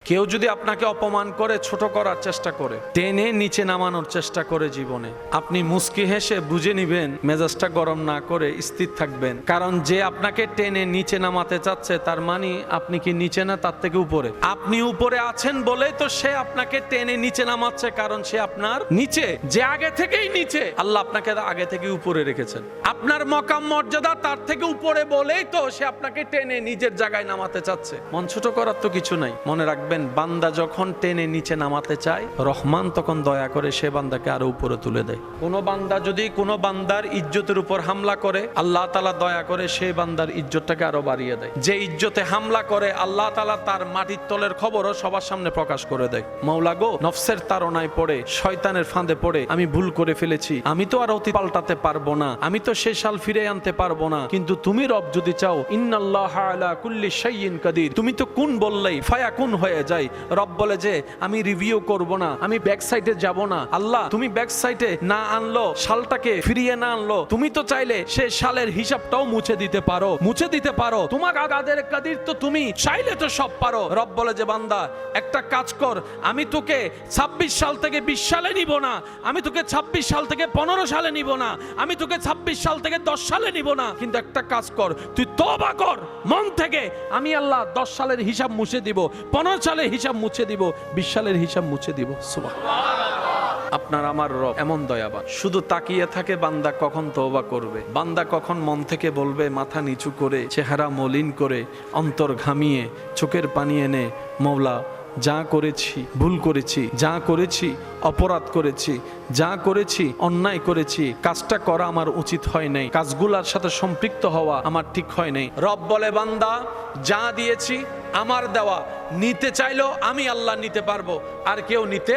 কেউ যদি আপনাকে অপমান করে, ছোট করার চেষ্টা করে, টেনে নিচে নামানোর চেষ্টা করে জীবনে, আপনি মুস্কি হেসে বুঝে নিবেন, মেজাজটা গরম না করে স্থির থাকবেন। কারণ যে আপনাকে টেনে নিচে নামাতে চাচ্ছে তার মানে আপনি কি নিচে না তার থেকে উপরে? আপনি উপরে আছেন বলেই তো সে আপনাকে টেনে নিচে নামাচ্ছে, কারণ সে আপনার নিচে। যে আগে থেকেই নিচে, আল্লাহ আপনাকে আগে থেকে উপরে রেখেছেন। আপনার মকাম মর্যাদা তার থেকে উপরে বলেই তো সে আপনাকে টেনে নিজের জায়গায় নামাতে চাচ্ছে। মন ছোট করার তো কিছু নাই। মনে রাখবেন, বান্দা যখন টেনে নিচে নামাতে চায়, রহমান তখন দয়া করে সে বান্দাকে আরো উপরে তুলে দেয়। কোনো বান্দা যদি কোনো বান্দার ইজ্জতের উপর হামলা করে, আল্লাহ তাআলা দয়া করে সেই বান্দার ইজ্জতটাকে আরো বাড়িয়ে দেয়। যে ইজ্জতে হামলা করে, আল্লাহ তাআলা তার মাটির তলের খবরও সবার সামনে প্রকাশ করে দেয়। মাওলা গো, নফসের তাড়নায় পড়ে, শয়তানের ফাঁদে পড়ে আমি ভুল করে ফেলেছি, আমি তো আর অতীত পাল্টাতে পারবো না, আমি তো সে সাল ফিরে আনতে পারবো না, কিন্তু তুমি রব যদি চাও, ইন্নাল্লাহা আলা কুল্লি শাইইন কাদির, তুমি তো কুন বললেই ফায়াকুন হয়ে যায়। রব বলে যে আমি রিভিউ করব না, আমি ব্যাক সাইডে যাব না। আল্লাহ, তুমি ব্যাক সাইডে না আনলো, শালটাকে ফিরিয়ে না আনলো, তুমি তো চাইলে সে শালের হিসাবটাও মুছে দিতে পারো, মুছে দিতে পারো। তোমার কাদের কাদির তো তুমি চাইলে তো সব পারো। রব বলে যে বান্দা, একটা কাজ কর, আমি তোকে 26 সাল থেকে 20 সালে নিব না, আমি তোকে 26 সাল থেকে 15 সালে নিব না, আমি তোকে 26 সাল থেকে 10 সালে নিব না, কিন্তু একটা কাজ কর, তুই তওবা কর মন থেকে। আমি আল্লাহ 10 সালের হিসাব মুছে দিব, 15 সালের হিসাব মুছে দিব, 20 সালের হিসাব মুছে দিব। সুবহানাল্লাহ। আপনার আমার রব এমন দয়াবান, শুধু তাকিয়ে থাকে বান্দা কখন তওবা করবে, বান্দা কখন মন থেকে বলবে, মাথা নিচু করে, চেহারা মলিন করে, অন্তর ঘামিয়ে, চোখের পানি এনে, মওলা যা করেছি ভুল করেছি, যা করেছি অপরাধ করেছি, যা করেছি অন্যায় করেছি, কাজটা করা আমার উচিত হয় নাই, কাজগুলোর সাথে সম্পৃক্ত হওয়া আমার ঠিক হয় নাই। রব বলে বান্দা, যা দিয়েছি আমার দেওয়া, নিতে চাইলেও আমি আল্লাহ নিতে পারবো, আর কেউ নিতে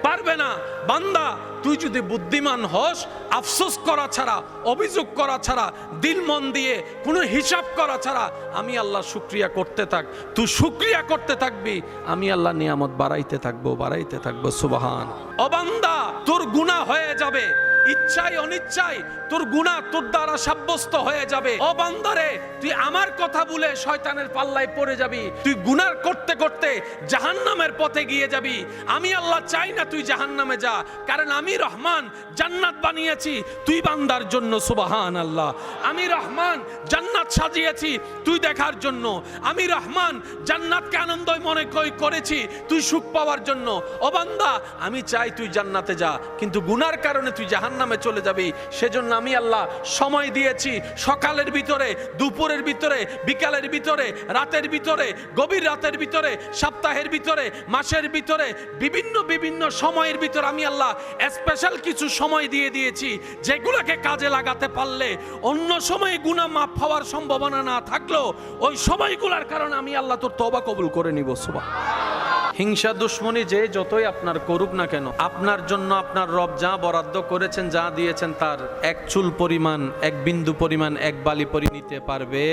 পারবে না। বান্দা, তুই যদি বুদ্ধিমান হস, আফসোস করা ছাড়া, অভিযোগ করা ছাড়া, দিল মন দিয়ে কোনো হিসাব করা ছাড়া আমি আল্লাহ শুকরিয়া করতে থাক। তুই শুকরিয়া করতে থাকবি, আমি আল্লাহ নিয়ামত বাড়াইতে থাকবো, বাড়াইতে থাকবো। সুবহান। ও বান্দা, তোর গুনাহ হয়ে যাবে, ইচ্ছায় অনিচ্ছায় তোর গুনাহ তোর দ্বারা সাব্যস্ত হয়ে যাবে। ও বান্দারে, তুই আমার কথা বলে শয়তানের পাল্লায় পড়ে যাবি, তুই গুনাহ করতে করতে জাহান্নামের পথে গিয়ে যাবি। আমি আল্লাহ চাই না তুই জাহান্নামে যা, কারণ আমি রহমান জান্নাত বানিয়েছি তুই বান্দার জন্য। সুবহানাল্লাহ। আমি রহমান জান্নাত সাজিয়েছি তুই দেখার জন্য, আমি রহমান জান্নাতকে আনন্দময় মনে করেছি তুই সুখ পাওয়ার জন্য। ও বান্দা, আমি চাই তুই জান্নাতে যা, কিন্তু গুনার কারণে তুই জাহান্নামে চলে যাবি, সেজন্য আমি আল্লাহ সময় দিয়েছি। সকালের ভিতরে, দুপুরের ভিতরে, বিকালের ভিতরে, রাতের ভিতরে, গভীর রাতের ভিতরে, সপ্তাহের ভিতরে, মাসের ভিতরে, বিভিন্ন বিভিন্ন সময়ের ভিতরে আমি আল্লাহ স্পেশাল কিছু সময় দিয়ে দিয়েছি, যেগুলোকে কাজে লাগাতে পারলে অন্য সময়ে গুনাহ মাফ হওয়ার সম্ভাবনা না থাকলেও ওই সময়গুলোর কারণে আমি আল্লাহ তোর তওবা কবুল করে নিব। সুবহানাল্লাহ। হিংসা দুশ্মনী যে যতই আপনার করুক না কেন, আপনার জন্য আপনার রব যা বরাদ্দ করেছেন, যা দিয়েছেন, তার এক চুল পরিমাণ, এক বিন্দু পরিমাণ, এক বালি পরিমাণ নিতে পারবে।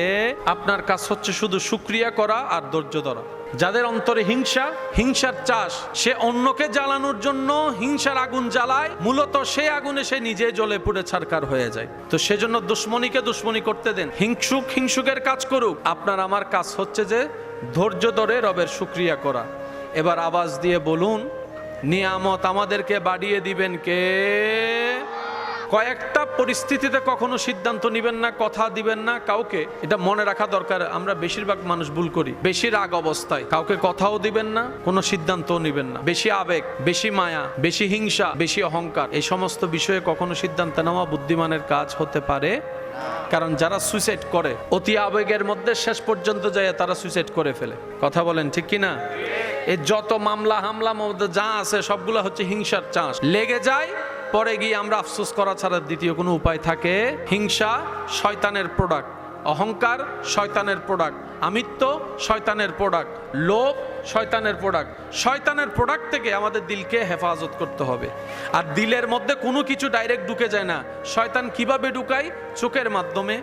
আপনার কাজ হচ্ছে শুধু শুকরিয়া করা আর ধৈর্য ধরা। যাদের অন্তরে হিংসা, হিংসার চাষ, সে অন্যকে জ্বালানোর জন্য হিংসার আগুন জ্বালায়, মূলত সেই আগুনে সে নিজে জ্বলে পুড়ে ছারখার হয়ে যায়। তো সেজন্য দুশ্মনীকে দুশ্মনী করতে দেন, হিংসুক হিংসুকের কাজ করুক। আপনার আমার কাজ হচ্ছে যে ধৈর্য ধরে রবের শুকরিয়া করা। এবার আওয়াজ দিয়ে বলুন, নিয়ামত আমাদেরকে বাড়িয়ে দিবেন কে? কয়েকটা পরিস্থিতিতে কখনো সিদ্ধান্ত নিবেন না, কথা দিবেন না কাউকে, এটা মনে রাখা দরকার। আমরা বেশিরভাগ মানুষ ভুল করি, বেশি রাগ অবস্থায় কাউকে কথাও দিবেন না, কোনো সিদ্ধান্তও নিবেন না। বেশি আবেগ, বেশি মায়া, বেশি হিংসা, বেশি অহংকার, এই সমস্ত বিষয়ে কখনো সিদ্ধান্ত নেওয়া বুদ্ধিমানের কাজ হতে পারে। কারণ যারা সুইসাইড করে অতি আবেগের মধ্যে শেষ পর্যন্ত যায় তারা সুইসাইড করে ফেলে। কথা বলেন ঠিক কিনা? এই যত মামলা হামলা মধ্যে যা আছে সবগুলো হচ্ছে হিংসার চাষ, লেগে যায়, পরে গিয়ে আমরা আফসোস করা ছাড়া দ্বিতীয় কোনো উপায় থাকে। হিংসা শয়তানের প্রোডাক্ট, অহংকার শয়তানের প্রোডাক্ট, আমিত্ব শয়তানের প্রোডাক্ট, লোভ শয়তানের প্রোডাক্ট। শয়তানের প্রোডাক্ট থেকে আমাদের দিলকে হেফাজত করতে হবে। আর দিলের মধ্যে কোনো কিছু ডাইরেক্ট ঢুকে যায় না। শয়তান কিভাবে ঢুকায়? চোখের মাধ্যমে,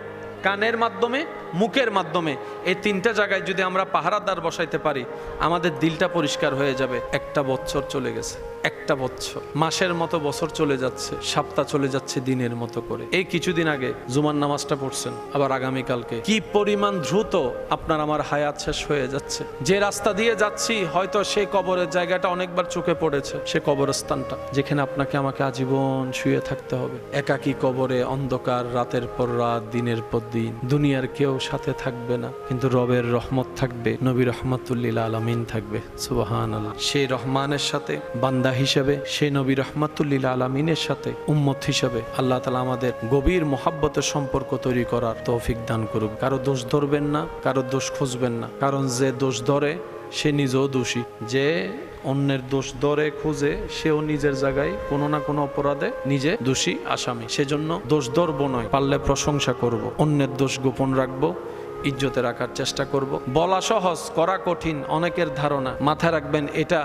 কানের মাধ্যমে, মুখের মাধ্যমে। এই তিনটা জায়গায় যদি আমরা পাহারাদার বসাইতে পারি, আমাদের দিলটা পরিষ্কার হয়ে যাবে। 1 বছর চলে গেছে, একটা বছর, মাসের মতো বছর চলে যাচ্ছে, সপ্তাহ চলে যাচ্ছে দিনের মতো করে। এই কিছুদিন আগে জুমার নামাজটা পড়ছেন, আবার আগামীকালকে। কি পরিমাণ দ্রুত আপনার আমার হায়াত শেষ হয়ে যাচ্ছে। যে রাস্তা দিয়ে যাচ্ছি হয়তো সেই কবরের জায়গাটা অনেকবার চোখে পড়েছে, সে কবরস্থানটা যেখানে আপনাকে আমাকে আজীবন শুয়ে থাকতে হবে। একাকী কবরে, অন্ধকার, রাতের পর রাত, দিনের পর দিন। দুনিয়ার কেউ সাথে থাকবে না, কিন্তু রবের রহমত থাকবে, নবী রহমাতুল্লিল আলামিন থাকবে। সুবহানাল্লাহ। সেই রহমানের সাথে বান্দা হিসেবে, সেই নবী রহমাতুল্লিল আলামিনের সাথে উম্মত হিসেবে আল্লাহ তাআলা আমাদের গভীর মহাব্বতের সম্পর্ক তৈরি করার তৌফিক দান করুক। কারো দোষ ধরবেন না, কারো দোষ খুঁজবেন না, কারণ যে দোষ ধরে সে নিজেও দোষী। যে অন্যের দোষ ধরে খুঁজে সেও নিজের জায়গায় কোনো না কোনো অপরাধে নিজে দোষী আসামি। সেজন্য দোষ ধরবো নয়, পারলে প্রশংসা করব, অন্যের দোষ গোপন রাখবো, ইজ্জতে রাখার চেষ্টা করব। বলা সহজ, করা কঠিন অনেকের ধারণা। মাথায় রাখবেন, এটা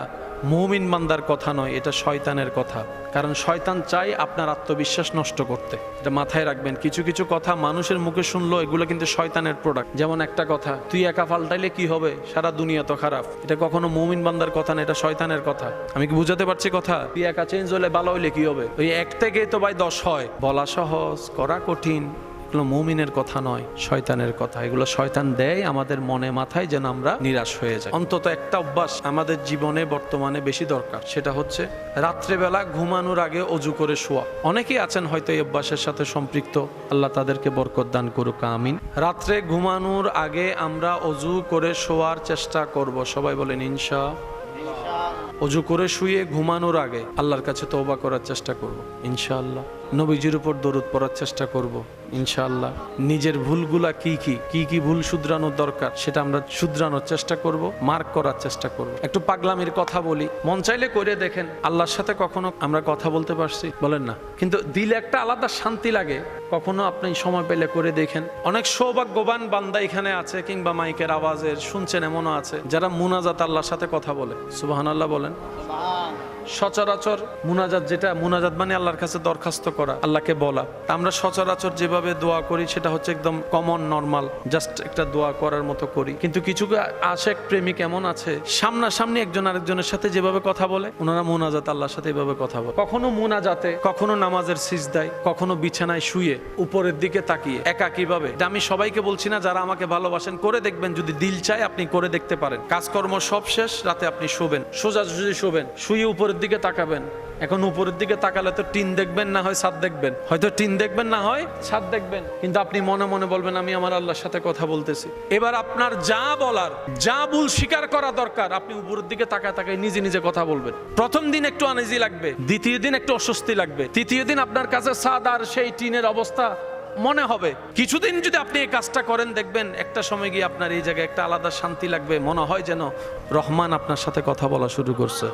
মুমিন বান্দার কথা নয়, এটা শয়তানের কথা। কারণ শয়তান চাই আপনার আত্মবিশ্বাস নষ্ট করতে। এটা মাথায় রাখবেন। কিছু কিছু কথা মানুষের মুখে শুনলো, এগুলো কিন্তু শয়তানের প্রোডাক্ট। যেমন একটা কথা, তুই একা পাল্টাইলে কি হবে, সারা দুনিয়া তো খারাপ। এটা কখনো মুমিন বান্দার কথা না, এটা শয়তানের কথা। আমি কি বুঝাতে পারছি কথা? তুই একা চেঞ্জ হলে ভালো হইলে কি হবে, ওই এক থেকে তো ভাই 10 হয়। বলা সহজ, করা কঠিন, এগুলো মুমিনের কথা নয়, শয়তানের কথা। এগুলো শয়তান দেয় আমাদের মনে মাথায়, যেন আমরা নিরাশ হয়ে যাই। অন্তত একটা অভ্যাস আমাদের জীবনে বর্তমানে বেশি দরকার, সেটা হচ্ছে রাত্রেবেলা ঘুমানোর আগে অজু করে শোয়া। অনেকেই আছেন হয়তো এই অভ্যাসের সাথে সম্পৃক্ত, আল্লাহ তাদেরকে বরকত দান করুক, আমিন। রাত্রে ঘুমানোর আগে আমরা অজু করে শোয়ার চেষ্টা করব। সবাই বলেন ইনশাআল্লাহ। অজু করে শুয়ে ঘুমানোর আগে আল্লাহর কাছে তওবা করার চেষ্টা করব ইনশাআল্লাহ। নবীজির উপর দরুদ পড়ার চেষ্টা করব ইনশাআল্লাহ। নিজের ভুলগুলা কি ভুল শুধরানোর দরকার সেটা আমরা শুধরানোর চেষ্টা করব, মার্ক করার চেষ্টা করব। একটু পাগলামির কথা বলি, মন চাইলে করে দেখেন। আল্লাহর সাথে কখনো আমরা কথা বলতে পারছি? বলেন না। কিন্তু দিলে একটা আলাদা শান্তি লাগে। কখনো আপনি সময় পেলে করে দেখেন। অনেক সৌভাগ্যবান বান্দা এখানে আছে, কিংবা মাইকের আওয়াজের শুনছেন এমনও আছে যারা মুনাজাত আল্লাহর সাথে কথা বলে। সুবহানাল্লাহ বলেন। সচরাচর মুনাজাত, যেটা মুনাজাত মানে আল্লাহর কাছে দরখাস্ত করা, আল্লাহকে বলা। আমরা সচরাচর যেভাবে দোয়া করি সেটা হচ্ছে একদম কমন, নর্মাল, জাস্ট একটা দোয়া করার মতো করি। কিন্তু কিছু আশেক প্রেমিক এমন আছে, সামনাসামনি একজন আরেকজনের সাথে যেভাবে কথা বলে, ওনারা মুনাজাত আল্লাহর সাথে এভাবে কথা বলে। কখনো মুনাজাতে, কখনো নামাজের সিজদায়, কখনো বিছানায় শুয়ে উপরের দিকে তাকিয়ে একাকীভাবে। এটা আমি সবাইকে বলছি না, যারা আমাকে ভালোবাসেন করে দেখবেন, যদি দিল চায় আপনি করে দেখতে পারেন। কাজকর্ম সব শেষ, রাতে আপনি শোবেন, সোজাসুজি শোবেন, শুয়ে উপরের দিকে তাকাবেন। এখন উপরের দিকে তাকালে তো টিন দেখবেন, না হয় ছাদ দেখবেন। হয়তো টিন দেখবেন, না হয় ছাদ দেখবেন, কিন্তু আপনি মনে মনে বলবেন আমি আমার আল্লাহর সাথে কথা বলতেছি। এবার আপনার যা বলার, যা ভুল স্বীকার করা দরকার, আপনি উপরের দিকে তাকায় তাকায় নিজে নিজে কথা বলবেন। প্রথম দিন একটু আনইজি লাগবে, দ্বিতীয় দিন একটু অস্বস্তি লাগবে, তৃতীয় দিন আপনার কাছে ছাদ আর সেই টিনের অবস্থা মনে হবে। কিছুদিন যদি আপনি এই কাজটা করেন, দেখবেন একটা সময় গিয়ে আপনার এই জায়গায় একটা আলাদা শান্তি লাগবে। মনে হয় যেন রহমান আপনার সাথে কথা বলা শুরু করছে।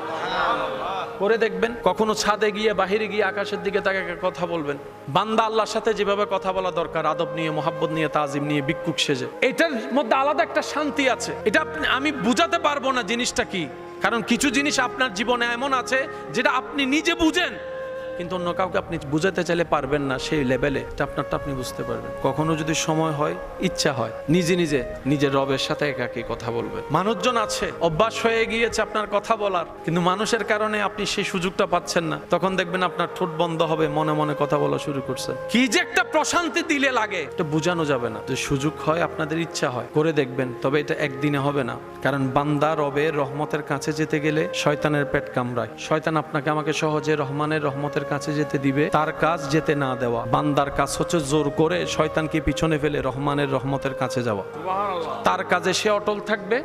করে দেখবেন। কখনো ছাদে গিয়ে, বাহিরে গিয়ে আকাশের দিকে তাকে কথা বলবেন। বান্দা আল্লাহর সাথে যেভাবে কথা বলা দরকার, আদব নিয়ে, মোহাব্বত নিয়ে, তাজিম নিয়ে, ভিক্ষুক সেজে, এটার মধ্যে আলাদা একটা শান্তি আছে। এটা আমি বুঝাতে পারবো না জিনিসটা কি। কারণ কিছু জিনিস আপনার জীবনে এমন আছে যেটা আপনি নিজে বুঝেন, কিন্তু অন্য কাউকে আপনি বুঝাতে চাইলে পারবেন না সেই লেভেলে। এটা আপনারটা আপনি বুঝতে পারবেন। কখনো যদি সময় হয়, ইচ্ছা হয়, নিজে নিজে নিজের রবের সাথে একাকী কথা বলবেন। মানুষজন আছে, অভ্যাস হয়ে গিয়েছে আপনার কথা বলার, কিন্তু মানুষের কারণে আপনি সেই সুযোগটা পাচ্ছেন না। তখন দেখবেন আপনার ঠোঁট বন্ধ হবে, মনে মনে কথা বলা শুরু করছেন। কি যে একটা প্রশান্তি দিলে লাগে, এটা বোঝানো যাবে না। যে সুযোগ হয়, আপনাদের ইচ্ছা হয়, করে দেখবেন। তবে এটা একদিনে হবে না, কারণ বান্দা রবের রহমতের কাছে যেতে গেলে শয়তানের পেট কামড়ায়। শয়তান আপনাকে আমাকে সহজে রহমানের রহমতের কাছে যেতে দিবে, তার কাজ যেতে না দেওয়া। বান্দার কাজ হচ্ছে জোর করে শয়তানকে পিছনে ফেলে রহমানের রহমতের কাছে যাওয়া। তার কাজে সে অটল থাকবে,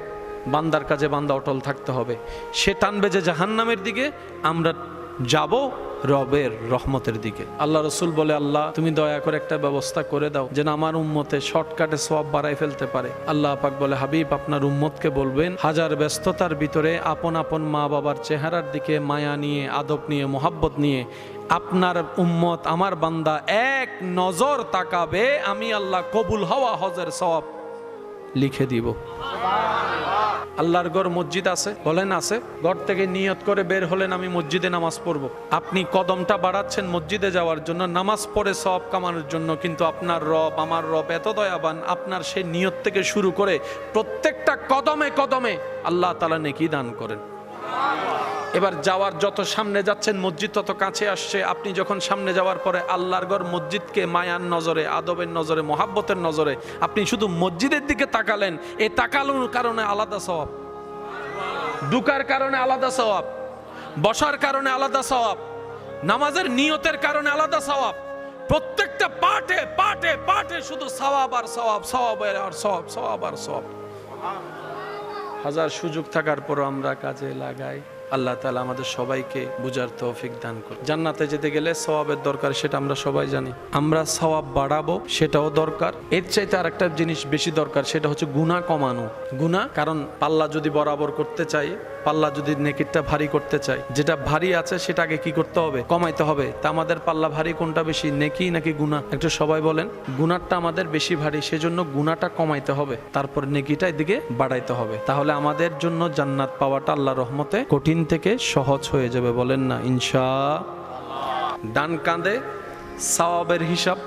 বান্দার কাজে বান্দা অটল থাকতে হবে। সে টানবে যে জাহান্নামের দিকে, আমরা যাব রবের রহমতের দিকে। আল্লাহ রসুল বলে, আল্লাহ তুমি দয়া করে একটা ব্যবস্থা করে দাও যেন আমার উম্মতে শর্টকাটে সওয়াব বাড়াই ফেলতে পারে। আল্লাহ পাক বলে, হাবিব আপনার উম্মতকে বলবেন, হাজার ব্যস্ততার ভিতরে আপন আপন মা বাবার চেহারার দিকে মায়া নিয়ে, আদব নিয়ে, মোহাব্বত নিয়ে আপনার উম্মত, আমার বান্দা এক নজর তাকাবে, আমি আল্লাহ কবুল হওয়া হজের সওয়াব লিখে দিব। আল্লাহর ঘর মসজিদ আছে, বলেন আছে? ঘর থেকে নিয়ত করে বের হলেন আমি মসজিদে নামাজ পড়ব। আপনি কদমটা বাড়াচ্ছেন মসজিদে যাওয়ার জন্য, নামাজ পড়ে সওয়াব কামানোর জন্য। কিন্তু আপনার রব, আমার রব এত দয়াবান, আপনার সেই নিয়ত থেকে শুরু করে প্রত্যেকটা কদমে কদমে আল্লাহ তাআলা নেকি দান করেন। এবার যাওয়ার যত সামনে যাচ্ছেন মসজিদ তত কাছে আসছে। আপনি যখন সামনে যাওয়ার পরে আল্লাহর ঘর মসজিদকে মায়ার নজরে, আদবের নজরে, মহাব্বতের নজরে আপনি শুধু মসজিদের দিকে তাকালেন, এই তাকানোর কারণে আলাদা সওয়াব, ঢুকার কারণে আলাদা সওয়াব, বসার কারণে আলাদা সওয়াব, নামাজের নিয়তের কারণে আলাদা সওয়াব। প্রত্যেকটা পাঠে পাঠে পাঠে শুধু সওয়াব আর সওয়াব, সওয়াব আর সওয়াব, সওয়াব আর সওয়াব। হাজার সুযোগ থাকার পরও আমরা কাজে লাগাই। আল্লাহ তাআলা আমাদের সবাইকে বুঝার তৌফিক দান করুন। জান্নাতে যেতে গেলে সওয়াবের দরকার, সেটা আমরা সবাই জানি। আমরা সওয়াব বাড়াবো সেটাও দরকার। এর চাইতে আর একটা জিনিস বেশি দরকার, সেটা হচ্ছে গুনাহ কমানো। গুনাহ, কারণ পাল্লা যদি বরাবর করতে চাই, পাল্লা যদি নেকিরটা ভারী করতে চাই, যেটা ভারী আছে সেটাকে কি করতে হবে? কমাইতে হবে। তা আমাদের পাল্লা ভারী কোনটা বেশি, নেকি নাকি গুনাহ? একটু সবাই বলেন। গুনাহটা আমাদের বেশি ভারী, সেজন্য গুনাহটা কমাইতে হবে, তারপর নেকিটা এদিকে বাড়াইতে হবে। তাহলে আমাদের জন্য জান্নাত পাওয়াটা আল্লাহর রহমতে কঠিন থেকে সহজ হয়ে যাবে। বলেন না ইনশাআল্লাহ। ডান কাঁধে সওয়াবের হিসাব,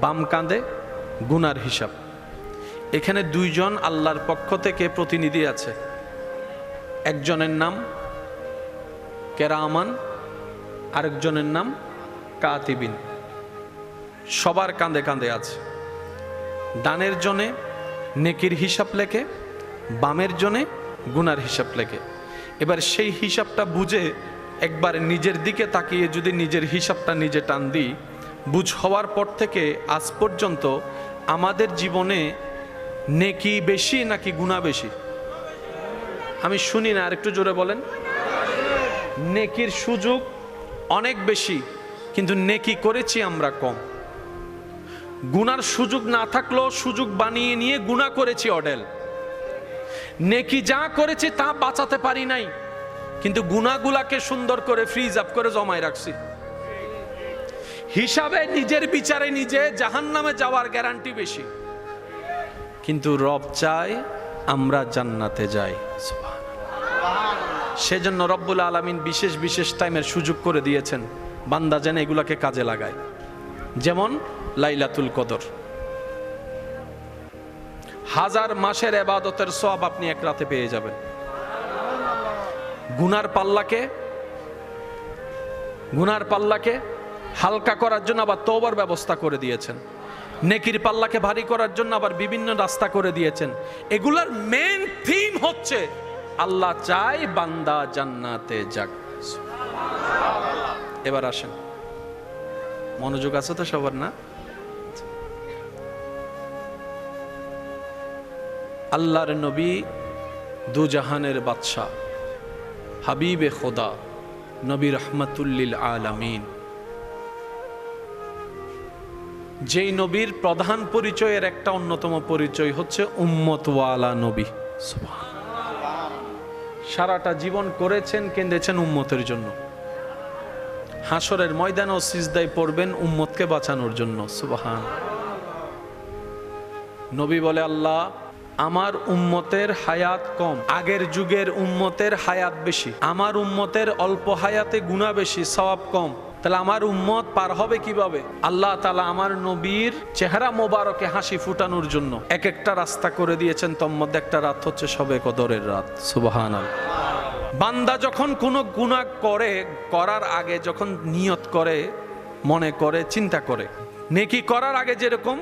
বাম কাঁধে গুনার হিসাব। এখানে দুইজন আল্লাহর পক্ষ থেকে প্রতিনিধি আছে। একজনের নাম কেরামান, আরেকজনের নাম কাতিবিন। সবার কাঁধে কাঁধে আছে। ডানের জনে নেকির হিসাব লেখে, বামের জনে গুনার হিসাব লেখে। এবার সেই হিসাবটা বুঝে একবার নিজের দিকে তাকিয়ে যদি নিজের হিসাবটা নিজে টান দিই, বুঝ হওয়ার পর থেকে আজ পর্যন্ত আমাদের জীবনে নেকি বেশি নাকি গুনাহ বেশি? আমি শুনি না, আর একটু জোরে বলেন। নেকির সুযোগ অনেক বেশি, কিন্তু নেকি করেছি আমরা কম। গুনার সুযোগ না থাকলেও সুযোগ বানিয়ে নিয়ে গুনাহ করেছি অডেল। নেকি যা করেছি তা বাঁচাতে পারি নাই, কিন্তু গুনাহগুলাকে সুন্দর করে ফ্রিজ আপ করে জমায় রাখছি। হিসাবে নিজের বিচারে নিজে জাহান্নামে যাওয়ার গ্যারান্টি বেশি, কিন্তু রব চায় আমরা জান্নাতে যাই। সেজন্য রব্বুল আলামিন বিশেষ বিশেষ টাইমের সুযোগ করে দিয়েছেন, বান্দা যেন এগুলাকে কাজে লাগায়। যেমন লাইলাতুল কদর, 1000 মাসের ইবাদতের সওয়াব আপনি এক রাতে পেয়ে যাবেন। গুনার পাল্লাকে হালকা করার জন্য আবার তওবার ব্যবস্থা করে দিয়েছেন। নেকির পাল্লাকে ভারী করার জন্য আবার বিভিন্ন রাস্তা করে দিয়েছেন। এগুলার মেইন থিম হচ্ছে আল্লাহ চায় বান্দা জান্নাতে যাক। এবার আসেন, মনোযোগ আছে তো সবার? না, আল্লাহর নবী দু জাহানের বাদশাহ, হাবিবে খোদা, নবী রহমাতুল লিল আলামিন, যেই নবীর প্রধান পরিচয়ের একটা অন্যতম পরিচয় হচ্ছে উম্মতওয়ালা নবী। সারাটা জীবন করেছেন, কেঁদেছেন উম্মতের জন্য। হাসরের ময়দানেও সিজদায় পড়বেন উম্মতকে বাঁচানোর জন্য। সুবহান। নবী বলে, আল্লাহ আমার উম্মতের হায়াত কম, আগের যুগের উম্মতের হায়াত বেশি। আমার উম্মতের অল্প হায়াতে গুনাহ বেশি, সওয়াব কম। তাহলে আমার উম্মত পার হবে কিভাবে? আল্লাহ তাআলা আমার নবীর চেহারা মোবারকে হাসি ফুটানোর জন্য এক একটা রাস্তা করে দিয়েছেন। তোর মধ্যে একটা রাত হচ্ছে শবে কদরের রাত। সুবহানাল্লাহ। বান্দা যখন কোনো গুনাহ করে, করার আগে যখন নিয়ত করে, মনে করে, চিন্তা করে, নেকি করার আগে যেরকম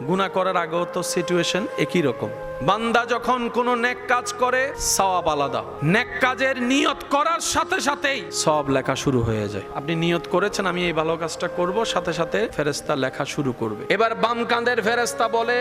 গুনাহ করার আগেও তো সিচুয়েশন একই রকম। বান্দা যখন কোনো নেক কাজ করে সওয়াব আলাদা। নেক কাজের নিয়ত করার সাথে সাথেই সওয়াব লেখা শুরু হয়ে যায়। আপনি নিয়ত করেছেন আমি এই ভালো কাজটা করব, সাথে সাথে ফেরেশতা লেখা শুরু করবে। এবার বাম কাঁধের ফেরেশতা বলে,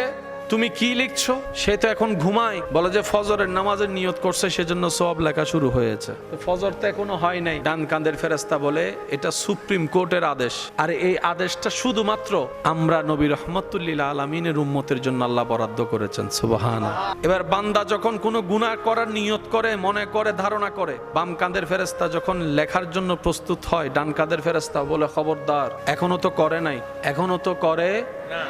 তুমি কি লিখছো? সে তো এখন ঘুমায়। বলে যে ফজরের নামাজের নিয়ত করছে, সেজন্য সওয়াব লেখা শুরু হয়েছে। তো ফজর তো এখনো হয় নাই। ডান কাঁধের ফেরেশতা বলে, এটা সুপ্রিম কোর্টের আদেশ, আর এই আদেশটা শুধুমাত্র আমরা নবী রহমাতুল লিল আলামিনের উম্মতের জন্য আল্লাহ বরাদ্দ করেছেন। সুবহানাল্লাহ। এবার বান্দা যখন কোনো গুনাহ করার নিয়ত করে, মনে করে, ধারণা করে, বাম কাঁধের ফেরেশতা যখন লেখার জন্য প্রস্তুত হয়, ডান কাঁধের ফেরেশতা বলে, খবরদার, এখনো তো করে নাই, এখনো তো করে না,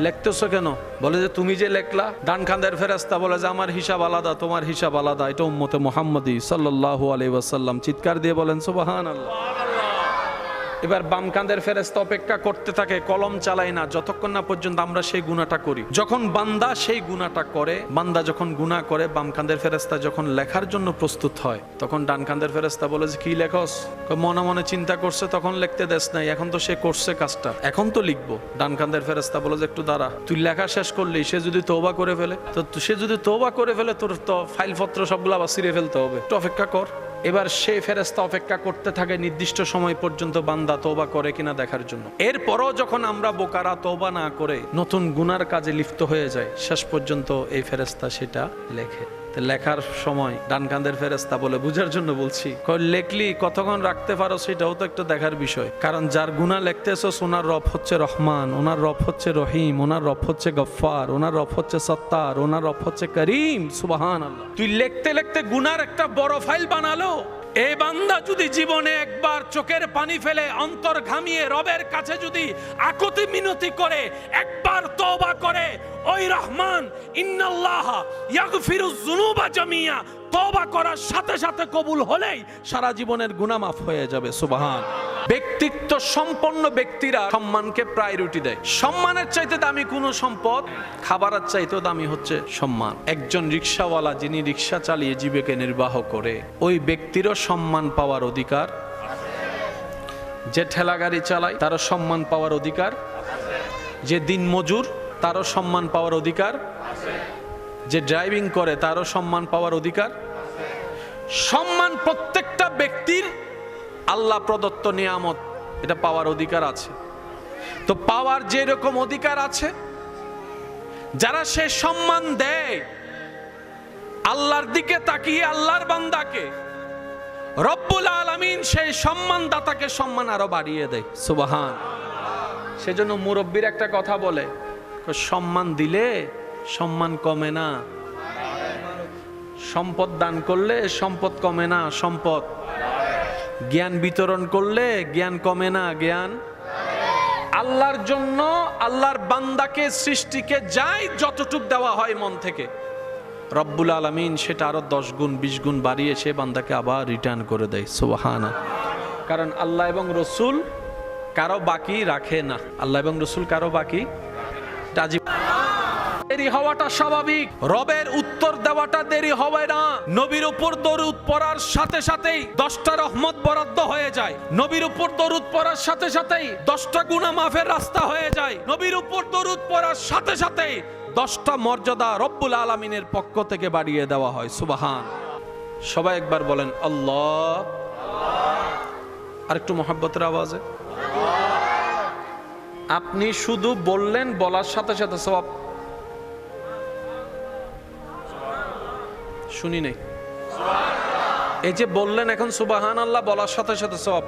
লিখতেছো কেন? বলে যে তুমি যে লেখলা। ডান কাঁধের ফেরেশতা বলে যে আমার হিসাব আলাদা, তোমার হিসাব আলাদা, এটা উম্মতে মুহাম্মদী সাল্লাল্লাহু আলাইহি ওয়াসাল্লাম। চিৎকার দিয়ে বলেন সুবহানাল্লাহ। এবার বাম কাঁধের ফেরেশতা অপেক্ষা করতে থাকে, কলম চালাই না যতক্ষণ না পর্যন্ত আমরা সেই গুনাহটা করি। যখন বান্দা সেই গুনাহটা করে, বান্দা যখন গুনাহ করে, বাম কাঁধের ফেরেশতা যখন লেখার জন্য প্রস্তুত হয়, তখন ডান কাঁধের ফেরেশতা বলে যে কি লেখস? মনে মনে চিন্তা করছে, তখন লিখতে দেস নাই, এখন তো সে করছে কাজটা, এখন তো লিখবো। ডান কাঁধের ফেরেশতা বলে যে একটু দাঁড়া, তুই লেখা শেষ করলি, সে যদি তওবা করে ফেলে, তো সে যদি তওবা করে ফেলে তোর তো ফাইলপত্র সবগুলো আবার ছিঁড়ে ফেলতে হবে, একটু অপেক্ষা কর। এবার সেই ফেরেশতা অপেক্ষা করতে থাকে নির্দিষ্ট সময় পর্যন্ত বান্দা তওবা করে কিনা দেখার জন্য। এরপরও যখন আমরা বোকারা তওবা না করে নতুন গুনার কাজে লিপ্ত হয়ে যায়, শেষ পর্যন্ত এই ফেরেশতা সেটা লেখে। লেখার সময় ডান কাঁধের ফেরেশতা বলে, বুঝার জন্য বলছি, লেখলি কতক্ষণ রাখতে পারো সেটাও তো একটা দেখার বিষয়। কারণ যার গুনাহ লিখতেছো ওনার রব হচ্ছে রহমান, ওনার রব হচ্ছে রহিম, ওনার রব হচ্ছে গফফার, ওনার রব হচ্ছে সত্তার, ওনার রব হচ্ছে করিম। সুবহানাল্লাহ। তুই লিখতে লিখতে গুনার একটা বড় ফাইল বানালো। এই বান্দা যদি জীবনে একবার চোখের পানি ফেলে অন্তর ঘামিয়ে রবের কাছে যদি আকুতি মিনতি করে, একবার তওবা করে, ওই রহমান ইন্নাল্লাহ ইয়াগফিরুয যুনুবা জামিয়া, তওবা করার সাথে সাথে কবুল হলেই সারা জীবনের গুনাহ মাফ হয়ে যাবে। সুবহান। ব্যক্তিত্ব সম্পন্ন ব্যক্তিরা সম্মানকে প্রায়োরিটি দেয়। সম্মানের চাইতে দামি কোনো সম্পদ, খাবারের চাইতেও দামি হচ্ছে সম্মান। একজন রিকশাওয়ালা যিনি রিকশা চালিয়ে জীবিকা নির্বাহ করে, ওই ব্যক্তিরও সম্মান পাওয়ার অধিকার। যে ঠেলা গাড়ি চালায় তারও সম্মান পাওয়ার অধিকার। যে দিনমজুর তারও সম্মান পাওয়ার অধিকার। যে ড্রাইভিং করে তারও সম্মান পাওয়ার অধিকার। সম্মান প্রত্যেকটা ব্যক্তির আল্লাহ প্রদত্ত নিয়ামত, এটা পাওয়ার অধিকার আছে। তো পাওয়ার যে রকম অধিকার আছে, যারা সে সম্মান দেয় আল্লাহর দিকে তাকিয়ে আল্লাহর বান্দাকে, রব্বুল আলামিন সেই সম্মানদাতাকে সম্মান আরো বাড়িয়ে দেয়। সুবহান। সেজন্য মুরব্বীর একটা কথা বলে, সম্মান দিলে সম্মান কমে না, সম্পদ দান করলে সম্পদ কমে না, সম্পদ। জ্ঞান বিতরণ করলে জ্ঞান কমে না, জ্ঞান। আল্লাহর জন্য আল্লাহর বান্দাকে, সৃষ্টিকে যাই যতটুক দেওয়া হয় মন থেকে, রব্বুল আলামিন সেটা আরো 10 গুণ 20 গুণ বাড়িয়ে সে বান্দাকে আবার রিটার্ন করে দেয়। সুবহানাল্লাহ। কারণ আল্লাহ এবং রসুল কারো বাকি রাখে না। আল্লাহ এবং রসুল কারো বাকি দেরি হওয়াটা স্বাভাবিক, রবের উত্তর দেওয়াটা দেরি হবে না। নবীর উপর দরুদ পড়ার সাথে সাথেই 10টা রহমত বরাদ্দ হয়ে যায়। নবীর উপর দরুদ পড়ার সাথে সাথেই 10টা গুনাহ মাফের রাস্তা হয়ে যায়। নবীর উপর দরুদ পড়ার সাথে সাথেই 10টা মর্যাদা রব্বুল আলামিনের পক্ষ থেকে বাড়িয়ে দেওয়া হয়। সুবহান। সবাই একবার বলেন আল্লাহ। আর একটু মহব্বতের আওয়াজে। আপনি শুধু বললেন, বলার সাথে সাথে সওয়াব শুনি নাই। এই যে বললেন এখন সুবহানাল্লাহ, বলার সাথে সাথে সওয়াব।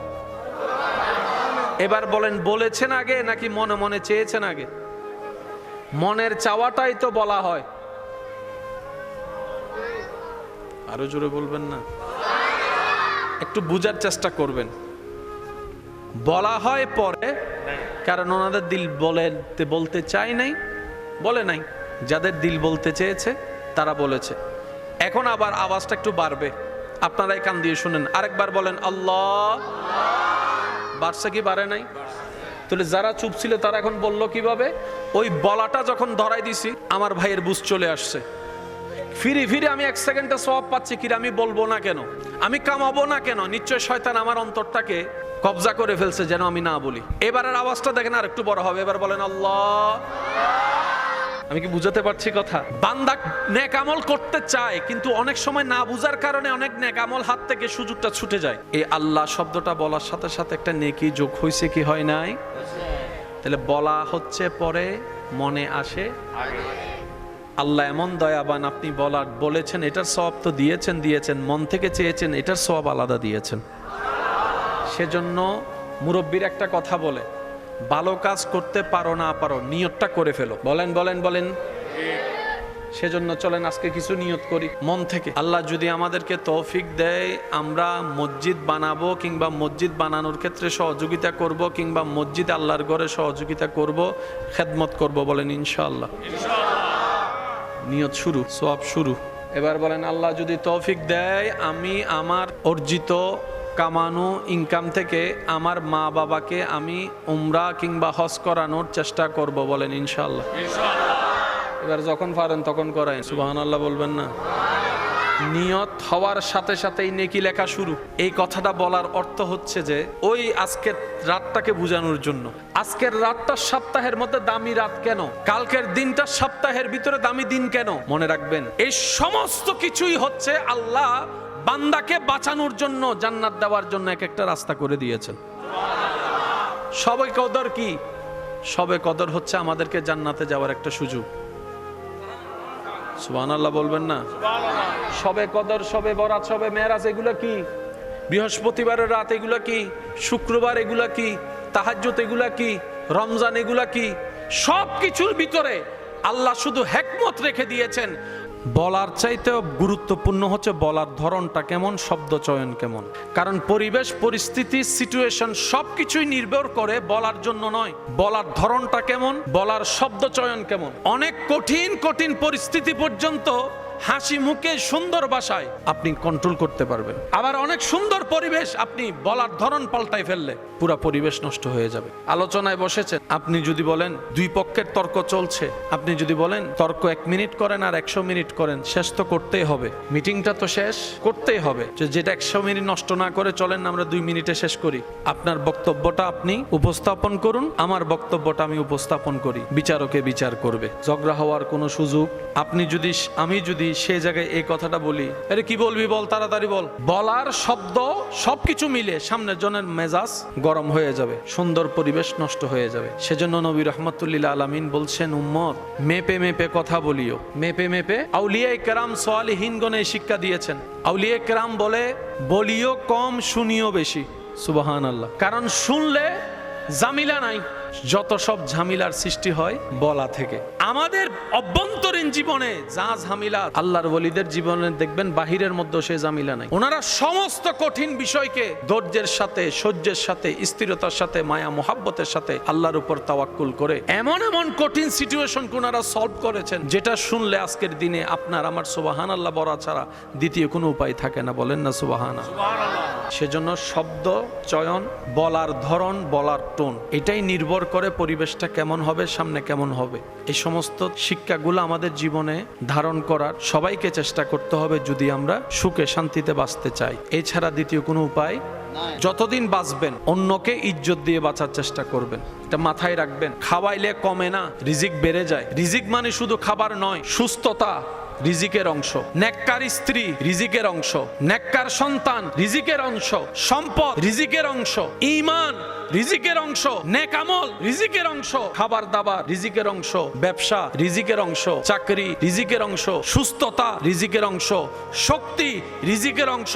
এবার বলেন, বলেছেন আগে নাকি মনে মনে চেয়েছেন আগে? মনের চাওয়াটাই তো বলা হয়। আরো জোরে বলবেন না? একটু বুঝার চেষ্টা করবেন। বলা হয় পরে, কারণ ওনাদের দিল বলতে চাই নাই, বলে নাই। যাদের দিল বলতে চেয়েছে তারা বলেছে। এখন আবার আওয়াজটা একটু বাড়বে, আপনারাই কান দিয়ে শুনেন। আরেকবার বলেন আল্লাহ। বাড়ছে কি বাড়ে নাই? তাহলে যারা চুপ ছিল তারা এখন বললো কিভাবে? ওই বলাটা যখন ধরাই দিছি, আমার ভাইয়ের বুঝ চলে আসছে। ফিরে ফিরে আমি 1 সেকেন্ডে সওয়াব পাচ্ছি, কি আমি বলবো না কেন, আমি কামাবো না কেন? নিশ্চয় শয়তান আমার অন্তরটাকে কবজা করে ফেলছে যেন আমি না বলি। এবারের আওয়াজটা দেখেন আর একটু বড় হবে। এবার বলেন আল্লাহ। আমি কি বুঝাতে পারছি কথা? বান্দা নেক আমল করতে চায়, কিন্তু অনেক সময় না বুঝার কারণে অনেক নেক আমল হাত থেকে সুযোগটা ছুটে যায়। এই আল্লাহ শব্দটা বলার সাথে সাথে একটা নেকি যোগ হয়েছে কি হয় নাই? তাহলে বলা হচ্ছে পরে, মনে আসে আগে। আল্লাহ এমন দয়াবান, আপনি বলেছেন এটার সওয়াব তো দিয়েছেন, মন থেকে চেয়েছেন এটার সওয়াব আলাদা দিয়েছেন। সেজন্য মুরব্বীর একটা কথা বলে, ভালো কাজ করতে পারো না পারো, নিয়তটা করে ফেলো। বলেন বলেন বলেন। সেজন্য চলেন আজকে কিছু নিয়ত করি মন থেকে। আল্লাহ যদি আমাদেরকে তৌফিক দেয়, আমরা মসজিদ বানাবো কিংবা মসজিদ বানানোর ক্ষেত্রে সহযোগিতা করব, কিংবা মসজিদ আল্লাহর ঘরে সহযোগিতা করব, খেদমত করব। বলেন ইনশাআল্লাহ। নিয়ত শুরু, সওয়াব শুরু। এবার বলেন আল্লাহ যদি তৌফিক দেয়, আমি আমার অর্জিত কামানো ইনকাম থেকে আমার মা বাবাকে আমি উমরা কিংবা হজ করানোর চেষ্টা করব, বলেন ইনশাআল্লাহ। এবার যখন পারেন তখন করাই, সুবহানাল্লাহ বলবেন না? নিয়ত হওয়ার সাথে সাথেই নেকি লেখা শুরু। এই কথাটা বলার অর্থ হচ্ছে যে ওই আজকের রাতটাকে বোঝানোর জন্য, আজকের রাতটা সপ্তাহের মধ্যে দামি রাত কেন, কালকের দিনটা সপ্তাহের ভিতরে দামি দিন কেন, মনে রাখবেন এই সমস্ত কিছুই হচ্ছে আল্লাহ বান্দাকে বাঁচানোর জন্য, জান্নাত দেওয়ার জন্য এক একটা রাস্তা করে দিয়েছেন। সবে কদর কি? সবে কদর হচ্ছে আমাদেরকে জান্নাতে যাওয়ার একটা সুযোগ। সুবহানাল্লাহ বলবেন না? সবে কদর, সবে বরাত, সবে মেরাজ এগুলো কি? বৃহস্পতিবারের রাত এগুলো কি? শুক্রবার এগুলা কি? তাহাজ্জুদ এগুলা কি? রমজান এগুলা কি? সব কিছুর ভিতরে আল্লাহ শুধু হিকমত রেখে দিয়েছেন। বলার চাইতেও গুরুত্বপূর্ণ হচ্ছে বলার ধরনটা কেমন, শব্দ চয়ন কেমন। কারণ পরিবেশ, পরিস্থিতি, সিচুয়েশন সবকিছুই নির্ভর করে বলার জন্য নয়, বলার ধরনটা কেমন, বলার শব্দ চয়ন কেমন। অনেক কঠিন কঠিন পরিস্থিতি পর্যন্ত হাসি মুখে সুন্দর ভাষায় আপনি কন্ট্রোল করতে পারবেন। আবার অনেক সুন্দর পরিবেশ, আপনি বলার ধরন পাল্টাই ফেললে পুরা পরিবেশ নষ্ট হয়ে যাবে। আলোচনায় বসেছেন, আপনি যদি বলেন দুই পক্ষের তর্ক চলছে, আপনি যদি বলেন তর্ক 1 মিনিট করেন আর 100 মিনিট করেন, শেষ তো করতেই হবে, মিটিংটা তো শেষ করতেই হবে। যেটা 100 মিনিট নষ্ট না করে চলেন আমরা 2 মিনিটে শেষ করি। আপনার বক্তব্যটা আপনি উপস্থাপন করুন, আমার বক্তব্যটা আমি উপস্থাপন করি, বিচারকে বিচার করবে। ঝগড়া হওয়ার কোনো সুযোগ, আমি যদি সে জায়গায় এই কথাটা বলি, আরে কি বলবি বল, তাড়াতাড়ি বল, বলার শব্দ সবকিছু মিলে সামনের জনের মেজাজ গরম হয়ে যাবে, সুন্দর পরিবেশ নষ্ট হয়ে যাবে। সেজন্য নবী রাহমাতুল্লিল আলামিন বলছেন, উম্মত মেপে মেপে কথা বলিও, মেপে মেপে। আউলিয়ায়ে কেরাম সালিহিনগণ এই শিক্ষা দিয়েছেন। আউলিয়ায়ে কেরাম বলিও কম, শুনিও বেশি। সুবহানাল্লাহ। কারণ শুনলে জামিলা নাই, যত সব ঝামেলার সৃষ্টি হয় বলা থেকে। আমাদের অভ্যন্তরীণ জীবনে যা ঝামেলা, আল্লাহর ওলিদের জীবনে দেখবেন বাহিরের মধ্যে সে ঝামেলা নাই। ওনারা সমস্ত কঠিন বিষয়কে ধৈর্যের সাথে, সহ্যের সাথে, স্থিরতার সাথে, মায়া মোহাব্বতের সাথে আল্লাহর উপর তাওয়াক্কুল করে এমন এমন কঠিন সিচুয়েশন ওনারা সলভ করেছেন, যেটা শুনলে আজকের দিনে আপনার আমার সুবহানাল্লাহ বলা ছাড়া দ্বিতীয় কোনো উপায় থাকে না, বলেন না সুবহানাল্লাহ। সেজন্য শব্দ চয়ন, বলার ধরন, বলার টোন, এটাই নির্ভর করে পরিবেশটা কেমন হবে, সামনে কেমন হবে। এই সমস্ত শিক্ষাগুলো আমাদের জীবনে ধারণ করার সবাইকে চেষ্টা করতে হবে, যদি আমরা সুখে শান্তিতে বাঁচতে চাই। এছাড়া দ্বিতীয় কোনো উপায়। যতদিন বাঁচবেন অন্যকে ইজ্জত দিয়ে বাঁচার চেষ্টা করবেন, এটা মাথায় রাখবেন। খাওয়াইলে কমে না, রিজিক বেড়ে যায়। রিজিক মানে শুধু খাবার নয়, সুস্থতা রিজিকের অংশ, নেককার স্ত্রী রিজিকের অংশ, নেককার সন্তান রিজিকের অংশ, সম্পদ রিজিকের অংশ, ঈমান রিজিকের অংশ, নেক আমল রিজিকের অংশ, খাবার দাবার রিজিকের অংশ, ব্যবসা রিজিকের অংশ, চাকরি রিজিকের অংশ, সুস্থতা রিজিকের অংশ, শক্তি রিজিকের অংশ।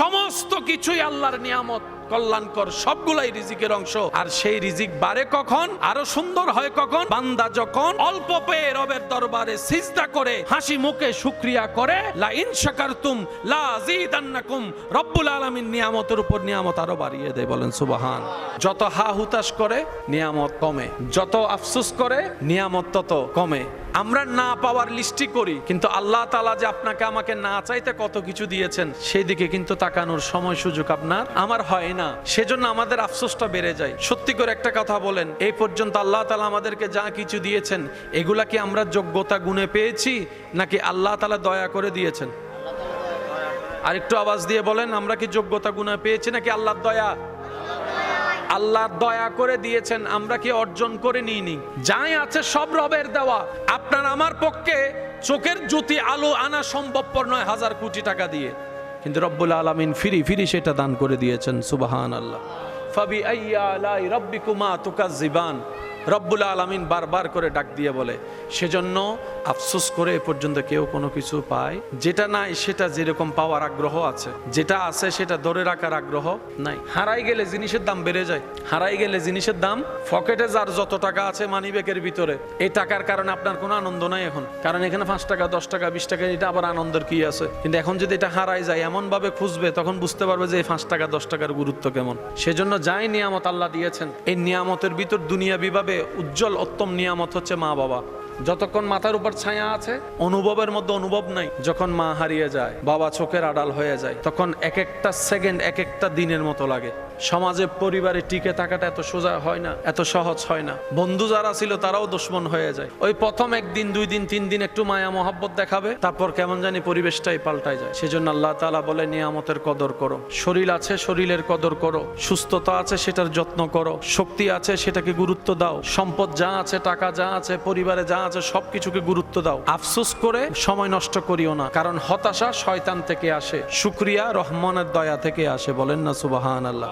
সমস্ত কিছুই আল্লাহর নিয়ামত, কল্যাণকর, সবগুলাই রিজিকের অংশ। আর সেই রিজিক বাড়ে কখন, আরো সুন্দর হয় কখন, বান্দা যখন অল্প পেয়ে রবের দরবারে সিজদা করে হাসি মুখে শুকরিয়া করে। লা ইন শাকারতুম লা আযীদান্নাকুম, রব্বুল আলামিন নিয়ামতের উপর নিয়ামত আরো বাড়িয়ে দেয়, বলেন সুবহান। যত হা হুতাশ করে নিয়ামত কমে, যত আফসোস করে নিয়ামত তত কমে। আমরা না পাওয়ার লিস্টি করি, কিন্তু আল্লাহ তাআলা যে আপনাকে আমাকে না চাইতে কত কিছু দিয়েছেন, সেই দিকে কিন্তু তাকানোর সময় সুযোগ আপনার আমার হয় না। সেজন্য আমাদের আফসোসটা বেড়ে যায়। সত্যি করে একটা কথা বলেন, এই পর্যন্ত আল্লাহ তাআলা আমাদেরকে যা কিছু দিয়েছেন, এগুলা কি আমরা যোগ্যতা গুণে পেয়েছি, নাকি আল্লাহ তাআলা দয়া করে দিয়েছেন? আর একটু আওয়াজ দিয়ে বলেন, আমরা কি যোগ্যতা গুণে পেয়েছি নাকি আল্লাহর দয়া? আল্লাহ দয়া করে দিয়েছেন, আমরা কি অর্জন করে নিইনি? যাই আছে সব রবের দেওয়া। আপনার আমার পক্ষে চোখের জ্যোতি আলো আনা সম্ভবপর নয় 1000 কোটি টাকা দিয়ে, কিন্তু রব্বুল আলামিন ফিরি ফিরি সেটা দান করে দিয়েছেন। সুবহানাল্লাহ। ফাবি আইয়া আলাই রাব্বিকুমা তুকাজ্জিবান, রব্বুল আলামিন বারবার করে ডাক দিয়ে বলে। সেজন্য আফসোস করে এ পর্যন্ত কেউ কোনো কিছু পায়, যেটা নাই সেটা যেরকম পাওয়ার আগ্রহ আছে, যেটা আছে সেটা ধরে রাখার আগ্রহ নাই। হারাই গেলে জিনিসের দাম বেড়ে যায়, হারাই গেলে জিনিসের দাম। পকেটে যার যত টাকা আছে মানিব্যাগের ভিতরে, এই টাকার কারণে আপনার কোনো আনন্দ নাই এখন, কারণ এখানে 5 টাকা 10 টাকা 20 টাকা, এটা আবার আনন্দের কি আছে? কিন্তু এখন যদি এটা হারাই যায়, এমন ভাবে খুঁজবে, তখন বুঝতে পারবে যে এই 5 টাকা 10 টাকার গুরুত্ব কেমন। সেজন্য যাই নিয়ামত আল্লাহ দিয়েছেন, এই নিয়ামতের ভিতর দুনিয়া বিভাবে উজ্জ্বল উত্তম নিয়ামত হচ্ছে মা বাবা। যতক্ষণ মাথার উপর ছায়া আছে অনুভবের মধ্যে অনুভব নাই। যখন মা হারিয়ে যায়, বাবা চোখের আড়াল হয়ে যায়, তখন এক একটা সেকেন্ড এক একটা দিনের মতো লাগে। সমাজে পরিবারে টিকে থাকাটা এত সোজা হয় না, এত সহজ হয় না। বন্ধু যারা ছিল তারাও দুশমন হয়ে যায়। ওই প্রথম একদিন, 2 দিন, 3 দিন একটু মায়া মহব্বত দেখাবে, তারপর কেমন জানি পরিবেশটাই পাল্টায় যায়। সেজন্য আল্লাহ তাআলা বলে নিয়ামতের কদর করো। শরীর আছে, শরীরের কদর করো। সুস্থতা আছে, সেটার যত্ন করো। শক্তি আছে, সেটাকে গুরুত্ব দাও। সম্পদ যা আছে, টাকা যা আছে, পরিবারে যা আছে, সবকিছুকে গুরুত্ব দাও। আফসোস করে সময় নষ্ট করিও না, কারণ হতাশা শয়তান থেকে আসে, শুকরিয়া রহমানের দয়া থেকে আসে। বলেন না সুবহানাল্লাহ।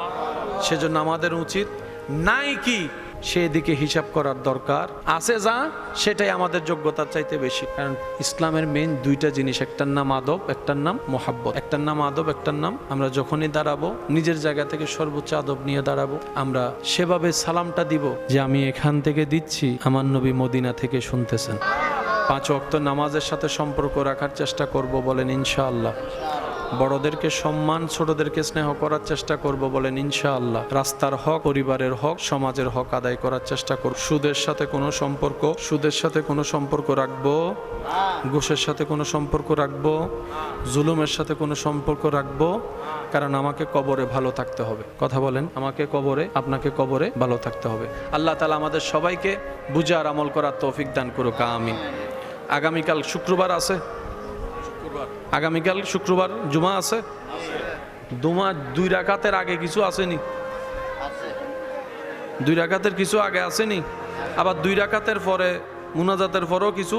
সেজন্য আমাদের উচিত নাই কি সেদিকে হিসাব করার দরকার, আছে যা সেটাই আমাদের যোগ্যতার চাইতে বেশি। কারণ ইসলামের মেইন 2টা জিনিস, একটার নাম আদব, একটার নাম মোহাব্বত। একটার নাম আদব, একটার নাম, আমরা যখনই দাঁড়াবো নিজের জায়গা থেকে সর্বোচ্চ আদব নিয়ে দাঁড়াবো। আমরা সেভাবে সালামটা দিব যে আমি এখান থেকে দিচ্ছি, আমার নবী মদিনা থেকে শুনতেছেন। 5 ওয়াক্ত নামাজের সাথে সম্পর্ক রাখার চেষ্টা করব, বলেন ইনশাআল্লাহ। বড়দেরকে সম্মান, ছোটদেরকে স্নেহ করার চেষ্টা করব, বলেন ইনশাআল্লাহ। রাস্তার হক, পরিবারের হক, সমাজের হক আদায় করার চেষ্টা করব। সুদের সাথে কোনো সম্পর্ক রাখবো, ঘুষের সাথে কোনো সম্পর্ক রাখবো, জুলুমের সাথে কোনো সম্পর্ক রাখবো, কারণ আমাকে কবরে ভালো থাকতে হবে। কথা বলেন, আমাকে কবরে, আপনাকে কবরে ভালো থাকতে হবে। আল্লাহ তাআলা আমাদের সবাইকে বুঝার আমল করার তৌফিক দান করুক, আমিন। আগামীকাল শুক্রবার আছে, আগামীকাল শুক্রবার জুমা আছে। জুমা 2 রাকাতের আগে কিছু আসেনি, 2 রাকাতের কিছু আগে আসেনি, আবার 2 রাকাতের পরে মুনাজাতের পরেও কিছু,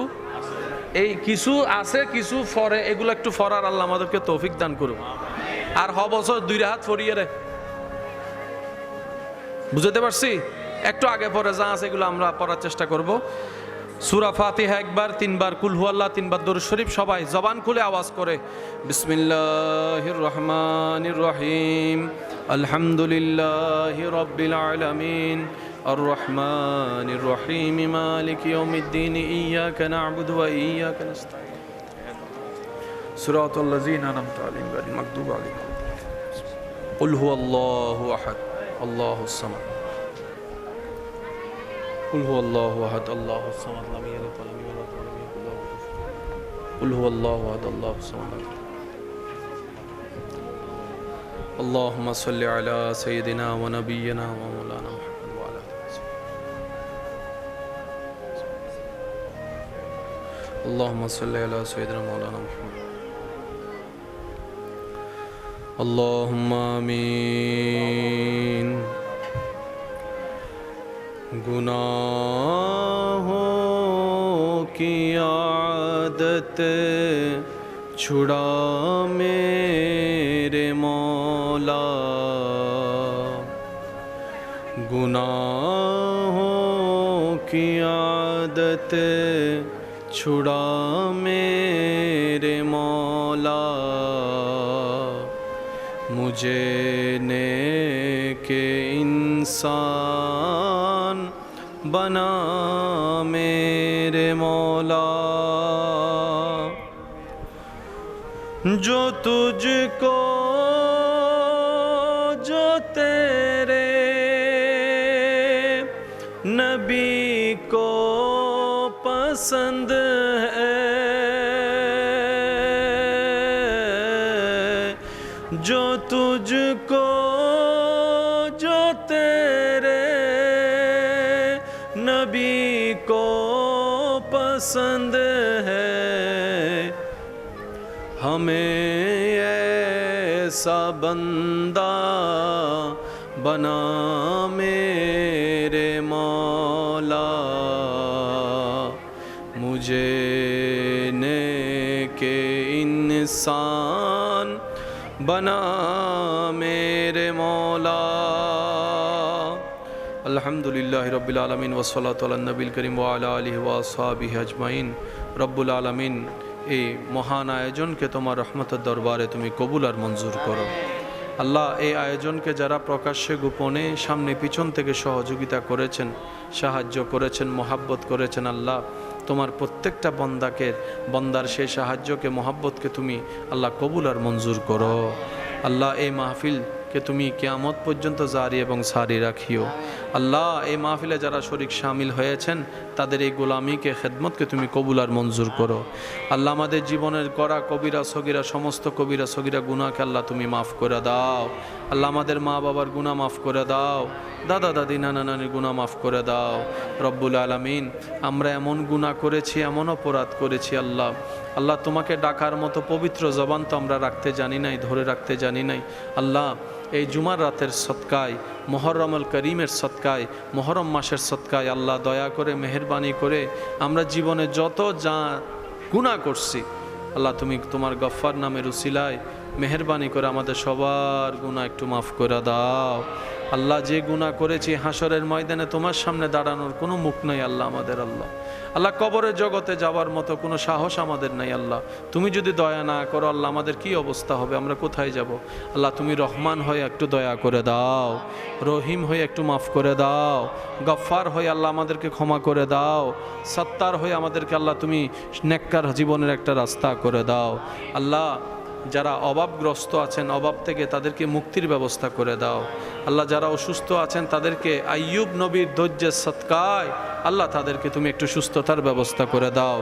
এই কিছু আছে, কিছু পরে। এগুলো একটু ফরার আল্লাহ আমাদেরকে তৌফিক দান করুক। আর বছর 2 রাকাত পড়িয়ে রে, বুঝতে পারছি? একটু আগে পরে যা আছে এগুলো আমরা পড়ার চেষ্টা করব। সূরা ফাতিহা একবার, 3 বার কুল হুয়াল্লাহ, 3 বার দরুদ শরীফ, সবাই জবান খুলে আওয়াজ করে বিসমিল্লাহির রহমানির রহিম, আলহামদুলিল্লাহি রাব্বিল আলামিন, আর রহমানির রহিম, মালিকি ইয়াউমিদ্দিন, ইয়্যাকা না'বুদু ওয়া ইয়্যাকা নাস্তাঈন, সিরাতাল লাযিনা আন'আমতা আলাইহিম গায়রিল মাগদুবি আলাইহিম। কুল হুয়াল্লাহু আহাদ, আল্লাহুস সামাদ, قل هو الله أحد الله الصمد لم يلد ولم يولد ولم يكن له كفوا أحد. قل هو الله أحد الله الصمد. اللهم صل على سيدنا ونبينا ومولانا محمد وعلى آله وصحبه. اللهم صل على سيدنا مولانا محمد. اللهم آمين. गुनाहों की आदत छुड़ा मेरे मौला, गुनाहों की आदत छुड़ा मेरे मौला, मुझे नेके इंसान बना मेरे मौला, जो तुझको, जो तेरे नबी को पसंद है, जो तुझको, जो तेरे नबी को पसंद है, हमें ऐसा बंदा बना मेरे मौला, मुझे नेके इंसान बना मेरे मौला। अल्हम्दुलिल्लाहि रब्बिल आलमीन वस्सलातु अला नबील करीम व अला आलिहि व আসহাবিহি আজমাইন। রব্বুল আলামিন, এই মহান আয়োজনকে তোমার রহমতের দরবারে তুমি কবুল আর মঞ্জুর করো। আল্লাহ, এই আয়োজনকে যারা প্রকাশ্যে গোপনে সামনে পিছন থেকে সহযোগিতা করেছেন, সাহায্য করেছেন, মহাব্বত করেছেন, আল্লাহ তোমার প্রত্যেকটা বন্দার সেই সাহায্যকে, মহাব্বতকে তুমি আল্লাহ কবুল আর মঞ্জুর করো। আল্লাহ, এই মাহফিলকে কে তুমি কিয়ামত পর্যন্ত জারি এবং সারি রাখিও। আল্লাহ, এই মাহফিলে যারা শরীক শামিল হয়েছেন তাদের এই গোলামিকে খেদমতকে তুমি কবুল আর মঞ্জুর করো। আল্লাহ, আমাদের জীবনের করা কবিরা সগিরা সমস্ত কবিরা সগিরা গুনাহকে আল্লাহ তুমি মাফ করে দাও। আল্লাহ, আমাদের মা বাবার গুনাহ মাফ করে দাও, দাদা দাদি নানা নানির গুনাহ মাফ করে দাও। রব্বুল আলামিন, আমরা এমন গুনাহ করেছি, এমন অপরাধ করেছি আল্লাহ, আল্লাহ তোমাকে ডাকার মতো পবিত্র জবান তো আমরা রাখতে জানি নাই, ধরে রাখতে জানি নাই। আল্লাহ, এই জুমার রাতের সৎকায়, মুহররমুল করিমের সৎকায়, মুহররম মাসের সৎকায় আল্লাহ দয়া করে মেহেরবানি করে আমরা জীবনে যত যা গুনাহ করছি আল্লাহ তুমি তোমার গফফার নামের উসিলায় মেহেরবানি করে আমাদের সবার গুনাহ একটু মাফ করে দাও। আল্লাহ, যে গুনাহ করেছি হাসরের ময়দানে তোমার সামনে দাঁড়ানোর কোনো মুখ নাই আল্লাহ আমাদের। আল্লাহ আল্লাহ কবরের জগতে যাওয়ার মতো কোনো সাহস আমাদের নাই আল্লাহ। তুমি যদি দয়া না করো আল্লাহ, আমাদের কি অবস্থা হবে, আমরা কোথায় যাব? আল্লাহ, তুমি রহমান হয়ে একটু দয়া করে দাও, রহিম হয়ে একটু মাফ করে দাও, গফফার হয়ে আল্লাহ আমাদেরকে ক্ষমা করে দাও, সত্তার হয়ে আমাদেরকে আল্লাহ তুমি নেককার জীবনের একটা রাস্তা করে দাও। আল্লাহ, যারা অভাবগ্রস্ত আছেন অভাব থেকে তাদেরকে মুক্তির ব্যবস্থা করে দাও। আল্লাহ, যারা অসুস্থ আছেন তাদেরকে আইয়ুব নবীর ধৈর্যের সৎকায় আল্লাহ তাদেরকে তুমি একটু সুস্থতার ব্যবস্থা করে দাও।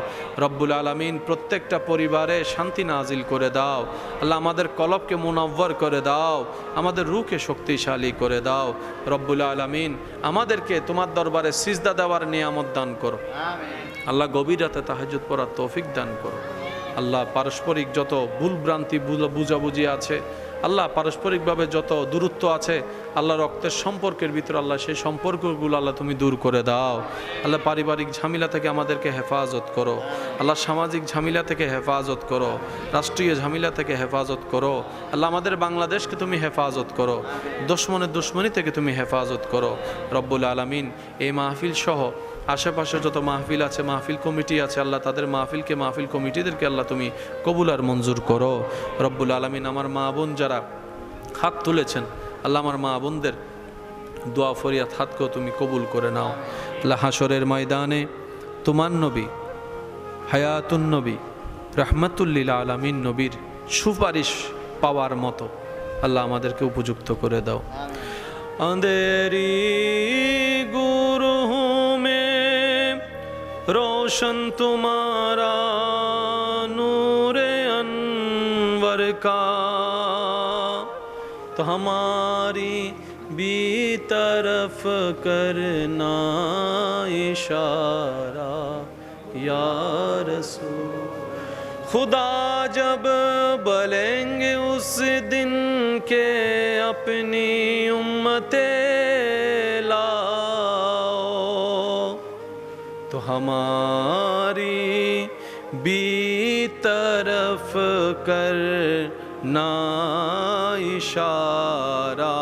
রব্বুল আলামিন, প্রত্যেকটা পরিবারে শান্তি নাজিল করে দাও। আল্লাহ, আমাদের কলবকে মুনাব্বর করে দাও, আমাদের রূহকে শক্তিশালী করে দাও। রব্বুল আলামিন, আমাদেরকে তোমার দরবারে সিজদা দেওয়ার নিয়ামত দান করো। আল্লাহ, গভীর রাতে তাহাজ্জুদ পড়ার তৌফিক দান করো। আল্লাহ, পারস্পরিক যত ভুলভ্রান্তি বুঝাবুঝি আছে আল্লাহ, পারস্পরিকভাবে যত দূরত্ব আছে আল্লাহ, রক্তের সম্পর্কের ভিতরে আল্লাহ সেই সম্পর্কগুলো আল্লাহ তুমি দূর করে দাও। আল্লাহ, পারিবারিক ঝামেলা থেকে আমাদেরকে হেফাজত করো। আল্লাহ, সামাজিক ঝামেলা থেকে হেফাজত করো, রাষ্ট্রীয় ঝামেলা থেকে হেফাজত করো। আল্লাহ, আমাদের বাংলাদেশকে তুমি হেফাজত করো, দুশমনের দুশ্মনী থেকে তুমি হেফাজত করো। রব্বুল আলামিন, এই মাহফিল সহ আশেপাশে যত মাহফিল আছে, মাহফিল কমিটি আছে আল্লাহ, তাদের মাহফিলকে মাহফিল কমিটিদেরকে আল্লাহ তুমি কবুল আর মঞ্জুর করো। রব্বুল আলামিন, আমার মা বোন যারা হাত তুলেছেন আল্লাহ, আমার মা বোনদের দোয়া ফরিয়াদ হাতকেও তুমি কবুল করে নাও। আল্লাহ, হাসরের ময়দানে তোমার নবী হায়াতুন নবী রহমাতুল্লিল আলামিন নবীর সুপারিশ পাওয়ার মতো আল্লাহ আমাদেরকে উপযুক্ত করে দাও। अंधेरी गुरुओं में रोशन तुम्हारा नूर अनवर का, तो हमारी भी तरफ करना इशारा या रसूल। खुदा जब बुलाएंगे उस दिन के अपनी उम्मते लाओ, तो हमारी भी तरफ करना इशारा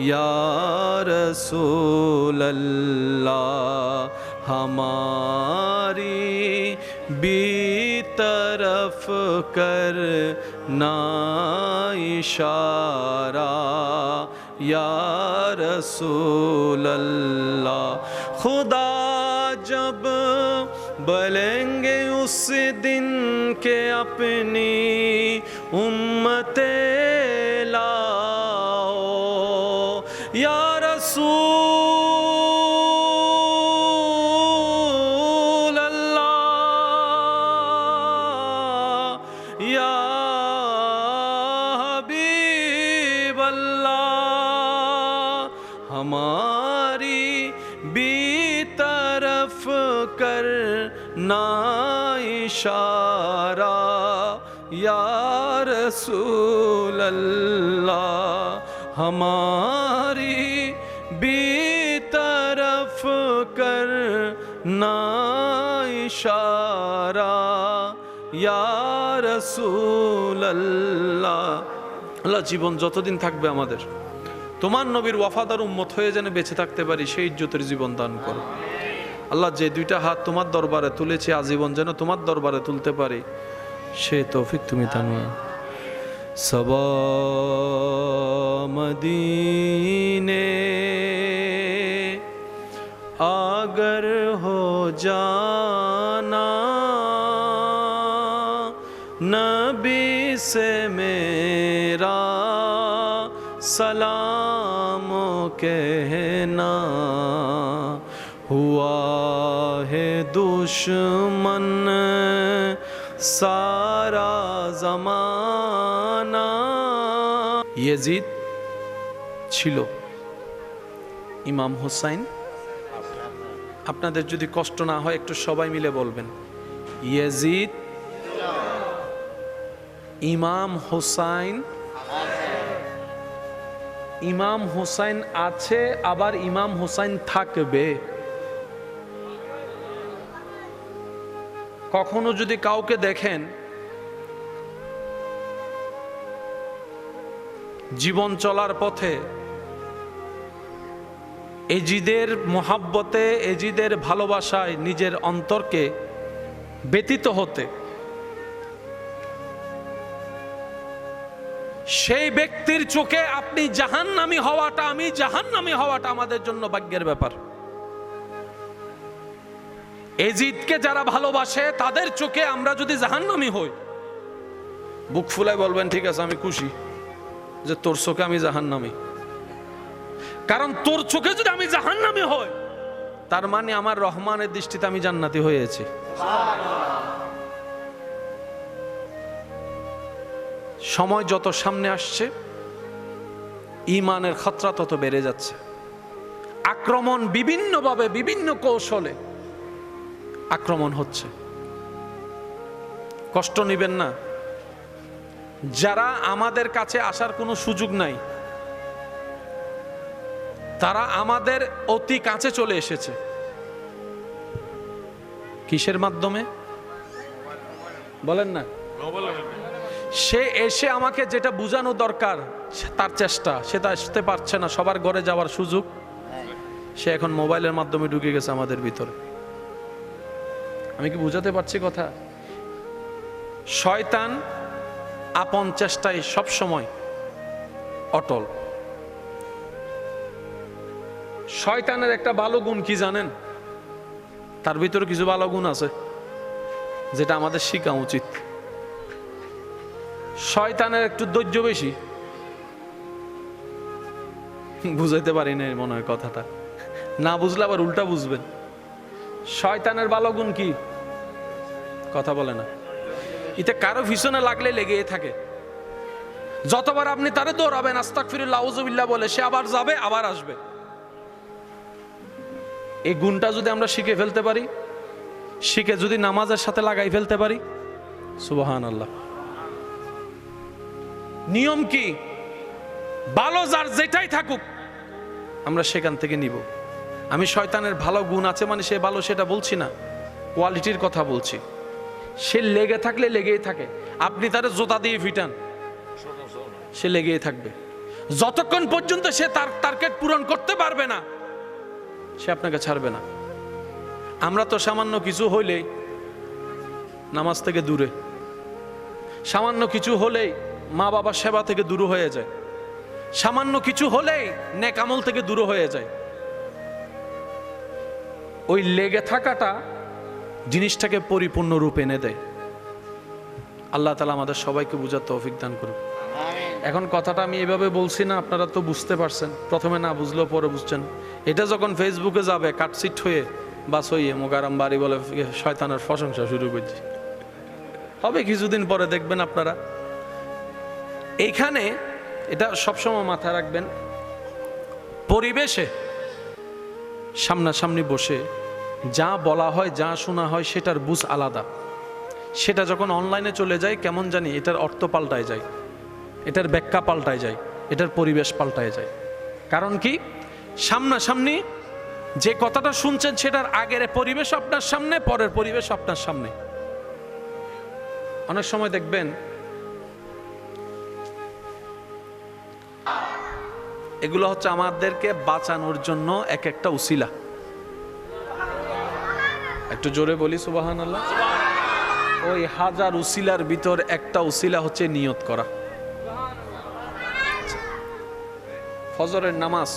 या रसूल अल्लाह। हमारी भी तरफ करना इशारा या रसूल अल्लाह। खुदा जब बुलाएंगे उस दिन के अपनी उम्मते लाओ, या रसूल अल्लाह, या हबीब अल्लाह। हमारी भी तरफ करना इशारा या रसूल अल्लाह। हमारी भी तरफ करना इशारा या रसूल अल्लाह। আল্লাহ, জীবন যতদিন থাকবে আমাদের তোমার নবীর ওয়াফাদার উম্মত হয়ে যেন বেঁচে থাকতে পারি, সেই ইজ্জতের জীবন দান করো। আল্লাহ, যে দুইটা হাত তোমার দরবারে তুলেছি আজীবন যেন তোমার দরবারে তুলতে পারি, সেই তৌফিক তুমি দান করো। सबा मदीने अगर हो जाना, नबी से मेरा सलाम कहना, हुआ है दुश्मन सारा जमाना। येजिद ছিল ইমাম হুসাইন। আপনাদের যদি কষ্ট না হয় একটু সবাই মিলে বলবেন, ইয়েজিদ ইমাম হুসাইন। ইমাম হুসাইন আছে, আবার ইমাম হুসাইন থাকবে। কখনো যদি কাউকে দেখেন জীবন চলার পথে এজিদের মোহাব্বতে, এজিদের ভালোবাসায় নিজের অন্তরকে ব্যতীত হতে, সেই ব্যক্তির চোখে আপনি জাহান্নামী হওয়াটা, আমি জাহান্নামী হওয়াটা আমাদের জন্য ভাগ্যের ব্যাপার। এজিদকে যারা ভালোবাসে তাদের চোখে আমরা যদি জাহান্নামী হই, বুক ফুলাই বলবেন ঠিক আছে আমি খুশি যে তোর চোখে আমি জাহান্নামী। কারণ তোর চোখে যদি আমি জাহান্নামী হই, তার মানে আমার রহমানের দৃষ্টিতে আমি জান্নাতি হয়েছি। সময় যত সামনে আসছে, ঈমানের খতরা তত বেড়ে যাচ্ছে। আক্রমণ বিভিন্নভাবে, বিভিন্ন কৌশলে আক্রমণ হচ্ছে। কষ্ট নেবেন না। যারা আমাদের কাছে আসার কোনো সুযোগ নাই, তারা আমাদের অতি কাছে চলে এসেছে। কিসের মাধ্যমে বলেন না? সে এসে আমাকে যেটা বোঝানো দরকার তার চেষ্টা, সেটা আসতে পারছে না। সবার ঘরে যাওয়ার সুযোগ, সে এখন মোবাইলের মাধ্যমে ঢুকে গেছে আমাদের ভিতরে। আমি কি বুঝাতে পারছি কথা? শয়তান আপন চেষ্টায় সব সময় অটল। শয়তানের একটা ভালো গুণ কি জানেন? তার ভিতরে কিছু ভালো গুণ আছে যেটা আমাদের শেখা উচিত। শয়তানের একটু ধৈর্য বেশি। বুঝাইতে পারি না মনে হয় কথাটা, না বুঝলে আবার উল্টা বুঝবেন। শয়তানের ভালো গুণ কি? কথা বলে না। এতে কারো পিছনে লাগলে লেগেই থাকে। যতবার আপনি তারে দৌড়াবেন আস্তাগফিরুল্লাহ আউযুবিল্লাহ বলে, সে আবার যাবে আবার আসবে। এই গুণটা যদি আমরা শিখে ফেলতে পারি, শিখে যদি নামাজের সাথে লাগাই ফেলতে পারি, সুবহানাল্লাহ। নিয়ম কি? ভালো যার যেটাই থাকুক আমরা সেখান থেকে নিব। আমি শয়তানের ভালো গুণ আছে মানে সে ভালো সেটা বলছি না, কোয়ালিটির কথা বলছি। সে লেগে থাকলে লেগেই থাকে। আপনি তারে জোতা দিয়ে ফিটান, সে লেগেই থাকবে। যতক্ষণ পর্যন্ত সে তার টার্গেট পূরণ করতে পারবে না, সে আপনাকে ছাড়বে না। আমরা তো সামান্য কিছু হইলেই নামাজ থেকে দূরে, সামান্য কিছু হলেই মা বাবার সেবা থেকে দূর হয়ে যায়, সামান্য কিছু হলেই নেক আমল থেকে দূর হয়ে যায়। ওই লেগে থাকাটা জিনিসটাকে পরিপূর্ণ রূপ এনে দেয়। আল্লাহ তাআলা আমাদের সবাইকে বুঝার তৌফিক দান করুন। এখন কথাটা আমি এভাবে বলছি না, আপনারা তো বুঝতে পারছেন। প্রথমে না বুঝলেও পরে বুঝছেন। এটা যখন ফেসবুকে যাবে কাটসিট হয়ে বাস হইয়ে মোকারাম বাড়ি বলে শয়তানের প্রশংসা শুরু করছি, হবে কিছুদিন পরে দেখবেন আপনারা। এইখানে এটা সবসময় মাথায় রাখবেন, পরিবেশে সামনাসামনি বসে যা বলা হয়, যা শোনা হয়, সেটার বুঝ আলাদা। সেটা যখন অনলাইনে চলে যায় কেমন জানি এটার অর্থ পাল্টায় যায়, এটার ব্যাখ্যা পাল্টায় যায়, এটার পরিবেশ পাল্টায় যায়। কারণ কি? সামনাসামনি যে কথাটা শুনছেন সেটার আগের পরিবেশ আপনার সামনে, পরের পরিবেশ আপনার সামনে। অনেক সময় দেখবেন এগুলো হচ্ছে আমাদেরকে বাঁচানোর জন্য এক একটা উসিলা। একটু জোরে বলি সুবহানাল্লাহ। ওই হাজার উসিলার ভিতর একটা উসিলা হচ্ছে নিয়ত করা। ফজরের নামাজ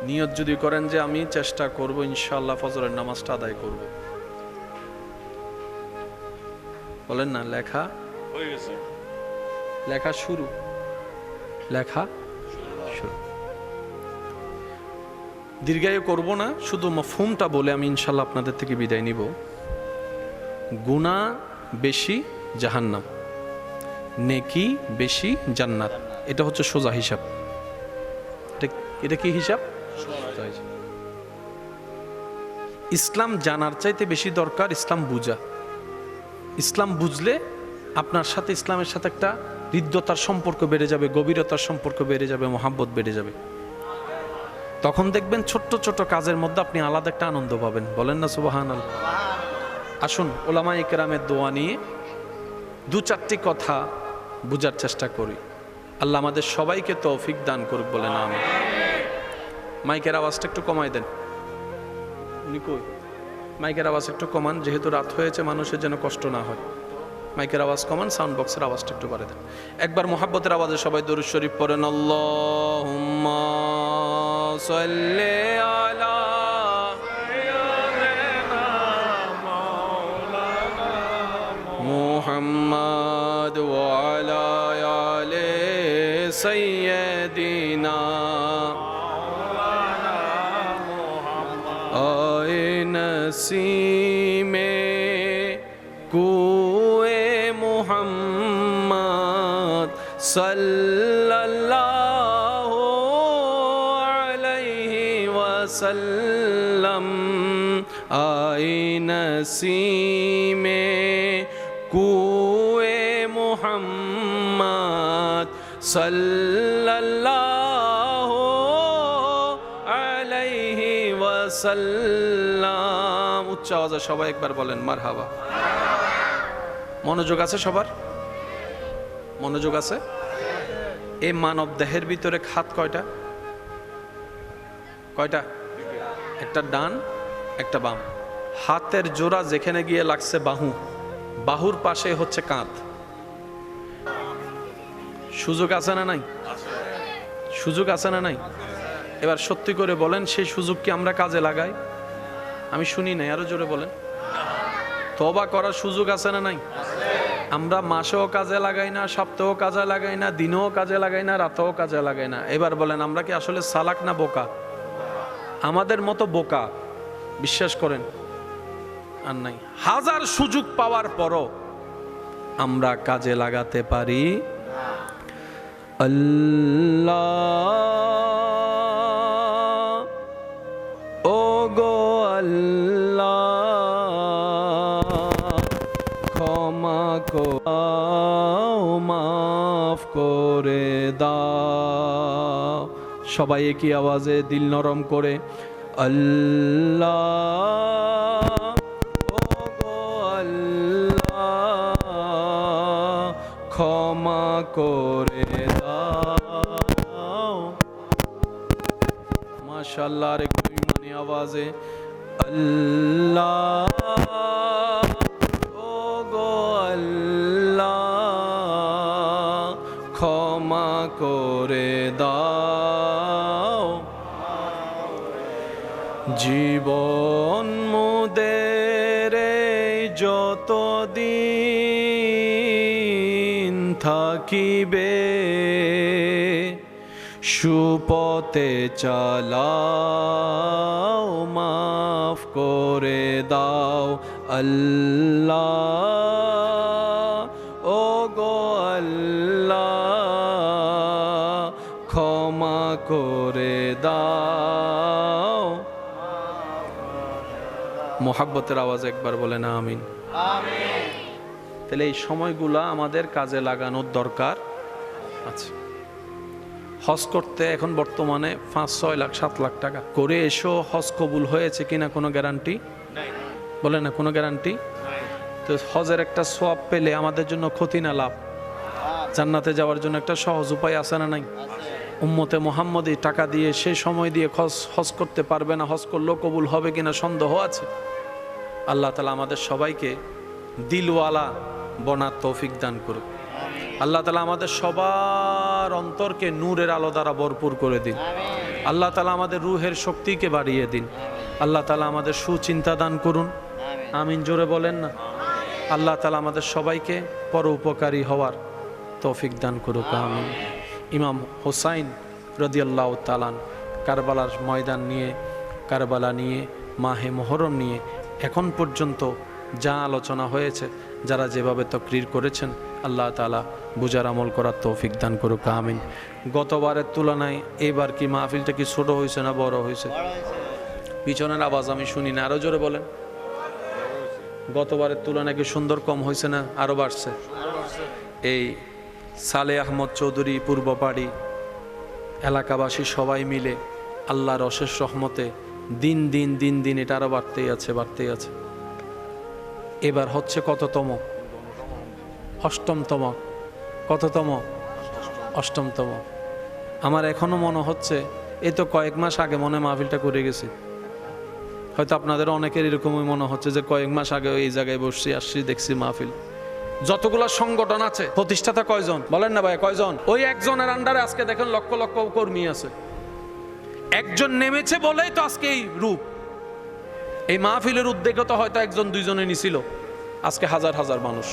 নিয়ত যদি করেন যে আমি চেষ্টা করব ইনশাআল্লাহ ফজরের নামাজটা আদায় করব, বলেন না লেখা হয়ে গেছে, লেখা শুরু। লেখা শুরু। দীর্ঘায়ু করব না, শুধু মফহুমটা বলে আমি ইনশাল্লাহ আপনাদের থেকে বিদায় নিব। গুনাহ বেশি জাহান্নাম, নেকি বেশি জান্নাত। এটা হচ্ছে সোজা হিসাব। এটা কি হিসাব? ইসলাম জানার চাইতে বেশি দরকার ইসলাম বুঝা। ইসলাম বুঝলে আপনার সাথে ইসলামের সাথে একটা হৃদ্যতার সম্পর্ক বেড়ে যাবে, গভীরতার সম্পর্ক বেড়ে যাবে, মহাব্বত বেড়ে যাবে। তখন দেখবেন ছোট্ট ছোট কাজের মধ্যে আপনি আলাদা একটা আনন্দ পাবেন। বলেন না সুবহানাল্লাহ। আসুন উলামায়ে কেরামের দোয়া নিয়ে দু চারটি কথা বুঝার চেষ্টা করি। আল্লাহ আমাদের সবাইকে তৌফিক দান করুক, বলেন আমিন। মাইকের আওয়াজটা একটু কমাই দেন। উনি কই? মাইকের আওয়াজ একটু কমান, যেহেতু রাত হয়েছে মানুষের যেন কষ্ট না হয়। মাইকের আওয়াজ কমান, সাউন্ড বক্সের আওয়াজটা একটু বাড়িয়ে দেন। একবার মুহাব্বতের আওয়াজে সবাই দরুদ শরীফ পড়েন। আল্লাহুম্মা সাল্লি আলা মুহাম্মাদ ওয়া আলা আলি সাইয়্যিদিনা আয়ে নসীমে কুয়ে মুহাম্মদ সাল্লাল্লাহু আলাইহি ওয়াসাল্লাম। আয়ে নসীমে কুয়ে মুহাম্মদ সাল্লাল্লাহু আলাইহি ওয়াসাল্লাম। উচ্চ আওয়াজে সবাই একবার বলেন মারহাবা। মনোযোগ আছে সবার? মনোযোগ আছে? এই মানব দেহের ভিতরে খাত কয়টা? কয়টা? একটা ডান, একটা বাম। হাতের জোড়া যেখানে গিয়ে লাগছে বাহু, বাহুর পাশে হচ্ছে কাঁধ। সুযোগ আছে না নাই? সুযোগ আছে না নাই? এবার সত্যি করে বলেন, সেই সুযোগ কি আমরা কাজে লাগাই? আমি শুনি নাই, আরো জোরে বলেন। তওবা করার সুযোগ আছে না নাই? আমরা মাসেও কাজে লাগাই না, সপ্তাহেও কাজে লাগাই না, দিনেও কাজে লাগাই না, রাতেও কাজে লাগাই না। এবার বলেন আমরা কি আসলে চালাক না বোকা? আমাদের মতো বোকা বিশ্বাস করেন আর নাই। হাজার সুযোগ পাওয়ার পরও আমরা কাজে লাগাতে পারি। আল্লাহ ও গো আল্লাহ, ক্ষমা করো, মাফ করে দাও। সবাই একই আওয়াজে দিল নরম করে আল্লাহ ও গো আল্লাহ, ক্ষমা করে দাও। মাশাআল্লাহ, আর একটু ইমানি আওয়াজে আল্লাহ ও গো আল্লাহ, ক্ষমা করে দাও। জীবন মোদের যতদিন থাকিবে, সুপথে চালাও, মাফ করে দাও। আল্লাহ ও গো আল্লাহ, ক্ষমা করে দাও। মোহাব্বতের আওয়াজ একবার বলেন আমিন। তাহলে এই সময়গুলা আমাদের কাজে লাগানোর দরকার আছে। হজ করতে এখন বর্তমানে 5-6 লাখ 7 লাখ টাকা করে এসো, হজ কবুল হয়েছে কিনা কোনো গ্যারান্টি বলে না, কোনো গ্যারান্টি। তো হজের একটা সওয়াব পেলে আমাদের জন্য ক্ষতি না লাভ? জান্নাতে যাওয়ার জন্য একটা সহজ উপায় আছে না নাই? উম্মতে মুহাম্মদী টাকা দিয়ে সেই সময় দিয়ে হজ করতে পারবে না, হজ করলেও কবুল হবে কিনা সন্দেহ আছে। আল্লাহ তাআলা আমাদের সবাইকে দিলওয়ালা বনার তৌফিক দান করুক। আল্লাহ তাআলা আমাদের সবার অন্তরকে নূরের আলো দ্বারা ভরপুর করে দিন। আল্লাহ তাআলা আমাদের রুহের শক্তিকে বাড়িয়ে দিন। আল্লাহ তাআলা আমাদের সুচিন্তা দান করুন। আমিন জোরে বলেন না। আল্লাহ তাআলা আমাদের সবাইকে পরোপকারী হওয়ার তৌফিক দান করুক। আমিন। ইমাম হোসাইন রাদিয়াল্লাহু তাআলা কারবালার ময়দান নিয়ে, কারবালা নিয়ে, মাহে মুহররম নিয়ে এখন পর্যন্ত যা আলোচনা হয়েছে, যারা যেভাবে তাকরীর করেছেন, আল্লাহ তাআলা বুঝার আমল করার তৌফিক দান করুক, আমিন। গতবারের তুলনায় এবার কি মাহফিলটা কি ছোট হয়েছে না বড় হয়েছে? পিছনের আওয়াজ আমি শুনি না, আরো জোরে বলেন। গতবারের তুলনায় কি সুন্দর কম হয়েছে না আরো বাড়ছে? এই সালে আহমদ চৌধুরী পূর্বপাড়ি এলাকাবাসী সবাই মিলে আল্লাহর অশেষ রহমতে দিন দিন দিন দিন এটা আরো বাড়তেই আছে, বাড়তেই আছে। এবার হচ্ছে কততম? অষ্টমতম। কততম? অষ্টমতম। আমার এখনো মনে হচ্ছে এই তো কয়েক মাস আগে মনে মাহফিলটা করে গেছি। হয়তো আপনাদের অনেকের এরকমই মনে হচ্ছে যে কয়েক মাস আগে এই জায়গায় বসছি, আসছি, দেখছি মাহফিল। যতগুলো সংগঠন আছে প্রতিষ্ঠাতা কয়জন বলেন না ভাই, কয়জন? ওই একজনের আন্ডারে আজকে দেখেন লক্ষ লক্ষ কর্মী আছে। একজন নেমেছে বলেই তো আজকে এই রূপ। এই মাহফিলের উদ্যোগে তো হয়তো একজন দুইজনে নিছিল, আজকে হাজার হাজার মানুষ।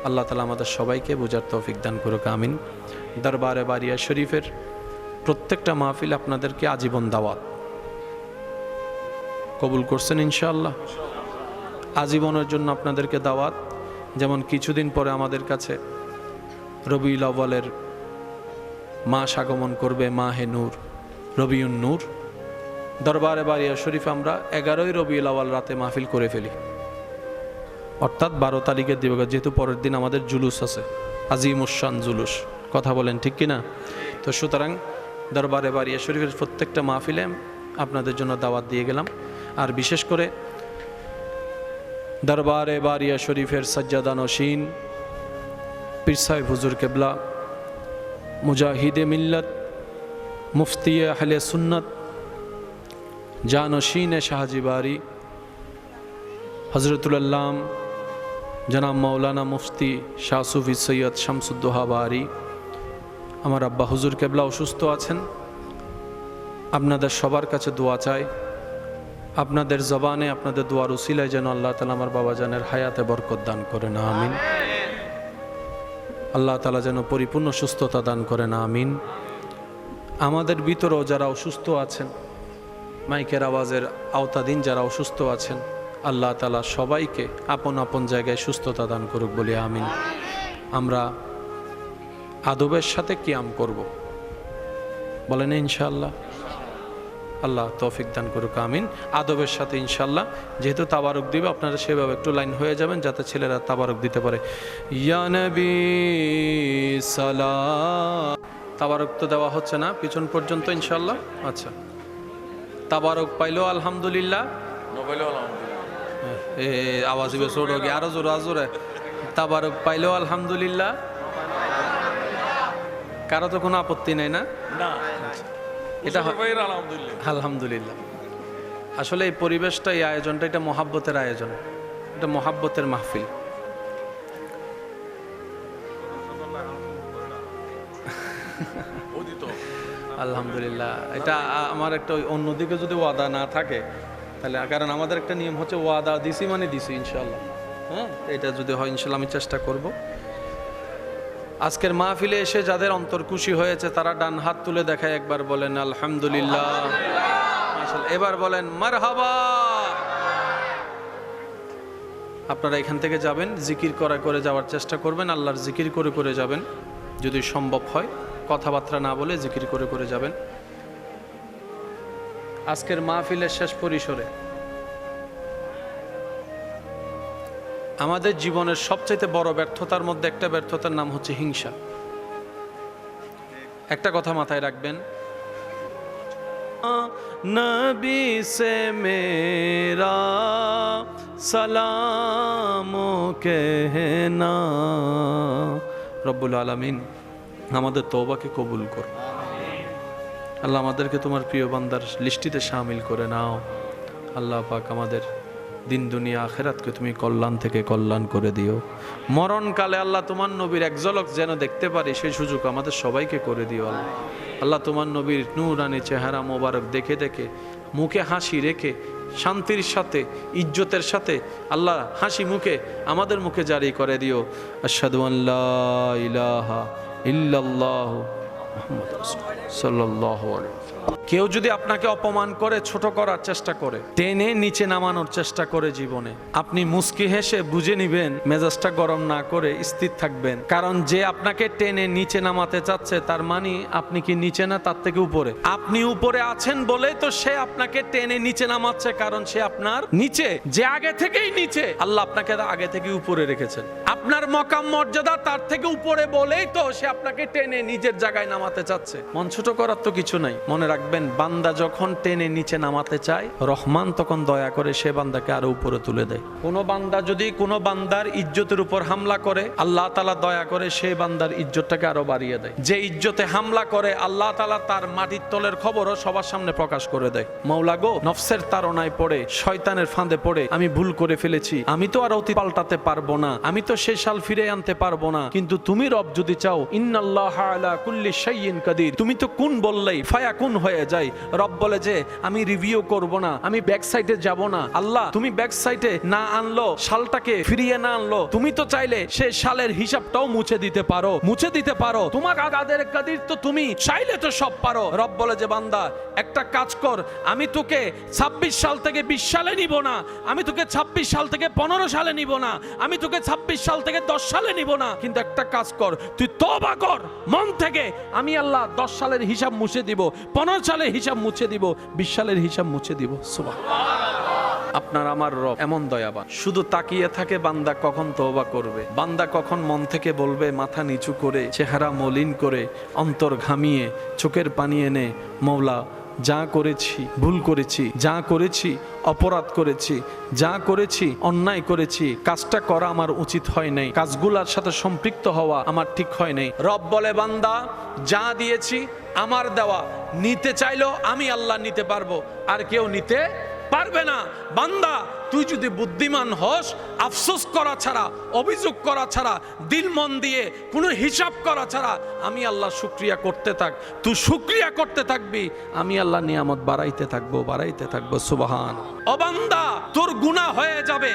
আল্লাহ তাআলা আমাদের সবাইকে বুঝার তৌফিক দান করুক, আমিন। দরবারে বারিয়া শরীফের প্রত্যেকটা মাহফিল আপনাদেরকে আজীবন দাওয়াত। কবুল করছেন ইনশাআল্লাহ? আজীবনের জন্য আপনাদেরকে দাওয়াত। যেমন কিছুদিন পরে আমাদের কাছে রবিউল আউয়ালের মাস আগমন করবে, মাহে নূর, রবিউন নূর। দরবারে বারিয়া শরীফ আমরা 11ই রবিউল আউয়াল রাতে মাহফিল করে ফেলি, অর্থাৎ 12 তারিখের দিবস, যেহেতু পরের দিন আমাদের জুলুস আছে, আজিমুশান জুলুস। কথা বলেন ঠিক কিনা? তো সুতরাং দরবারে বারিয়া শরীফের প্রত্যেকটা মাহফিলে আপনাদের জন্য দাওয়াত দিয়ে গেলাম। আর বিশেষ করে দরবারে বারিয়া শরীফের সাজ্জাদা নশীন পীর সাহেব হুজুর কেবলা, মুজাহিদে মিল্লত, মুফতি আহলে সুন্নত, জানশীন শাহজি বারি হজরতুল আল্লাম জনাব মৌলানা মুফতি শাহ সুফি সৈয়দ শামসুদ্দোহা বারি, আমার আব্বা হুজুর কেবলা অসুস্থ আছেন। আপনাদের সবার কাছে দোয়া চাই, আপনাদের জবানে আপনাদের দোয়ার উসিলায় যেন আল্লাহ তাআলা আমার বাবা জানের হায়াতে বরকত দান করেন, আমিন। আল্লাহ তাআলা যেন পরিপূর্ণ সুস্থতা দান করেন, আমিন। আমাদের ভিতরেও যারা অসুস্থ আছেন, মাইকের আওয়াজের আওতাধীন যারা অসুস্থ আছেন, আল্লাহ তাআলা সবাইকে আপন আপন জায়গায় সুস্থতা দান করুক বলে আমিন। আমরা আদবের সাথে কিয়াম করব, বলেন ইনশাআল্লাহ। আল্লাহ তৌফিক দান করুক, আমিন। আদবের সাথে ইনশাআল্লাহ। যেহেতু তাবারক দিবে, আপনারা সেভাবে একটু লাইন হয়ে যাবেন যাতে ছেলেরা তাবারক দিতে পারে। ইয়া নবী সালাম। তাবারক তো দেওয়া হচ্ছে না পিছন পর্যন্ত ইনশাআল্লাহ। আচ্ছা, তাবারক পাইলো আলহামদুলিল্লাহ, আওয়াজ ছোট গিয়ে আরো জোরে জোরে। তাবারক পাইলো আলহামদুলিল্লাহ। কারো তো কোনো আপত্তি নেই না? এটা আলহামদুলিল্লাহ। আসলে এই পরিবেশটা, এই আয়োজনটা, এটা মহাব্বতের আয়োজন, এটা মহাব্বতের মাহফিল। আলহামদুলিল্লাহ। এটা আমার একটা অন্যদিকে যদি ওয়াদা না থাকে তাহলে, কারণ আমাদের একটা নিয়ম হচ্ছে ওয়াদা দিছি মানে দিছি ইনশাআল্লাহ। হ্যাঁ, এটা যদি হয় ইনশাআল্লাহ আমি চেষ্টা করব। আজকের মাহফিলে এসে যাদের অন্তর খুশি হয়েছে তারা ডান হাত তুলে দেখায়, একবার বলেন আলহামদুলিল্লাহ। মাশাআল্লাহ। এবার বলেন মারহাবা। আপনারা এখান থেকে যাবেন, জিকির করে যাওয়ার চেষ্টা করবেন, আল্লাহর জিকির করে করে যাবেন যদি সম্ভব হয়, কথাবার্তা না বলে জিকির করে করে যাবেন। আজকের মাহফিলের শেষ পরিসরে আমাদের জীবনের সবচেয়ে বড় ব্যর্থতার মধ্যে একটা ব্যর্থতার নাম হচ্ছে হিংসা। একটা কথা মাথায় রাখবেন, নবী সে মেরা সালাম কেহনা। রব্বুল আলামিন আমাদের তওবাকে কবুল কর। আল্লাহ আমাদেরকে তোমার প্রিয় বান্দার লিস্টিতে শামিল করে নাও। আল্লাহ পাক আমাদের দিন দুনিয়া আখেরাতকে তুমি কল্যাণ থেকে কল্যাণ করে দিও। মরণকালে আল্লাহ তোমার নবীর এক ঝলক যেন দেখতে পারি সেই সুযোগ আমাদের সবাইকে করে দিও। আল্লাহ তোমার নবীর নূরানি চেহারা মোবারক দেখে দেখে মুখে হাসি রেখে শান্তির সাথে, ইজ্জতের সাথে আল্লাহ হাসি মুখে আমাদের মুখে জারি করে দিও। আশহাদু আল্লা ইলাহা ইল্লাল্লাহু মুহাম্মাদুর রাসূলুল্লাহ সাল্লাল্লাহু আলাইহি ওয়াসাল্লাম। কেউ যদি আপনাকে অপমান করে, ছোট করার চেষ্টা করে, টেনে নিচে নামানোর চেষ্টা করে জীবনে, আপনি মুস্কি হেসে বুঝে নিবেন, মেজাজটা গরম না করে স্থির থাকবেন। কারণ যে আপনাকে টেনে নিচে নামাতে চাচ্ছে তার মানে আপনি কি নিচে না তার থেকে উপরে? আপনি উপরে আছেন বলেই তো সে আপনাকে টেনে নিচে নামাচ্ছে, কারণ সে আপনার নিচে। যে আগে থেকেই নিচে, আল্লাহ আপনাকে আগে থেকে উপরে রেখেছেন। আপনার মকাম মর্যাদা তার থেকে উপরে বলেই তো সে আপনাকে টেনে নিজের জায়গায় নামাতে চাচ্ছে। মন ছোট করার তো কিছু নাই। মনে রাখবেন, বান্দা যখন টেনে নিচে নামাতে চায়, রহমান তখন দয়া করে সে বান্দাকে আরো উপরে তুলে দেয়। কোনো বান্দা যদি কোনো বান্দার ইজ্জতের উপর হামলা করে, আল্লাহ তাআলা দয়া করে সে বান্দার ইজ্জতটাকে আরো বাড়িয়ে দেয়। যে ইজ্জতে হামলা করে, আল্লাহ তাআলা তার মাটির তলের খবরও সবার সামনে প্রকাশ করে দেয়। মাওলা গো, নফসের তাড়নায় পড়ে, শয়তানের ফাঁদে পড়ে আমি ভুল করে ফেলেছি, আমি তো আর অতীত পাল্টাতে পারবো না, আমি তো সে সাল ফিরে আনতে পারবো না, কিন্তু তুমি রব যদি চাও, ইন্নাল্লাহা আলা কুল্লি শাইইন কাদির, তুমি তো কুন বললেই ফায়াকুন হয়ে যায়। রব বলে যে আমি রিভিউ করব না, আমি ব্যাক সাইডে যাব না। আল্লাহ তুমি ব্যাক সাইডে না আনলো, শালটাকে ফিরিয়ে না আনলো, তুমি তো চাইলে সে শালের হিসাবটাও মুছে দিতে পারো, মুছে দিতে পারো। তোমার কাদের কাদির তো তুমি চাইলে তো সব পারো। রব বলে যে বান্দা একটা কাজ কর, আমি তোকে 26 সাল থেকে 20 সালে নিব না, আমি তোকে 26 সাল থেকে 15 সালে নিব না, আমি তোকে 26 সাল থেকে 10 সালে নিব না, কিন্তু একটা কাজ কর, তুই তওবা কর মন থেকে। আমি আল্লাহ 10 সালের হিসাব মুছে দিব, 15 সালের হিসাব মুছে দিব, 20 সালের হিসাব মুছে দিব। সুবহানাল্লাহ। আপনার আমার রব এমন দয়াবান, শুধু তাকিয়ে থাকে বান্দা কখন তওবা করবে, বান্দা কখন মন থেকে বলবে, মাথা নিচু করে, চেহারা মলিন করে, অন্তর ঘামিয়ে, চোখের পানি এনে, মওলা যা করেছি ভুল করেছি, যা করেছি অপরাধ করেছি, যা করেছি অন্যায় করেছি, কাজটা করা আমার উচিত হয় নাই, কাজগুলোর সাথে সম্পৃক্ত হওয়া আমার ঠিক হয় নাই। রব বলে বান্দা যা দিয়েছি আমার দেওয়া, নিতে চাইলো আমি আল্লাহ নিতে পারবো, আর কেউ নিতে পারবে না। বান্দা তুই যদি বুদ্ধিমান হস, আফসোস করা ছাড়া, অভিযোগ করা ছাড়া, দিল মন দিয়ে কোনো হিসাব করা ছাড়া আমি আল্লাহ শুকরিয়া করতে থাক। তুই শুকরিয়া করতে থাকবি, আমি আল্লাহ নিয়ামত বাড়াইতে থাকবো, বাড়াইতে থাকবো। সুবহান। ও বান্দা তোর গুনাহ হয়ে যাবে,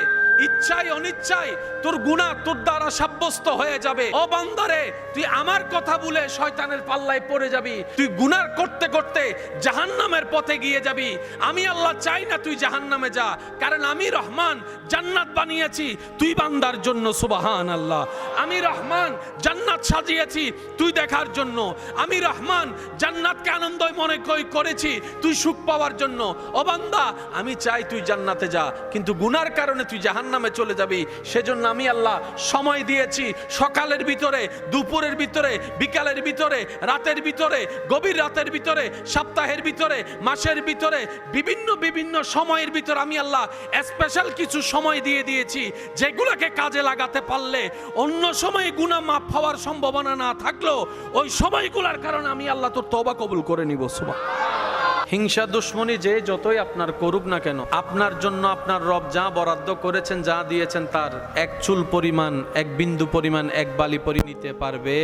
ইচ্ছায় অনিচ্ছায় তোর গুনাহ তোর দ্বারা সাব্যস্ত হয়ে যাবে। ও বান্দারে, তুই আমার কথা বলে শয়তানের পাল্লায় পড়ে যাবি, তুই গুনাহ করতে করতে জাহান্নামের পথে গিয়ে যাবি। আমি আল্লাহ চাই না তুই জাহান্নামে যা, কারণ আমি রহমান জান্নাত বানিয়েছি তুই বান্দার জন্য। সুবহানাল্লাহ। আমি রহমান জান্নাত সাজিয়েছি তুই দেখার জন্য, আমি রহমান জান্নাতকে আনন্দময় মনে করেছি তুই সুখ পাওয়ার জন্য। ও বান্দা আমি চাই তুই জান্নাতে যা, কিন্তু গুনার কারণে তুই জাহান্নামে চলে যাবি, সেজন্য আমি আল্লাহ সময় দিয়েছি। সকালের ভিতরে, দুপুরের ভিতরে, বিকালের ভিতরে, রাতের ভিতরে, গভীর রাতের ভিতরে, সপ্তাহের ভিতরে, মাসের ভিতরে, বিভিন্ন বিভিন্ন সময়ের ভিতরে আমি আল্লাহ স্পেশাল কিছু সময় দিয়ে দিয়েছি, যেগুলোকে কাজে লাগাতে পারলে অন্য সময়ে গুনাহ মাফ হওয়ার সম্ভাবনা না থাকলেও ওই সময়গুলোর কারণে আমি আল্লাহ তোর তওবা কবুল করে নিব। সুবহানাল্লাহ। হিংসা দুশ্মনী যে যতই আপনার করুক না কেন, আপনার জন্য আপনার রব যা বরাদ্দ করেছেন, যা দিয়েছেন, তার এক চুল পরিমাণ, এক বিন্দু পরিমাণ, এক বালি পরিমাণ নিতে পারবে।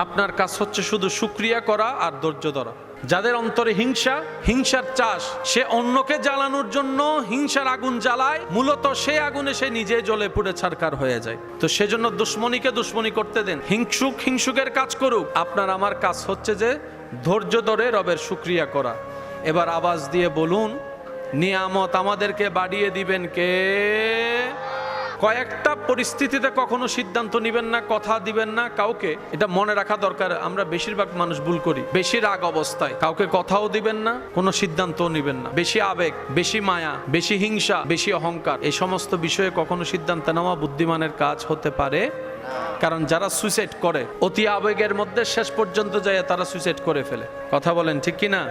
আপনার কাজ হচ্ছে শুধু শুকরিয়া করা আর ধৈর্য ধরা। যাদের অন্তরে হিংসা, হিংসার চাষ, সে অন্যকে জ্বালানোর জন্য হিংসার আগুন জ্বালায়, মূলত সে আগুনে সে নিজে জ্বলে পুড়ে ছারখার হয়ে যায়। তো সেজন্য দুশ্মনীকে দুশ্মনী করতে দেন, হিংসুক হিংসুকের কাজ করুক। আপনার আমার কাজ হচ্ছে যে ধৈর্য ধরে রবের শুকরিয়া করা। এবার আওয়াজ দিয়ে বলুন, নিয়ামত আমাদেরকে বাড়িয়ে দিবেন কে? কয়েকটা পরিস্থিতিতে কখনো সিদ্ধান্ত নিবেন না, কথা দিবেন না কাউকে, এটা মনে রাখা দরকার। আমরা বেশিরভাগ মানুষ ভুল করি, বেশি রাগ অবস্থায় কাউকে কথাও দিবেন না, কোনো সিদ্ধান্তও নিবেন না। বেশি আবেগ, বেশি মায়া, বেশি হিংসা, বেশি অহংকার, এই সমস্ত বিষয়ে কখনো সিদ্ধান্ত নেওয়া বুদ্ধিমানের কাজ হতে পারে। কারণ যারা সুইসাইড করে অতি আবেগের মধ্যে শেষ পর্যন্ত যায় তারা সুইসাইড করে ফেলে। কথা বলেন ঠিক কিনা?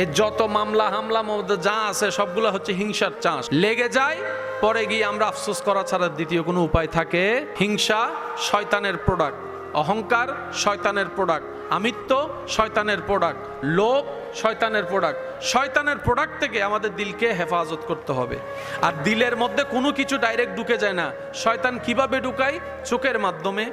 এই যত মামলা হামলা মধ্যে যা আছে সবগুলো হচ্ছে হিংসার চাষ, লেগে যায়, পরে গিয়ে আমরা আফসোস করা ছাড়া দ্বিতীয় কোনো উপায় থাকে। হিংসা শয়তানের প্রোডাক্ট, অহংকার শয়তানের প্রোডাক্ট, আমিত্ব শয়তানের প্রোডাক্ট, লোভ শয়তানের প্রোডাক্ট। শয়তানের প্রোডাক্ট থেকে আমাদের দিলকে হেফাজত করতে হবে। আর দিলের মধ্যে কোনো কিছু ডাইরেক্ট ঢুকে যায় না। শয়তান কিভাবে ঢুকায়? চোখের মাধ্যমে,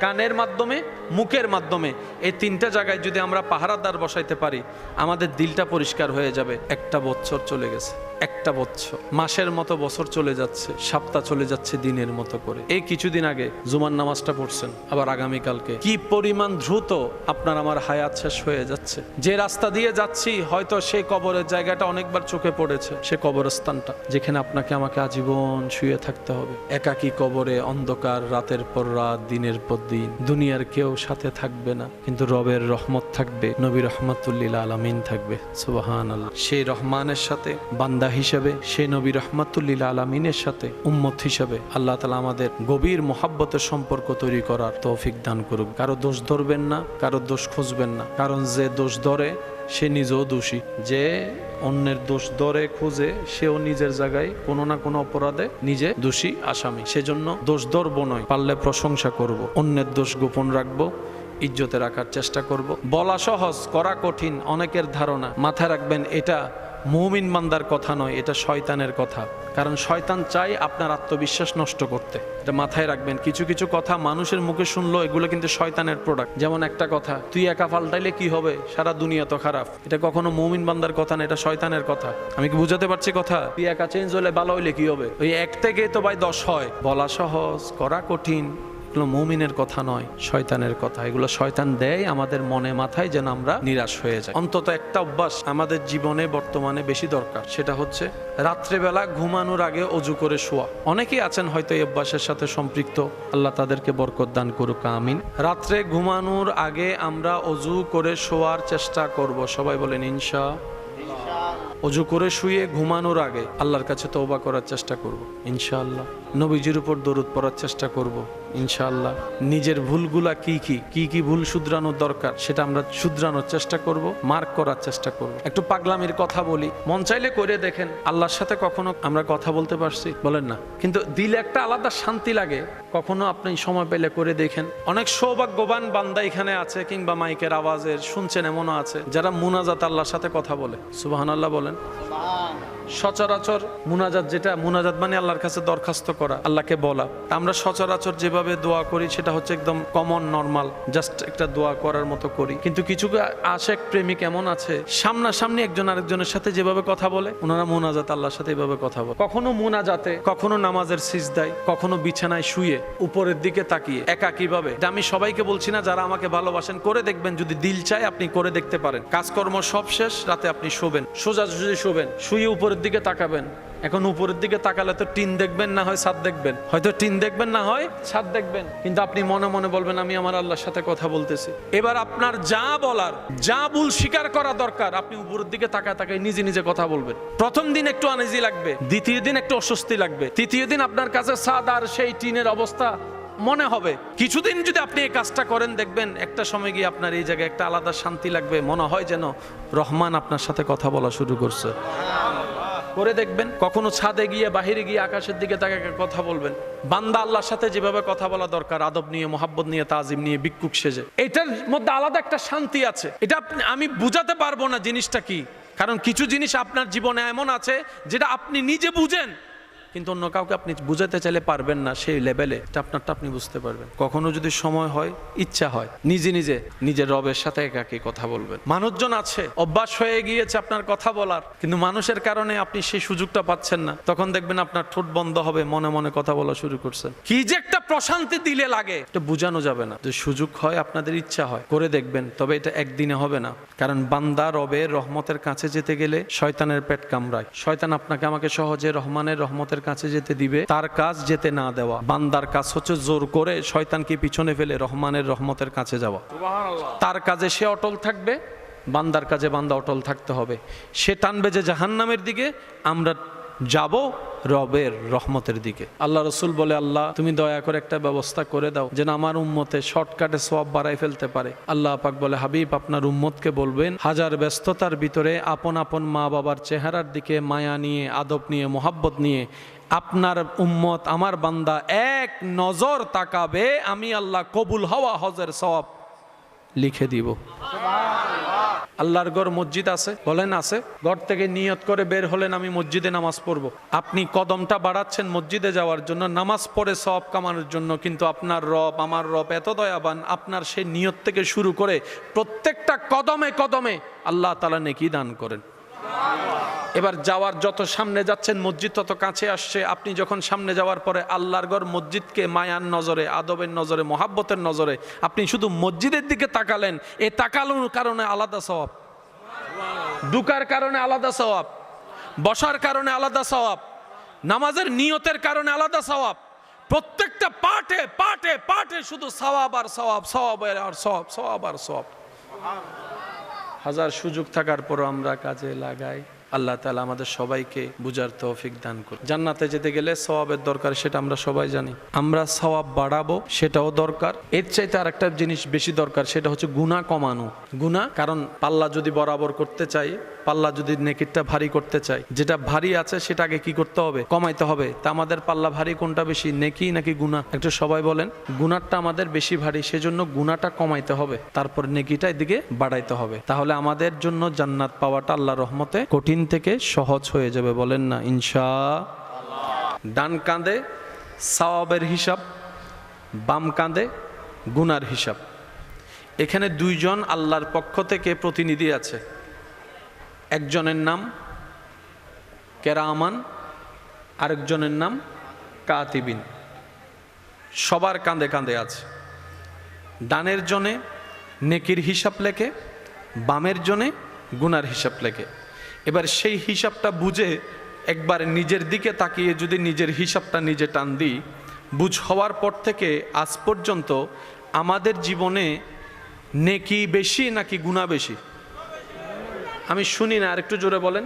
কানের মাধ্যমে, মুখের মাধ্যমে। এই তিনটা জায়গায় যদি আমরা পাহারাদার বসাইতে পারি, আমাদের দিলটা পরিষ্কার হয়ে যাবে। 1 বছর চলে গেছে। একটা বছর, মাসের মতো বছর চলে যাচ্ছে, সপ্তাহ চলে যাচ্ছে দিনের মতো করে। এই কিছুদিন আগে জুমার নামাজটা পড়ছেন, আবার আগামীকালকে। কি পরিমাণ দ্রুত আপনার আমার হায়াত শেষ হয়ে যাচ্ছে। যে রাস্তা দিয়ে যাচ্ছি হয়তো সেই কবরের জায়গাটা অনেকবার চোখে পড়েছে, সে কবরস্থানটা যেখানে আপনাকে আমাকে আজীবন শুয়ে থাকতে হবে। একাকী কবরে, অন্ধকার, রাতের পর রাত, দিনের পর দিন। দুনিয়ার কেউ সাথে থাকবে না, কিন্তু রবের রহমত থাকবে, নবী রহমাতুল্লিল আলামিন থাকবে। সুবহানাল্লাহ। সেই রহমানের সাথে বান্দা হিসেবে, সেই নবী রহমাতুল্লিল আলামিনের সাথে উম্মত হিসেবে আল্লাহ তাআলা আমাদের গভীর মোহাব্বতের সম্পর্ক তৈরি করার তৌফিক দান করুক। কারো দোষ ধরবেন না, কারো দোষ খুঁজবেন না, কারণ যে দোষ ধরে সে নিজেও দোষী। যে অন্যের দোষ ধরে খুঁজে সেও নিজের জায়গায় কোনো না কোনো অপরাধে নিজে দোষী আসামি। সেজন্য দোষ ধরবো নয়, পারলে প্রশংসা করব, অন্যের দোষ গোপন রাখবো, ইজ্জতে রাখার চেষ্টা করব। বলা সহজ, করা কঠিন অনেকের ধারণা। মাথায় রাখবেন, এটা মুমিন বান্দার কথা নয়, এটা শয়তানের কথা। কারণ শয়তান চায় আপনার আত্মবিশ্বাস নষ্ট করতে। এটা মাথায় রাখবেন। কিছু কিছু কথা মানুষের মুখে শুনলো, এগুলো কিন্তু শয়তানের প্রোডাক্ট। যেমন একটা কথা, তুই একা পাল্টাইলে কি হবে, সারা দুনিয়া তো খারাপ। এটা কখনো মুমিন বান্দার কথা না, এটা শয়তানের কথা। আমি কি বুঝাতে পারছি কথা? তুই একা চেঞ্জ হলে ভালো হইলে কি হবে, ওই এক থেকে তো ভাই 10 হয়। বলা সহজ, করা কঠিন, এগুলো মুমিনের কথা নয়, শয়তানের কথা। এগুলো শয়তান দেয় আমাদের মনে মাথায়, যেন আমরা নিরাশ হয়ে যাই। অন্তত একটা অভ্যাস আমাদের জীবনে বর্তমানে বেশি দরকার, সেটা হচ্ছে রাত্রেবেলা ঘুমানোর আগে অজু করে শোয়া। অনেকেই আছেন হয়তো এই অভ্যাসের সাথে সম্পৃক্ত, আল্লাহ তাদেরকে বরকত দান করুক, আমিন। রাত্রে ঘুমানোর আগে আমরা অজু করে শোয়ার চেষ্টা করব। সবাই বলেন ইনশাআল্লাহ। অজু করে শুয়ে ঘুমানোর আগে আল্লাহর কাছে তওবা করার চেষ্টা করব ইনশাআল্লাহ। নবীজির উপর দরুদ পড়ার চেষ্টা করব ইনশাআল্লাহ। নিজের ভুলগুলা কি ভুল শুধরানোর দরকার সেটা আমরা শুধরানোর চেষ্টা করব, মার্ক করার চেষ্টা করব। একটু পাগলামির কথা বলি, মন চাইলে করে দেখেন। আল্লাহর সাথে কখনো আমরা কথা বলতে পারছি? বলেন না। কিন্তু দিলে একটা আলাদা শান্তি লাগে। কখনো আপনি সময় পেলে করে দেখেন। অনেক সৌভাগ্যবান বান্দা এখানে আছে, কিংবা মাইকের আওয়াজের শুনছেন এমনও আছে যারা মুনাজাত আল্লাহর সাথে কথা বলে। সুবহানাল্লাহ বলেন। সচরাচর মুনাজাত, যেটা মুনাজাত মানে আল্লাহর কাছে দরখাস্ত করা, আল্লাহকে বলা। আমরা সচরাচর যেভাবে দোয়া করি সেটা হচ্ছে একদম কমন, নর্মাল, জাস্ট একটা দোয়া করার মতো করি। কিন্তু কিছু আশেক প্রেমিক এমন আছে, সামনাসামনি একজন আরেকজনের সাথে যেভাবে কথা বলে, ওনারা মুনাজাত আল্লাহর সাথে এভাবে কথা বলে। কখনো মুনাজাতে, কখনো নামাজের সিজদায়, কখনো বিছানায় শুয়ে উপরের দিকে তাকিয়ে একাকীভাবে। এটা আমি সবাইকে বলছি না, যারা আমাকে ভালোবাসেন করে দেখবেন, যদি দিল চায় আপনি করে দেখতে পারেন। কাজকর্ম সব শেষ, রাতে আপনি শোবেন, সোজাসুজি শোবেন, শুয়ে উপরের দিকে তাকাবেন। এখন উপরের দিকে তাকালে তো টিন দেখবেন, না হয় ছাদ দেখবেন। হয়তো টিন দেখবেন, না হয় ছাদ দেখবেন, কিন্তু আপনি মনে মনে বলবেন আমি আমার আল্লাহর সাথে কথা বলতেছি। এবার আপনার যা বলার, যা ভুল স্বীকার করা দরকার, আপনি উপরের দিকে তাকায় তাকায় নিজে নিজে কথা বলবেন। প্রথম দিন একটু আনইজি লাগবে, দ্বিতীয় দিন একটু অস্বস্তি লাগবে, তৃতীয় দিন আপনার কাছে ছাদ আর সেই টিনের অবস্থা মনে হবে। কিছুদিন যদি আপনি এই কাজটা করেন, দেখবেন একটা সময় গিয়ে আপনার এই জায়গায় একটা আলাদা শান্তি লাগবে। মনে হয় যেন রহমান আপনার সাথে কথা বলা শুরু করছে। করে দেখবেন। কখনো ছাদে গিয়ে, বাহিরে গিয়ে আকাশের দিকে তাকে কথা বলবেন। বান্দা আল্লাহর সাথে যেভাবে কথা বলা দরকার, আদব নিয়ে, মোহাব্বত নিয়ে, তাজিম নিয়ে, ভিক্ষুক সেজে, এটার মধ্যে আলাদা একটা শান্তি আছে। এটা আমি বুঝাতে পারবো না জিনিসটা কি। কারণ কিছু জিনিস আপনার জীবনে এমন আছে যেটা আপনি নিজে বুঝেন, কিন্তু অন্য কাউকে আপনি বুঝাতে চাইলে পারবেন না সেই লেভেলে। এটা আপনারটা আপনি বুঝতে পারবেন। কখনো যদি সময় হয়, ইচ্ছা হয়, নিজে নিজে নিজের রবের সাথে একাকী কথা বলবেন। মানুষজন আছে, অভ্যাস হয়ে গিয়েছে আপনার কথা বলার, কিন্তু মানুষের কারণে আপনি সেই সুযোগটা পাচ্ছেন না। তখন দেখবেন আপনার ঠোঁট বন্ধ হবে, মনে মনে কথা বলা শুরু করছেন। কি যে একটা প্রশান্তি দিলে লাগে, এটা বোঝানো যাবে না। যে সুযোগ হয়, আপনাদের ইচ্ছা হয়, করে দেখবেন। তবে এটা একদিনে হবে না, কারণ বান্দা রবের রহমতের কাছে যেতে গেলে শয়তানের পেট কামড়ায়। শয়তান আপনাকে আমাকে সহজে রহমানের রহমতের কাছে যেতে দিবে, তার কাজ যেতে না দেওয়া। বান্দার কাজ হচ্ছে জোর করে শয়তানকে পিছনে ফেলে রহমানের রহমতের কাছে যাওয়া। তার কাজে সে অটল থাকবে, বান্দার কাজে বান্দা অটল থাকতে হবে। সে টানবে যে জাহান্নামের দিকে, আমরা যাব রবের রহমতের দিকে। আল্লাহ রসুল বলে, আল্লাহ তুমি দয়া করে একটা ব্যবস্থা করে দাও যেন আমার উম্মতে শর্টকাটে সওয়াব বাড়াই ফেলতে পারে। আল্লাহ পাক বলে, হাবিব আপনার উম্মতকে বলবেন, হাজার ব্যস্ততার ভিতরে আপন আপন মা বাবার চেহারার দিকে মায়া নিয়ে, আদব নিয়ে, মোহাব্বত নিয়ে আপনার উম্মত, আমার বান্দা এক নজর তাকাবে, আমি আল্লাহ কবুল হওয়া হজের সওয়াব লিখে দিব। আল্লাহর ঘর মসজিদ আছে, বলেন আছে? ঘর থেকে নিয়ত করে বের হলেন আমি মসজিদে নামাজ পড়বো। আপনি কদমটা বাড়াচ্ছেন মসজিদে যাওয়ার জন্য, নামাজ পড়ে সওয়াব কামানোর জন্য। কিন্তু আপনার রব, আমার রব এত দয়াবান, আপনার সেই নিয়ত থেকে শুরু করে প্রত্যেকটা কদমে কদমে আল্লাহ তাআলা নেকি দান করেন। এবার যাওয়ার যত সামনে যাচ্ছেন মসজিদ তত কাছে আসছে। আপনি যখন সামনে যাওয়ার পরে আল্লাহর ঘর মসজিদকে মায়ার নজরে, আদবের নজরে, মহাব্বতের নজরে আপনি শুধু মসজিদের দিকে তাকালেন, এই তাকানোর কারণে আলাদা সওয়াব, ঢুকার কারণে আলাদা সওয়াব, বসার কারণে আলাদা সওয়াব, নামাজের নিয়তের কারণে আলাদা সওয়াব। প্রত্যেকটা পাঠে পাঠে পাঠে শুধু সওয়াব আর সওয়াব, সওয়াব আর সওয়াব, সওয়াব আর সওয়াব। হাজার সুযোগ থাকার পরও আমরা কাজে লাগাই। আল্লাহ তাআলা আমাদের সবাইকে বুঝার তৌফিক দান করুন। জান্নাতে যেতে গেলে সওয়াবের দরকার, সেটা আমরা সবাই জানি। আমরা সওয়াব বাড়াবো সেটাও দরকার। এর চাইতে আর একটা জিনিস বেশি দরকার, সেটা হচ্ছে গুনাহ কমানো। গুনাহ, কারণ পাল্লা যদি বরাবর করতে চাই, পাল্লা যদি নেকিরটা ভারী করতে চাই, যেটা ভারী আছে সেটা আগে কি করতে হবে? কমাইতে হবে। তা আমাদের পাল্লা ভারী কোনটা বেশি, নেকি নাকি গুনাহ? একটু সবাই বলেন। গুনাহটা আমাদের বেশি ভারী, সেজন্য গুনাহটা কমাইতে হবে, তারপর নেকিটা এদিকে বাড়াইতে হবে। তাহলে আমাদের জন্য জান্নাত পাওয়াটা আল্লাহর রহমতে কঠিন থেকে সহজ হয়ে যাবে। বলেন না ইনশাআল্লাহ। ডান কাঁধে সওয়াবের হিসাব, বাম কাঁধে গুনার হিসাব। এখানে দুইজন আল্লাহর পক্ষ থেকে প্রতিনিধি আছে। একজনের নাম কেরামান, আরেকজনের নাম কাতিবিন। সবার কাঁধে কাঁধে আছে। ডানের জনে নেকির হিসাব লেখে, বামের জনে গুনার হিসাব লেখে। এবার সেই হিসাবটা বুঝে একবার নিজের দিকে তাকিয়ে যদি নিজের হিসাবটা নিজে টান দিই, বুঝ হওয়ার পর থেকে আজ পর্যন্ত আমাদের জীবনে নেকি বেশি নাকি গুনাহ বেশি? আমি শুনি না, আর একটু জোরে বলেন।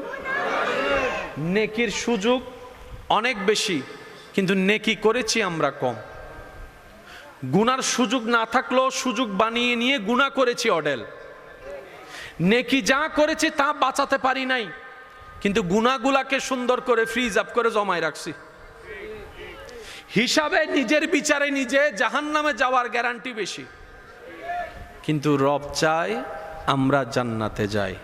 নেকির সুযোগ অনেক বেশি, কিন্তু নেকি করেছি আমরা কম। গুনার সুযোগ না থাকলেও সুযোগ বানিয়ে নিয়ে গুনাহ করেছি অডেল। নেকি যা করেছি তা বাঁচাতে পারি নাই, কিন্তু গুনাহগুলাকে সুন্দর করে ফ্রিজ আপ করে জমায় রাখছি। হিসাবে নিজের বিচারে নিজে জাহান্নামে যাওয়ার গ্যারান্টি বেশি, কিন্তু রব চায় আমরা জান্নাতে যাই।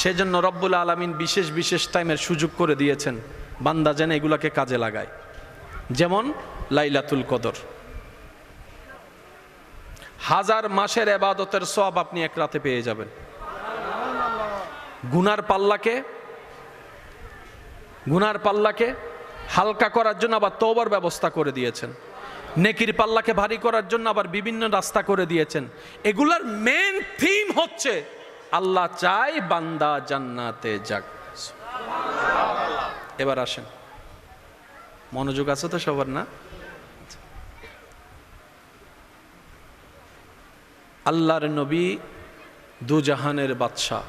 সেজন্য রব্বুল আলামিন বিশেষ বিশেষ টাইমের সুযোগ করে দিয়েছেন, বান্দা যেন এগুলাকে কাজে লাগায়। যেমন লাইলাতুল কদর, 1000 মাসের ইবাদতের সওয়াব আপনি এক রাতে পেয়ে যাবেন। গুনার পাল্লাকে হালকা করার জন্য আবার তওবার ব্যবস্থা করে দিয়েছেন। নেকির পাল্লাকে ভারী করার জন্য আবার বিভিন্ন রাস্তা করে দিয়েছেন। এগুলার মেইন থিম হচ্ছে আল্লাহ চায় বান্দা জান্নাতে যাক। এবার আসেন, মনোযোগ আছে তো সবার? না, আল্লাহর নবী দুজাহানের বাদশাহ,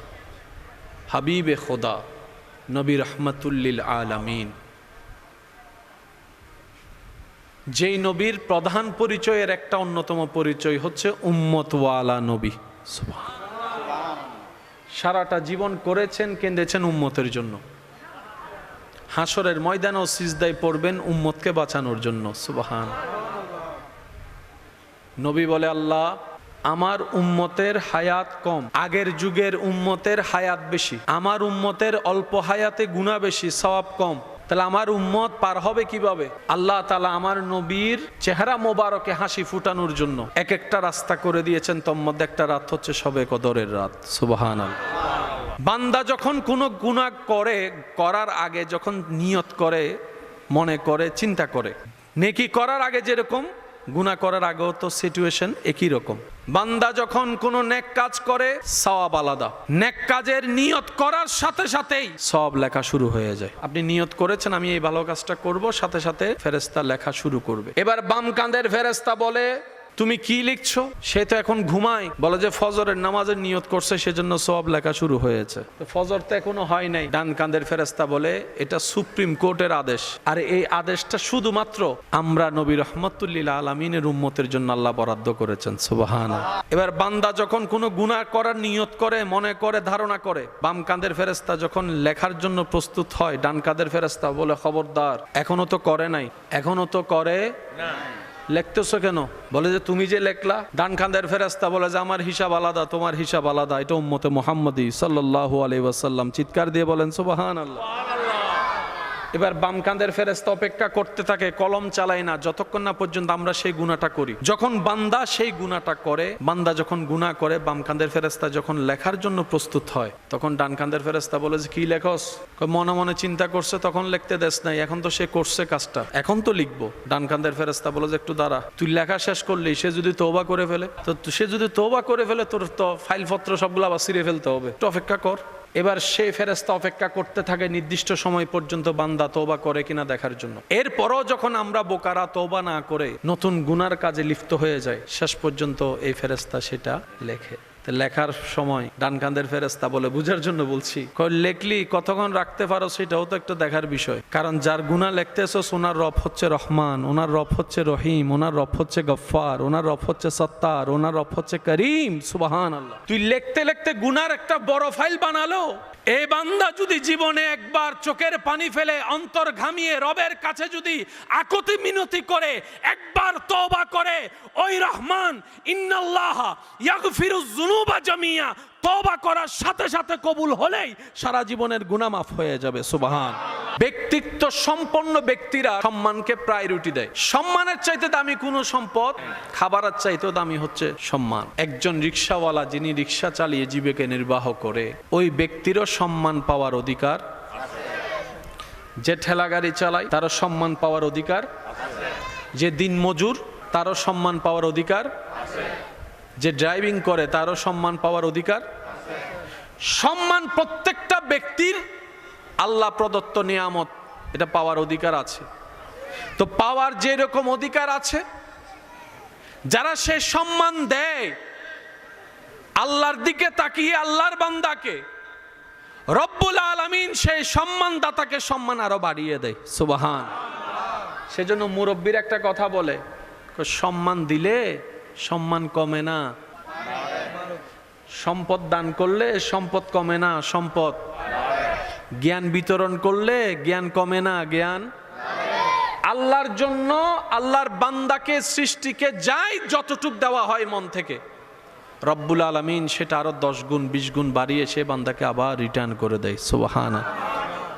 হাবিবে খোদা, নবী রহমাতুল্লিল আলামিন, যেই নবীর প্রধান পরিচয়ের একটা অন্যতম পরিচয় হচ্ছে উম্মতওয়ালা নবী। সারাটা জীবন করেছেন, কেঁদেছেন উম্মতের জন্য। হাসরের ময়দানেও সিজদায় পড়বেন উম্মতকে বাঁচানোর জন্য। সুবহান। নবী বলে, আল্লাহ আমার উম্মতের হায়াত কম, আগের যুগের উম্মতের হায়াত বেশি। আমার উম্মতের অল্প হায়াতে গুনাহ বেশি, সওয়াব কম। তাহলে আমার উম্মত পার হবে কিভাবে? আল্লাহ তাআলা আমার নবীর চেহারা মোবারকে হাসি ফুটানোর জন্য এক একটা রাস্তা করে দিয়েছেন। তোর মধ্যে একটা রাত হচ্ছে শবে কদরের রাত। সুবহানাল্লাহ। বান্দা যখন কোনো গুনাহ করে, করার আগে যখন নিয়ত করে, মনে করে, চিন্তা করে, নেকি করার আগে যেরকম গুনাহ করার আগেও তো সিচুয়েশন একই রকম। বান্দা যখন কোনো নেক কাজ করে সওয়াব আলাদা। নেক কাজের নিয়ত করার সাথে সাথেই সওয়াব লেখা শুরু হয়ে যায়। আপনি নিয়ত করেছেন আমি এই ভালো কাজটা করব, সাথে সাথে ফেরেশতা লেখা শুরু করবে। এবার বাম কাঁধের ফেরেশতা বলে, তুমি কি লিখছো? সে তো এখন ঘুমায়, বলে যে ফজরের নামাজের নিয়ত করছে, সেজন্য সওয়াব লেখা শুরু হয়েছে। তো ফজর তো এখনো হয় নাই। ডান কাঁধের ফেরেশতা বলে, এটা সুপ্রিম কোর্টের আদেশ, আর এই আদেশটা শুধুমাত্র আমরা নবী রহমাতুল্লিল আলামিনের উম্মতের জন্য আল্লাহ বরাদ্দ করেছেন। সুবহানাল্লাহ। এবার বান্দা যখন কোনো গুনাহ করার নিয়ত করে, মনে করে, ধারণা করে, বাম কাঁধের ফেরেশতা যখন লেখার জন্য প্রস্তুত হয়, ডান কাঁধের ফেরেশতা বলে, খবরদার, এখনো তো করে নাই, এখনো তো করে নাই, লিখতেছো কেন? বলে যে তুমি যে লেখলা। ডান কাঁধের ফেরেশতা বলে যে আমার হিসাব আলাদা, তোমার হিসাব আলাদা, এটা উম্মতে মুহাম্মদী সাল্লাল্লাহু আলাইহি ওয়াসাল্লাম। চিৎকার দিয়ে বলেন সুবহানাল্লাহ। এবার বাম কাঁধের ফেরেশতা অপেক্ষা করতে থাকে, কলম চালায় না যতক্ষণ না পর্যন্ত আমরা সেই গুনাহটা করি। যখন বান্দা সেই গুনাহটা করে, বান্দা যখন গুনাহ করে, বাম কাঁধের ফেরেশতা যখন লেখার জন্য প্রস্তুত হয়, তখন ডান কাঁধের ফেরেশতা বলে যে কি লেখস? মনে মনে চিন্তা করছে, তখন লিখতে দেশ নাই, এখন তো সে করছে কাজটা, এখন তো লিখবো। ডান কাঁধের ফেরেশতা বলে যে একটু দাঁড়া, তুই লেখা শেষ করলি, সে যদি তওবা করে ফেলে, তো সে যদি তওবা করে ফেলে তোর তো ফাইলপত্র সবগুলো আবার ছিঁড়ে ফেলতে হবে, একটু অপেক্ষা কর। এবার সেই ফেরেশতা অপেক্ষা করতে থাকে নির্দিষ্ট সময় পর্যন্ত বান্দা তওবা করে কিনা দেখার জন্য। এরপরও যখন আমরা বোকারা তওবা না করে নতুন গুনার কাজে লিপ্ত হয়ে যায়, শেষ পর্যন্ত এই ফেরেশতা সেটা লেখে। লেখার সময় ডান কাঁধের ফেরেশতা বলে, বুঝার জন্য বলছি, লেখলি কতক্ষণ রাখতে পারো সেটাও তো একটা দেখার বিষয়। কারণ যার গুনাহ লিখতেছো ওনার রব হচ্ছে রহমান, ওনার রব হচ্ছে রহিম, ওনার রব হচ্ছে গফফার, ওনার রব হচ্ছে সত্তার, ওনার রব হচ্ছে করিম। সুবহানাল্লাহ। তুই লিখতে লিখতে গুনার একটা বড় ফাইল বানালো। এই বান্দা যদি জীবনে একবার চোখের পানি ফেলে অন্তর ঘামিয়ে রবের কাছে যদি আকুতি মিনতি করে একবার তওবা করে, ওই রহমান ইন্নাল্লাহ ইয়াগফিরুয যুনুবা জামিয়া, তওবা করার সাথে সাথে কবুল হলেই সারা জীবনের গুনাহ মাফ হয়ে যাবে। সুবহান। ব্যক্তিত্ব সম্পন্ন ব্যক্তিরা সম্মানকে প্রায়োরিটি দেয়। সম্মানের চাইতে দামি কোনো সম্পদ, খাবারের চাইতেও দামি হচ্ছে সম্মান। একজন রিকশাওয়ালা যিনি রিকশা চালিয়ে জীবিকা নির্বাহ করে, ওই ব্যক্তিরও সম্মান পাওয়ার অধিকার। যে ঠেলা গাড়ি চালায় তারও সম্মান পাওয়ার অধিকার। যে দিনমজুর তারও সম্মান পাওয়ার অধিকার। যে ড্রাইভিং করে তারও সম্মান পাওয়ার অধিকার। সম্মান প্রত্যেকটা ব্যক্তির আল্লাহ প্রদত্ত নিয়ামত, এটা পাওয়ার অধিকার আছে। তো পাওয়ার যে রকম অধিকার আছে, যারা সে সম্মান দেয় আল্লাহর দিকে তাকিয়ে আল্লাহর বান্দাকে, রব্বুল আলামিন সেই সম্মানদাতাকে সম্মান আরো বাড়িয়ে দেয়। সুবহান। সেজন্য মুরব্বীর একটা কথা বলে, সম্মান দিলে সম্মান কমে না, সম্পদ দান করলে সম্পদ কমে না, সম্পদ। জ্ঞান বিতরণ করলে জ্ঞান কমে না, জ্ঞান। আল্লাহর জন্য আল্লাহর বান্দাকে, সৃষ্টিকে যাই যতটুক দেওয়া হয় মন থেকে, রব্বুল আলামিন সেটা আরো 10 গুণ 20 গুণ বাড়িয়ে সে বান্দাকে আবার রিটার্ন করে দেয়। সুবহানাল্লাহ।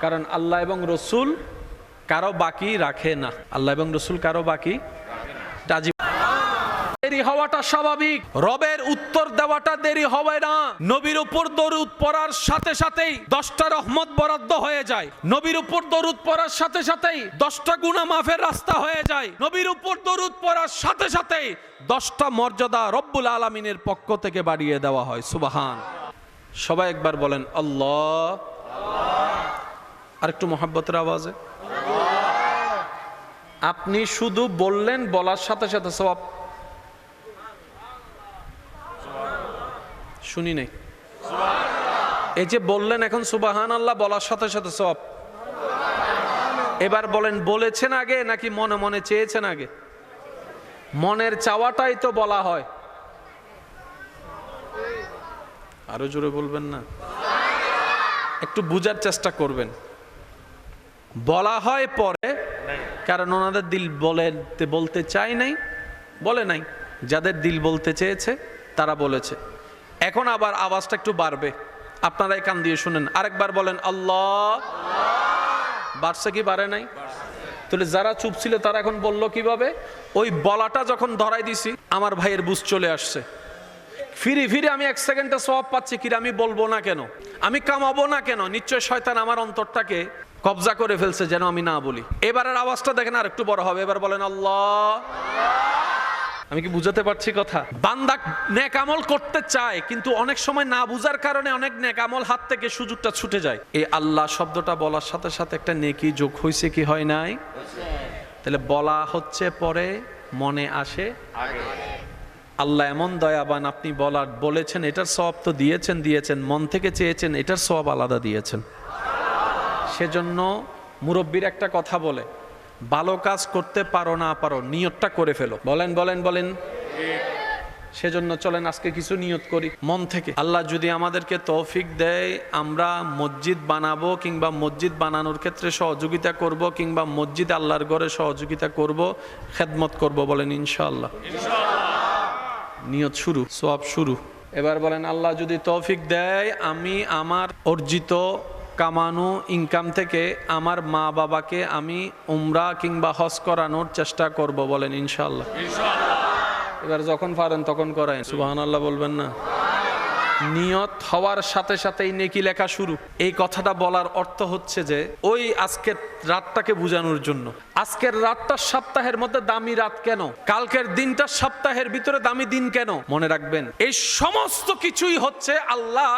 কারণ আল্লাহ এবং রসুল কারো বাকি রাখে না। আল্লাহ এবং রসুল কারো বাকি দেরি হওয়াটা স্বাভাবিক, রবের উত্তর দেওয়াটা দেরি হবে না। নবীর উপর দরুদ পড়ার সাথে সাথেই 10টা রহমত বরাদ্দ হয়ে যায়। নবীর উপর দরুদ পড়ার সাথে সাথেই 10টা গুনাহ মাফের রাস্তা হয়ে যায়। নবীর উপর দরুদ পড়ার সাথে সাথেই 10টা মর্যাদা রব্বুল আলামিনের পক্ষ থেকে বাড়িয়ে দেওয়া হয়। সুবহান। সবাই একবার বলেন আল্লাহ। আর একটু মহব্বতের আওয়াজে। আপনি শুধু বললেন, বলার সাথে সাথে সওয়াব শুনি নাই। এই যে বললেন এখন সুবহানাল্লাহ, বলার সাথে সাথে সওয়াব। এবার বলেন, বলেছেন আগে নাকি মনে মনে চেয়েছেন আগে? মনের চাওয়াটাই তো বলা হয়। আরো জোরে বলবেন না? একটু বুঝার চেষ্টা করবেন। বলা হয় পরে, কারণ ওনাদের দিল বলতে চাই নাই, বলে নাই। যাদের দিল বলতে চেয়েছে তারা বলেছে। এখন আবার আওয়াজটা একটু বাড়বে, আপনারাই কান দিয়ে শুনেন। আরেকবার বলেন আল্লাহ। বাড়ছে কি বাড়ে নাই? তাহলে যারা চুপ ছিল তারা এখন বললো কিভাবে? ওই বলাটা যখন ধরাই দিছি, আমার ভাইয়ের বুঝ চলে আসছে। ফিরে ফিরে আমি 1 সেকেন্ডে সওয়াব পাচ্ছি, কিরে আমি বলবো না কেন, আমি কামাবো না কেন? নিশ্চয় শয়তান আমার অন্তরটাকে কবজা করে ফেলছে যেন আমি না বলি। এবারের আওয়াজটা দেখেন আর একটু বড় হবে। এবার বলেন আল্লাহ। আমি কি বুঝাতে পারছি কথা? বান্দা নেক আমল করতে চায়, কিন্তু অনেক সময় না বুঝার কারণে অনেক নেক আমল হাত থেকে সুযোগটা ছুটে যায়। এই আল্লাহ শব্দটা বলার সাথে সাথে একটা নেকি যোগ হয়েছে কি হয় নাই? তাহলে বলা হচ্ছে পরে, মনে আসে আগে। আল্লাহ এমন দয়াবান, আপনি বলেছেন এটার সওয়াব তো দিয়েছেন, মন থেকে চেয়েছেন এটার সওয়াব আলাদা দিয়েছেন। সেজন্য মুরব্বীর একটা কথা বলে, ভালো কাজ করতে পারো না পারো, নিয়তটা করে ফেলো। বলেন বলেন বলেন। সেজন্য চলেন আজকে কিছু নিয়ত করি মন থেকে। আল্লাহ যদি আমাদেরকে তৌফিক দেয়, আমরা মসজিদ বানাবো কিংবা মসজিদ বানানোর ক্ষেত্রে সহযোগিতা করব, কিংবা মসজিদ আল্লাহর ঘরে সহযোগিতা করব, খেদমত করব। বলেন ইনশাআল্লাহ। নিয়ত শুরু, সওয়াব শুরু। এবার বলেন আল্লাহ যদি তৌফিক দেয়, আমি আমার অর্জিত কামানো ইনকাম থেকে আমার মা বাবাকে আমি উমরা কিংবা হজ করানোর চেষ্টা করব, বলেন ইনশাআল্লাহ। এবার যখন পারেন তখন করেন, সুবহানাল্লাহ বলবেন না? নিয়ত হওয়ার সাথে সাথেই নেকি লেখা শুরু। এই কথাটা বলার অর্থ হচ্ছে যে ওই আজকের রাতটাকে বোঝানোর জন্য, আজকের রাতটা সপ্তাহের মধ্যে দামি রাত কেন, কালকের দিনটা সপ্তাহের ভিতরে দামি দিন কেন, মনে রাখবেন এই সমস্ত কিছুই হচ্ছে আল্লাহ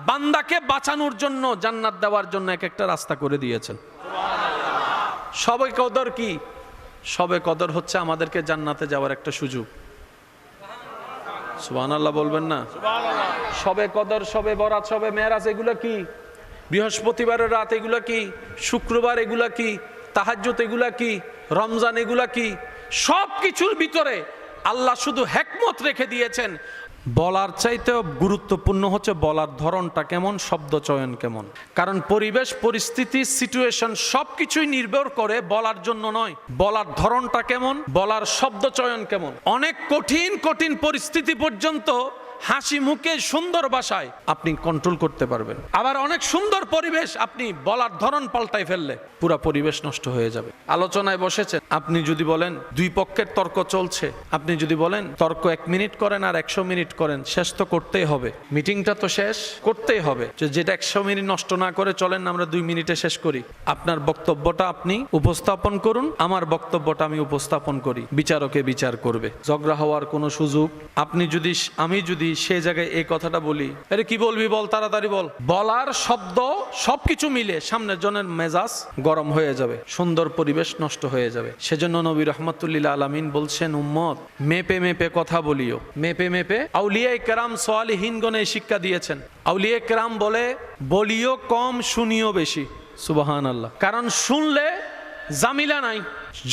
বান্দাকে বাঁচানোর জন্য, জান্নাত দেওয়ার জন্য এক একটা রাস্তা করে দিয়েছেন। সবে কদর কি? সবে কদর হচ্ছে আমাদেরকে জান্নাতে যাওয়ার একটা সুযোগ। সুবহানাল্লাহ বলবেন না? সবে কদর, সবে বরাত, সবে মেরাজ, এগুলো কি? বৃহস্পতিবারের রাত এগুলো কি? শুক্রবার এগুলা কি? তাহাজ্জুদ এগুলা কি? রমজান এগুলা কি? সব কিছুর ভিতরে আল্লাহ শুধু হিকমত রেখে দিয়েছেন। বলার চাইতেও গুরুত্বপূর্ণ হচ্ছে বলার ধরনটা কেমন, শব্দ চয়ন কেমন। কারণ পরিবেশ, পরিস্থিতি, সিচুয়েশন সবকিছুই নির্ভর করে বলার জন্য নয়, বলার ধরনটা কেমন, বলার শব্দ চয়ন কেমন। অনেক কঠিন কঠিন পরিস্থিতি পর্যন্ত হাসি মুখে সুন্দর ভাষায় আপনি কন্ট্রোল করতে পারবেন। আবার অনেক সুন্দর পরিবেশ, আপনি বলার ধরন পাল্টাই ফেললে পুরা পরিবেশ নষ্ট হয়ে যাবে। আলোচনায় বসেছেন, আপনি যদি বলেন দুই পক্ষের তর্ক চলছে, আপনি যদি বলেন তর্ক 1 মিনিট করেন আর 100 মিনিট করেন, শেষ তো করতেই হবে, মিটিংটা তো শেষ করতেই হবে। যেটা 100 মিনিট নষ্ট না করে চলেন আমরা 2 মিনিটে শেষ করি। আপনার বক্তব্যটা আপনি উপস্থাপন করুন, আমার বক্তব্যটা আমি উপস্থাপন করি, বিচারকে বিচার করবে। ঝগড়া হওয়ার কোনো সুযোগ, আমি যদি সে জায়গায় এই কথাটা বলি, আরে কি বলবি বল, তাড়াতাড়ি বল, বলার শব্দ সবকিছু মিলে সামনের জনের মেজাজ গরম হয়ে যাবে, সুন্দর পরিবেশ নষ্ট হয়ে যাবে। সেজন্য নবী রাহমাতুল্লিল আলামিন বলছেন, উম্মত মেপে মেপে কথা বলিও, মেপে মেপে। আউলিয়ায়ে কেরাম সালিহিনগণ এই শিক্ষা দিয়েছেন। আউলিয়ায়ে কেরাম বলিও কম, শুনিও বেশি। সুবহানাল্লাহ। কারণ শুনলে জামিলা নাই,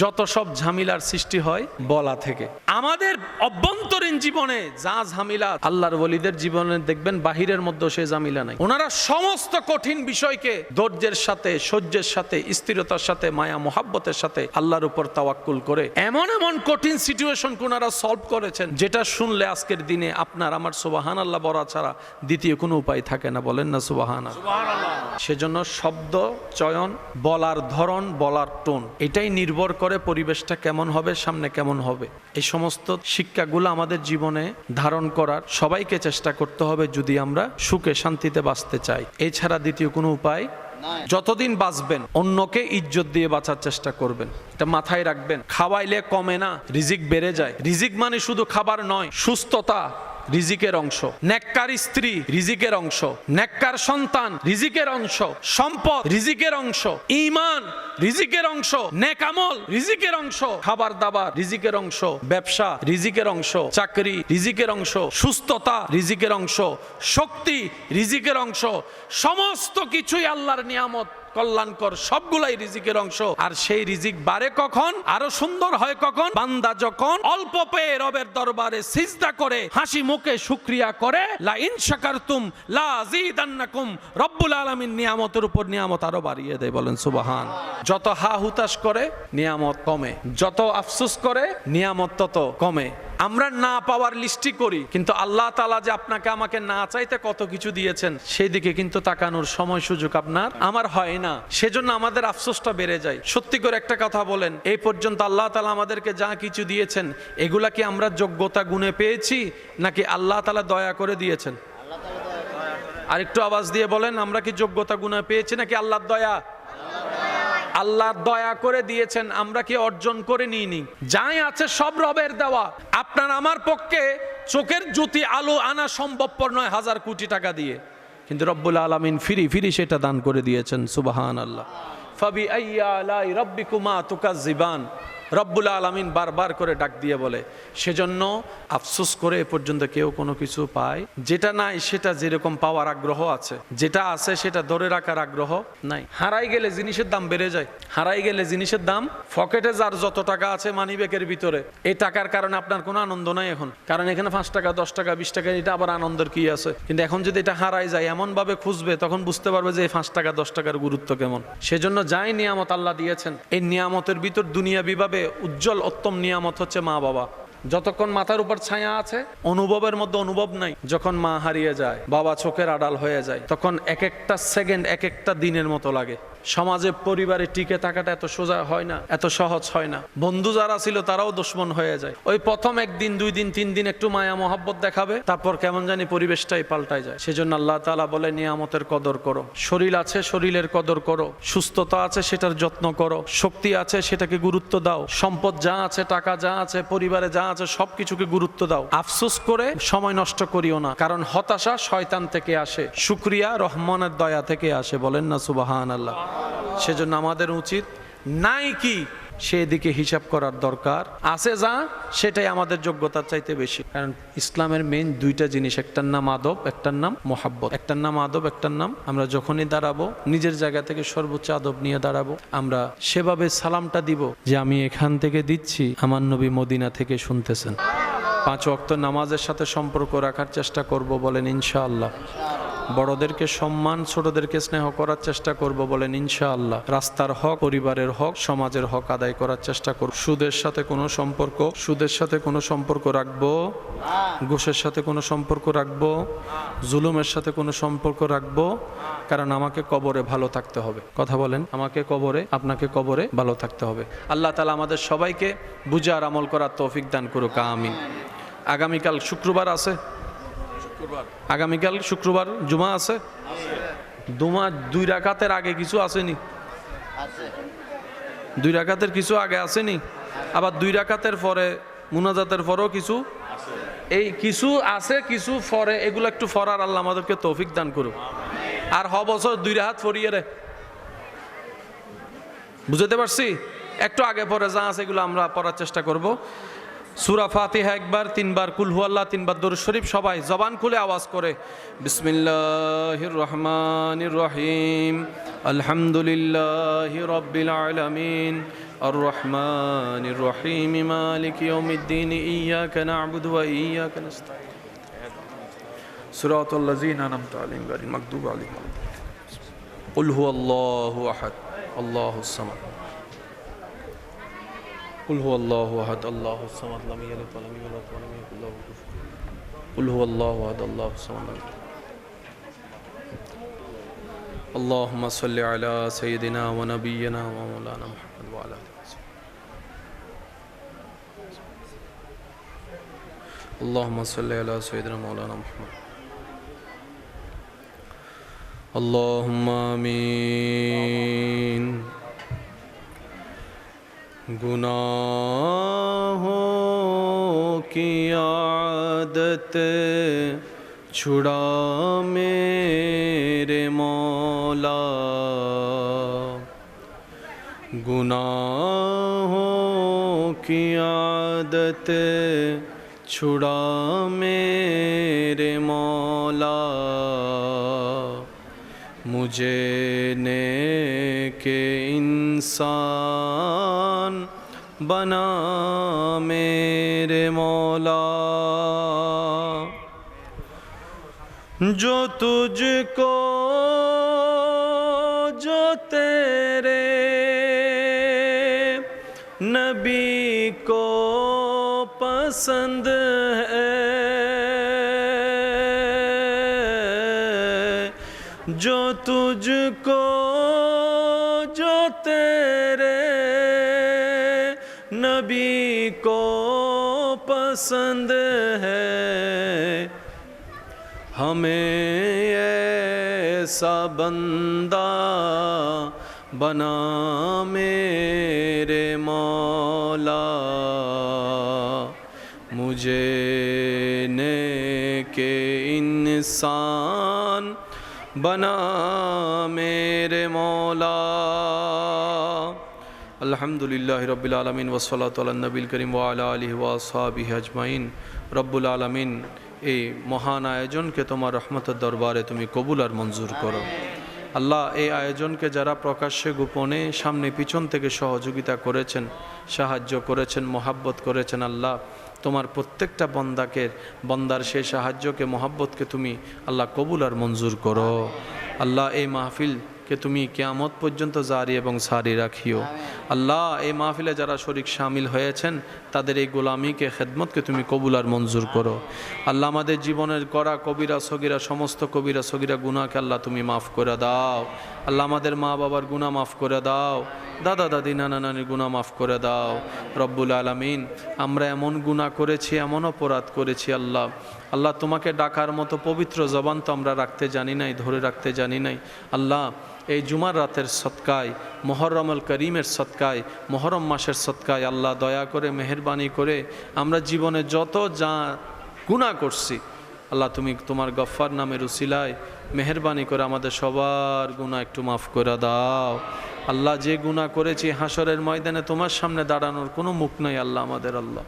যত সব ঝামেলার সৃষ্টি হয় বলা থেকে। আমাদের অভ্যন্তরীণ জীবনে যা ঝামেলা, আল্লাহর ওলিদের জীবনে দেখবেন বাহিরের মধ্যে সে ঝামেলা নাই। ওনারা সমস্ত কঠিন বিষয়কে ধৈর্যের সাথে, সহ্যের সাথে, স্থিরতার সাথে, মায়া মোহাব্বতের সাথে আল্লাহর উপর তাওয়াক্কুল করে এমন এমন কঠিন সিচুয়েশন ওনারা সলভ করেছেন, যেটা শুনলে আজকের দিনে আপনার আমার সুবহানাল্লাহ বলা ছাড়া দ্বিতীয় কোনো উপায় থাকে না, বলেন না সুবহানাল্লাহ। সেজন্য শব্দ চয়ন, বলার ধরন, বলার টোন, এটাই নির্ভর করে পরিবেশটা কেমন হবে, সামনে কেমন হবে। এই সমস্ত শিক্ষাগুলো আমাদের জীবনে ধারণ করার সবাইকে চেষ্টা করতে হবে, যদি আমরা সুখে শান্তিতে বাঁচতে চাই। এছাড়া দ্বিতীয় কোনো উপায়। যতদিন বাঁচবেন অন্যকে ইজ্জত দিয়ে বাঁচার চেষ্টা করবেন, এটা মাথায় রাখবেন। খাওয়াইলে কমে না, রিজিক বেড়ে যায়। রিজিক মানে শুধু খাবার নয়, সুস্থতা রিজিকের অংশ, নেককার স্ত্রী রিজিকের অংশ, নেককার সন্তান রিজিকের অংশ, সম্পদ রিজিকের অংশ, ঈমান রিজিকের অংশ, নেক আমল রিজিকের অংশ, খাবার দাবার রিজিকের অংশ, ব্যবসা রিজিকের অংশ, চাকরি রিজিকের অংশ, সুস্থতা রিজিকের অংশ, শক্তি রিজিকের অংশ। সমস্ত কিছুই আল্লাহর নিয়ামত, কল্যাণকর, সবগুলাই রিজিকের অংশ। আর সেই রিজিক বাড়ে কখন, আরো সুন্দর হয় কখন, বান্দা যখন অল্প পেয়ে রবের দরবারে সিজদা করে হাসি মুখে শুকরিয়া করে। লা ইন শাকারতুম লা আযীদান্নাকুম, রব্বুল আলামিন নিয়ামতের উপর নিয়ামত আরো বাড়িয়ে দেয়, বলেন সুবহান। যত হা হুতাশ করে নিয়ামত কমে, যত আফসোস করে নিয়ামত তত কমে। আমরা না পাওয়ার লিস্টি করি, কিন্তু আল্লাহ তাআলা যে আপনাকে আমাকে না চাইতে কত কিছু দিয়েছেন, সেই দিকে কিন্তু তাকানোর সময় সুযোগ আপনার আমার হয় না। সেজন্য আমাদের আফসোসটা বেড়ে যায়। সত্যি করে একটা কথা বলেন, এই পর্যন্ত আল্লাহ তাআলা আমাদেরকে যা কিছু দিয়েছেন, এগুলা কি আমরা যোগ্যতা গুণে পেয়েছি, নাকি আল্লাহ তাআলা দয়া করে দিয়েছেন? আর একটু আওয়াজ দিয়ে বলেন, আমরা কি যোগ্যতা গুণে পেয়েছি নাকি আল্লাহর দয়া? আল্লাহ দয়া করে দিয়েছেন, আমরা কি অর্জন করে নিইনি? যাই আছে সব রবের দেওয়া। আপনার আমার পক্ষে চোখের জ্যোতি আলো আনা সম্ভবপর নয় 1000 কোটি টাকা দিয়ে, কিন্তু রব্বুল আলামিন ফিরি ফিরি সেটা দান করে দিয়েছেন। সুবহানাল্লাহ। ফাবি আইয়া আলাই রাব্বিকুমা তুকাজ্জিবান, রব্বুল আলামিন বারবার করে ডাক দিয়ে বলে। সেজন্য আফসোস করে এ পর্যন্ত কেউ কোনো কিছু পায়, যেটা নাই সেটা যেরকম পাওয়ার আগ্রহ আছে, যেটা আছে সেটা ধরে রাখার আগ্রহ নাই। হারাই গেলে জিনিসের দাম বেড়ে যায়, হারাই গেলে জিনিসের দাম, পকেটে যার যত টাকা আছে মানিব্যাগের ভিতরে, এই টাকার কারণে আপনার কোনো আনন্দ নাই এখন। কারণ এখানে 5 টাকা 10 টাকা 20 টাকা, এটা আবার আনন্দের কি আছে? কিন্তু এখন যদি এটা হারাই যায়, এমন ভাবে খুঁজবে, তখন বুঝতে পারবে যে এই 5 টাকা 10 টাকার গুরুত্ব কেমন। সেজন্য যাই নিয়ামত আল্লাহ দিয়েছেন, এই নিয়ামতের ভিতর দুনিয়া বিভাবে উজ্জ্বল উত্তম নিয়ামত হচ্ছে মা বাবা। যতক্ষণ মাথার উপর ছায়া আছে অনুভবের মধ্যে অনুভব নাই। যখন মা হারিয়ে যায়, বাবা চোখের আড়াল হয়ে যায়, তখন এক একটা সেকেন্ড এক একটা দিনের মতো লাগে। সমাজে পরিবারে টিকে থাকাটা এত সোজা হয় না, এত সহজ হয় না। বন্ধু যারা ছিল তারাও দুশমন হয়ে যায়। ওই প্রথম 1 দিন 2 দিন 3 দিন একটু মায়া মহব্বত দেখাবে, তারপর কেমন জানি পরিবেশটাই পাল্টায় যায়। সেজন্য আল্লাহ তাআলা বলে নিয়ামতের কদর করো। শরীর আছে, শরীরের কদর করো। সুস্থতা আছে, সেটার যত্ন করো। শক্তি আছে, সেটাকে গুরুত্ব দাও। সম্পদ যা আছে, টাকা যা আছে, পরিবারে যা আছে, সবকিছুকে গুরুত্ব দাও। আফসোস করে সময় নষ্ট করিও না, কারণ হতাশা শয়তান থেকে আসে, শুকরিয়া রহমানের দয়া থেকে আসে। বলেন না সুবহানাল্লাহ। সেজন্য আমাদের উচিত নাই কি সেদিকে হিসাব করার দরকার, আছে যা সেটাই আমাদের যোগ্যতার চাইতে বেশি। কারণ ইসলামের মেইন 2টা জিনিস, একটার নাম আদব, একটার নাম মোহাব্বত। একটার নাম আদব, একটার নাম, আমরা যখনই দাঁড়াবো নিজের জায়গা থেকে সর্বোচ্চ আদব নিয়ে দাঁড়াবো। আমরা সেভাবে সালামটা দিব যে আমি এখান থেকে দিচ্ছি, আমার নবী মদিনা থেকে শুনতেছেন। 5 ওয়াক্ত নামাজের সাথে সম্পর্ক রাখার চেষ্টা করব, বলেন ইনশাআল্লাহ। বড়দেরকে সম্মান, ছোটদেরকে স্নেহ করার চেষ্টা করব, বলেন ইনশাআল্লাহ। রাস্তার হক, পরিবারের হক, সমাজের হক আদায় করার চেষ্টা করব। সুদের সাথে কোনো সম্পর্ক রাখবো, ঘুষের সাথে কোনো সম্পর্ক রাখবো, জুলুমের সাথে কোনো সম্পর্ক রাখবো, কারণ আমাকে কবরে ভালো থাকতে হবে। কথা বলেন, আমাকে কবরে, আপনাকে কবরে ভালো থাকতে হবে। আল্লাহ তাআলা আমাদের সবাইকে বুঝার আমল করার তৌফিক দান করুক, আমিন। আগামীকাল শুক্রবার আছে, আগামীকাল শুক্রবার জুমা আছে। জুমা 2 রাকাতের আগে কিছু আসেনি? 2 রাকাতের কিছু আগে আসেনি, আবার 2 রাকাতের পরে মুনাজাতের পরেও কিছু, এই কিছু আছে কিছু পরে। এগুলো একটু ফরার আল্লাহ আমাদেরকে তৌফিক দান করুক। আর বছর 2 রাকাত পড়িয়ে রে, বুঝতে পারছি? একটু আগে পরে যা আছে এগুলো আমরা পড়ার চেষ্টা করব। সূরা ফাতিহা একবার, 3 বার কুল হুয়াল্লাহ, 3 বার দরুদ শরীফ। সবাই জবান খুলে আওয়াজ করে বিসমিল্লাহির রহমানির রহিম, আলহামদুলিল্লাহি রাব্বিল আলামিন, আর রহমানির রহিম, মালিকি ইয়াউমিদ্দিন, ইয়্যাকা না'বুদু ওয়া ইয়্যাকা নাস্তাঈন, সিরাতাল লাযিনা আন'আমতা আলাইহিম গায়রিল মাগদুবি আলাইহিম। কুল হুয়াল্লাহু আহাদ, আল্লাহুস সামাদ। قل هو الله أحد الله الصمد لم يلد ولم يولد ولم يكن له كفوا أحد. قل هو الله أحد الله الصمد لم يلد. اللهم صل على سيدنا ونبينا ومولانا محمد وعلى آله وصحبه. اللهم صل على سيدنا مولانا محمد. اللهم آمين. गुनाहों की आदत छुड़ा मेरे मौला, गुनाहों की आदत छुड़ा मेरे मौला, मुझे नेके इंसान बना मेरे मौला, जो तुझको जो तेरे नबी को पसंद है, जो तुझको जो तेरे नबी को पसंद है, हमें ऐसा बंदा बना मेरे मौला, मुझे नेके इंसान बना मेरे मौला। अल्हम्दुलिल्लाहि रब्बिल आलमीन वस्सलातु अला नबील करीम व अला आलिहि व আসহাবিহি আজমাইন। রব্বুল আলামিন, এই মহান আয়োজনকে তোমার রহমতের দরবারে তুমি কবুল আর মঞ্জুর করো। আল্লাহ, এই আয়োজনকে যারা প্রকাশ্যে গোপনে সামনে পিছন থেকে সহযোগিতা করেছেন, সাহায্য করেছেন, মহাব্বত করেছেন, আল্লাহ তোমার প্রত্যেকটা বন্দার সেই সাহায্যকে, মহাব্বতকে তুমি আল্লাহ কবুল আর মঞ্জুর করো। আল্লাহ, এই মাহফিল কে তুমি কিয়ামত পর্যন্ত জারি এবং সারি রাখিও। আল্লাহ, এই মাহফিলে যারা শরীক শামিল হয়েছেন তাদের এই গোলামিকে খেদমতকে তুমি কবুল আর মঞ্জুর করো। আল্লাহ, আমাদের জীবনের করা কবিরা সগিরা সমস্ত কবিরা সগিরা গুনাহকে আল্লাহ তুমি মাফ করে দাও। আল্লাহ, আমাদের মা বাবার গুনাহ মাফ করে দাও, দাদা দাদি নানা নানির গুনাহ মাফ করে দাও। রব্বুল আলামিন, আমরা এমন গুনাহ করেছি, এমন অপরাধ করেছি আল্লাহ, আল্লাহ তোমাকে ডাকার মতো পবিত্র জবান তো আমরা রাখতে জানি নাই, ধরে রাখতে জানি নাই। আল্লাহ, এই জুমার রাতের সৎকায়, মুহররমুল করিমের সৎকায়, মুহররম মাসের সৎকায় আল্লাহ দয়া করে মেহেরবানি করে আমরা জীবনে যত যা গুনাহ করছি আল্লাহ তুমি তোমার গফফার নামের উসিলায় মেহেরবানি করে আমাদের সবার গুনাহ একটু মাফ করে দাও। আল্লাহ, যে গুনাহ করেছি হাসরের ময়দানে তোমার সামনে দাঁড়ানোর কোনো মুখ নাই আল্লাহ আমাদের। আল্লাহ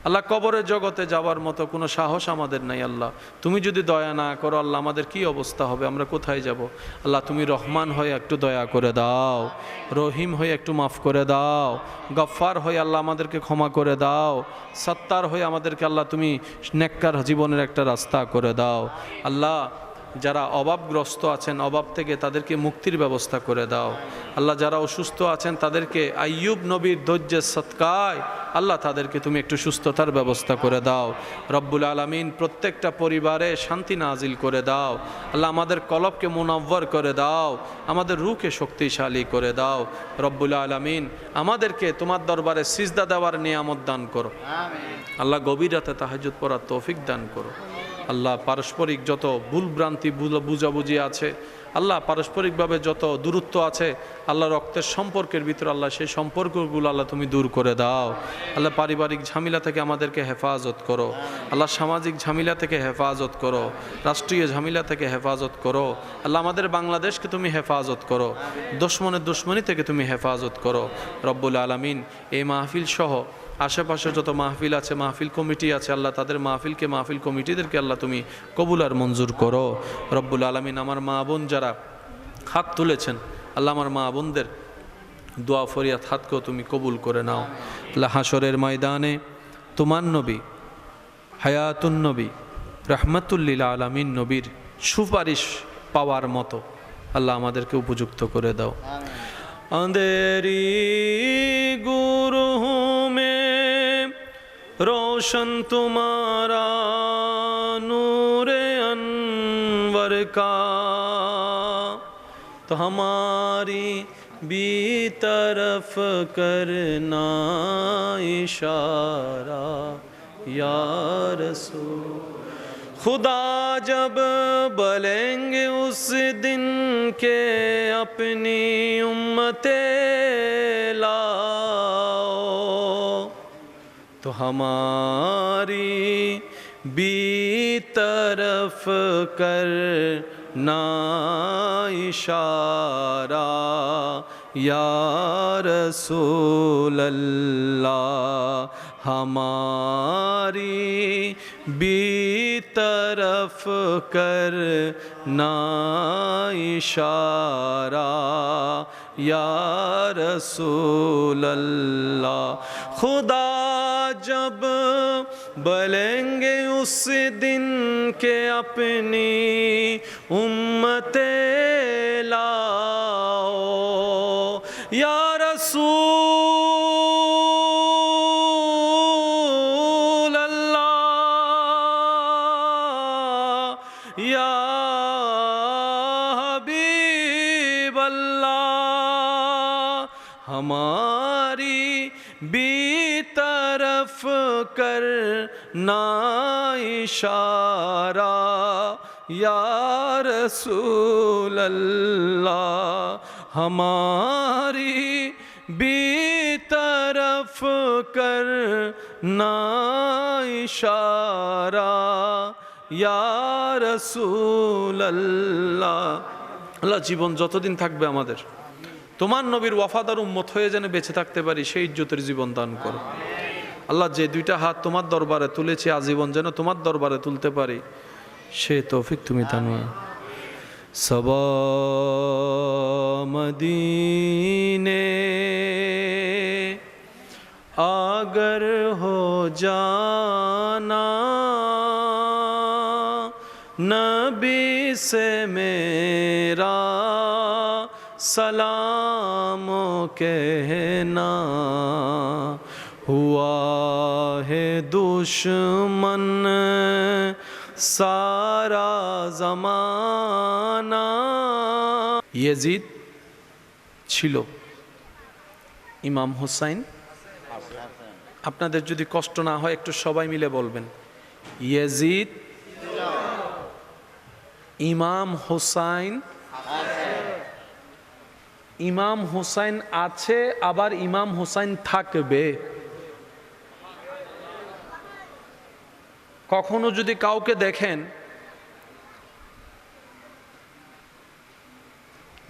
আল্লাহ কবরের জগতে যাওয়ার মতো কোনো সাহস আমাদের নাই আল্লাহ। তুমি যদি দয়া না করো আল্লাহ, আমাদের কি অবস্থা হবে, আমরা কোথায় যাব? আল্লাহ, তুমি রহমান হয়ে একটু দয়া করে দাও, রহিম হয়ে একটু মাফ করে দাও, গফফার হয়ে আল্লাহ আমাদেরকে ক্ষমা করে দাও, সত্তার হয়ে আমাদেরকে আল্লাহ তুমি নেককার জীবনের একটা রাস্তা করে দাও। আল্লাহ, যারা অভাবগ্রস্ত আছেন অভাব থেকে তাদেরকে মুক্তির ব্যবস্থা করে দাও। আল্লাহ, যারা অসুস্থ আছেন তাদেরকে আইয়ুব নবীর ধৈর্যের সৎকায় আল্লাহ তাদেরকে তুমি একটু সুস্থতার ব্যবস্থা করে দাও। রব্বুল আলামিন, প্রত্যেকটা পরিবারে শান্তি নাজিল করে দাও। আল্লাহ, আমাদের কলবকে মুনাব্বর করে দাও, আমাদের রূহকে শক্তিশালী করে দাও। রব্বুল আলামিন, আমাদেরকে তোমার দরবারে সিজদা দেওয়ার নিয়ামত দান করো। আল্লাহ, গভীর রাতে তাহাজ্জুদ পড়ার তৌফিক দান করো। আল্লাহ, পারস্পরিক যত ভুলভ্রান্তি বুঝাবুঝি আছে আল্লাহ, পারস্পরিকভাবে যত দূরত্ব আছে আল্লাহ, রক্তের সম্পর্কের ভিতরে আল্লাহ সেই সম্পর্কগুলো আল্লাহ তুমি দূর করে দাও। আল্লাহ, পারিবারিক ঝামেলা থেকে আমাদেরকে হেফাজত করো। আল্লাহ, সামাজিক ঝামেলা থেকে হেফাজত করো, রাষ্ট্রীয় ঝামেলা থেকে হেফাজত করো। আল্লাহ, আমাদের বাংলাদেশকে তুমি হেফাজত করো, দুশমনের দুশমনি থেকে তুমি হেফাজত করো। রব্বুল আলামিন, এই মাহফিল সহ আশেপাশে যত মাহফিল আছে, মাহফিল কমিটি আছে আল্লাহ, তাদের মাহফিলকে মাহফিল কমিটিদেরকে আল্লাহ তুমি কবুল আর মঞ্জুর করো। রব্বুল আলামিন, আমার মা বোন যারা হাত তুলেছেন আল্লাহ, আমার মা বোনদের দোয়া ফরিয়াদ হাতকেও তুমি কবুল করে নাও। আল্লাহ, হাসরের ময়দানে তোমার নবী হায়াতুন নবী রহমাতুল্লিল আলামিন নবীর সুপারিশ পাওয়ার মতো আল্লাহ আমাদেরকে উপযুক্ত করে দাও। अंधेरी गुरुओं में रोशन तुम्हारा नूर अनवर का, तो हमारी भी तरफ करना इशारा या रसूल। खुदा जब बुलाएंगे उस दिन के अपनी उम्मते लाओ, तो हमारी भी तरफ करना इशारा या रसूल अल्लाह। हमारी भी तरफ करना इशारा या रसूल अल्लाह। खुदा जब बुलाएंगे उस दिन के अपनी उम्मते लाओ, या रसूल अल्लाह, या हबीब अल्लाह। हमारी भी तरफ करना इशारा या रसूल अल्लाह। हमारी भी तरफ करना इशारा या रसूल अल्लाह। আল্লাহ, জীবন যতদিন থাকবে আমাদের তোমার নবীর ওয়াফাদার উম্মত হয়ে যেন বেঁচে থাকতে পারি, সেই ইজ্জতের জীবন দান করো। আল্লাহ, যে দুইটা হাত তোমার দরবারে তুলেছি আজীবন যেন তোমার দরবারে তুলতে পারি, সে তৌফিক তুমি দান করো। सबा मदीने आगर हो जाना, नबी से मेरा सलाम कहना, हुआ है दुश्मन सारा जमाना। येजिद ছিল ইমাম হুসাইন। আপনাদের যদি কষ্ট না হয় একটু সবাই মিলে বলবেন, ইয়েজিদ ইমাম হুসাইন। ইমাম হুসাইন আছে, আবার ইমাম হুসাইন থাকবে। কখনো যদি কাউকে দেখেন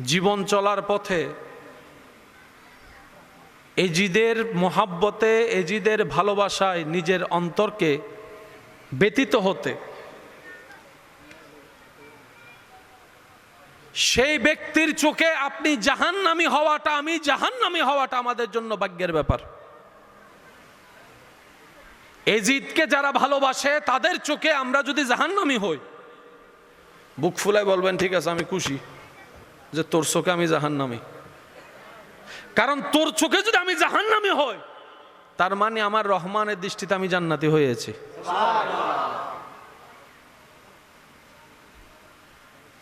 জীবন চলার পথে এজিদের মোহাব্বতে, এজিদের ভালোবাসায় নিজের অন্তরকে ব্যতীত হতে, সেই ব্যক্তির চোখে আপনি জাহান্নামী হওয়াটা, আমি জাহান্নামী হওয়াটা আমাদের জন্য ভাগ্যের ব্যাপার। এজিদকে যারা ভালোবাসে তাদের চোখে আমরা যদি জাহান্নামী হই, বুক ফুলাই বলবেন ঠিক আছে আমি খুশি যে তোর চোখে আমি জাহান্নামী। কারণ তোর চোখে যদি আমি জাহান্নামী হই, তার মানে আমার রহমানের দৃষ্টিতে আমি জান্নাতি হয়েছি।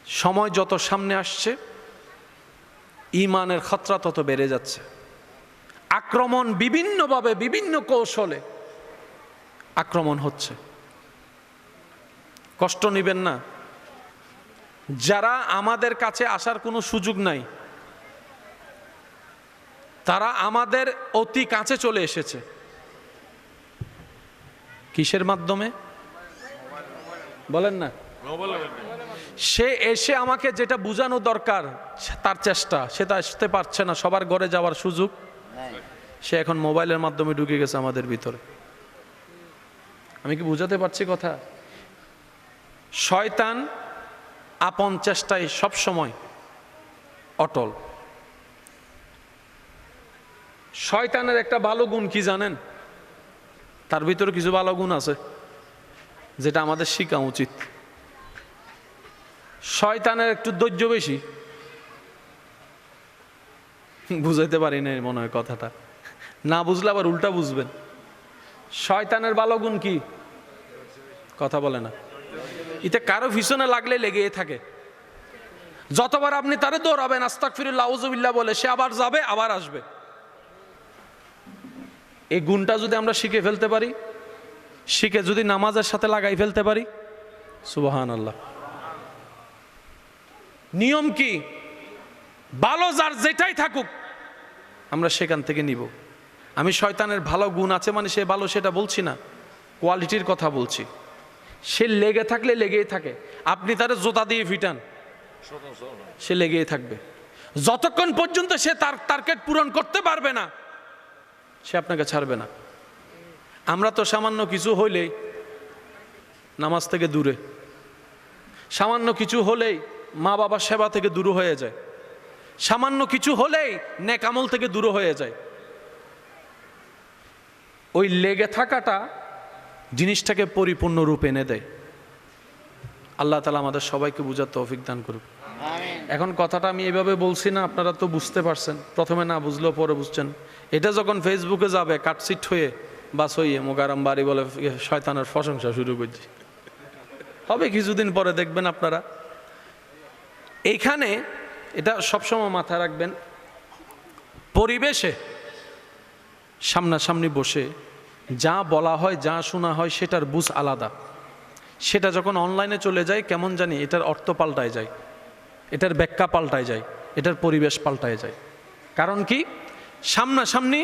সময় যত সামনে আসছে, ঈমানের খতরা তত বেড়ে যাচ্ছে। আক্রমণ বিভিন্নভাবে, বিভিন্ন কৌশলে আক্রমণ হচ্ছে। কষ্ট নেবেন না। যারা আমাদের কাছে আসার কোনো সুযোগ নাই, তারা আমাদের অতি কাছে চলে এসেছে। কিসের মাধ্যমে বলেন না? সে এসে আমাকে যেটা বোঝানো দরকার তার চেষ্টা, সেটা আসতে পারছে না, সবার ঘরে যাওয়ার সুযোগ। সে এখন মোবাইলের মাধ্যমে ঢুকে গেছে আমাদের ভিতরে। আমি কি বুঝাতে পারছি কথা? শয়তান আপন চেষ্টায় সব সময় অটল। শয়তানের একটা ভালো গুণ কি জানেন? তার ভিতরে কিছু ভালো গুণ আছে যেটা আমাদের শেখা উচিত। শয়তানের একটু ধৈর্য বেশি। বুঝাইতে পারি না মনে হয় কথাটা, না বুঝলে আবার উল্টা বুঝবেন। শয়তানের ভালো গুণ কি? কথা বলে না। এতে কারো পিছনে লাগলে লেগেই থাকে। যতবার আপনি তারে দৌড়াবেন আস্তাগফিরুল্লাহ আউযুবিল্লাহ বলে, সে আবার যাবে আবার আসবে। এই গুণটা যদি আমরা শিখে ফেলতে পারি, শিখে যদি নামাজের সাথে লাগাই ফেলতে পারি, সুবহানাল্লাহ। নিয়ম কি? ভালো যার যেটাই থাকুক আমরা সেখান থেকে নিব। আমি শয়তানের ভালো গুণ আছে মানে সে ভালো সেটা বলছি না, কোয়ালিটির কথা বলছি। সে লেগে থাকলে লেগেই থাকে। আপনি তারে জোতা দিয়ে ফিটান, সে লেগেই থাকবে। যতক্ষণ পর্যন্ত সে তার টার্গেট পূরণ করতে পারবে না, সে আপনাকে ছাড়বে না। আমরা তো সামান্য কিছু হইলেই নামাজ থেকে দূরে, সামান্য কিছু হলেই মা বাবার সেবা থেকে দূর হয়ে যায়, সামান্য কিছু হলেই নেক আমল থেকে দূর হয়ে যায়। ওই লেগে থাকাটা জিনিসটাকে পরিপূর্ণ রূপ এনে দেয়। আল্লাহ তাআলা আমাদের সবাইকে বুঝার তৌফিক দান করুক। এখন কথাটা আমি এভাবে বলছি না, আপনারা তো বুঝতে পারছেন। প্রথমে না বুঝলেও পরে বুঝছেন। এটা যখন ফেসবুকে যাবে কাটসিট হয়ে বাস হইয়ে মোকারম বাড়ি বলে শয়তানের প্রশংসা শুরু করছি, হবে কিছুদিন পরে দেখবেন আপনারা। এইখানে এটা সবসময় মাথায় রাখবেন, পরিবেশে সামনাসামনি বসে যা বলা হয়, যা শোনা হয়, সেটার বুঝ আলাদা। সেটা যখন অনলাইনে চলে যায় কেমন জানি এটার অর্থ পাল্টায় যায়, এটার ব্যাখ্যা পাল্টায় যায়, এটার পরিবেশ পাল্টায় যায়। কারণ কি? সামনাসামনি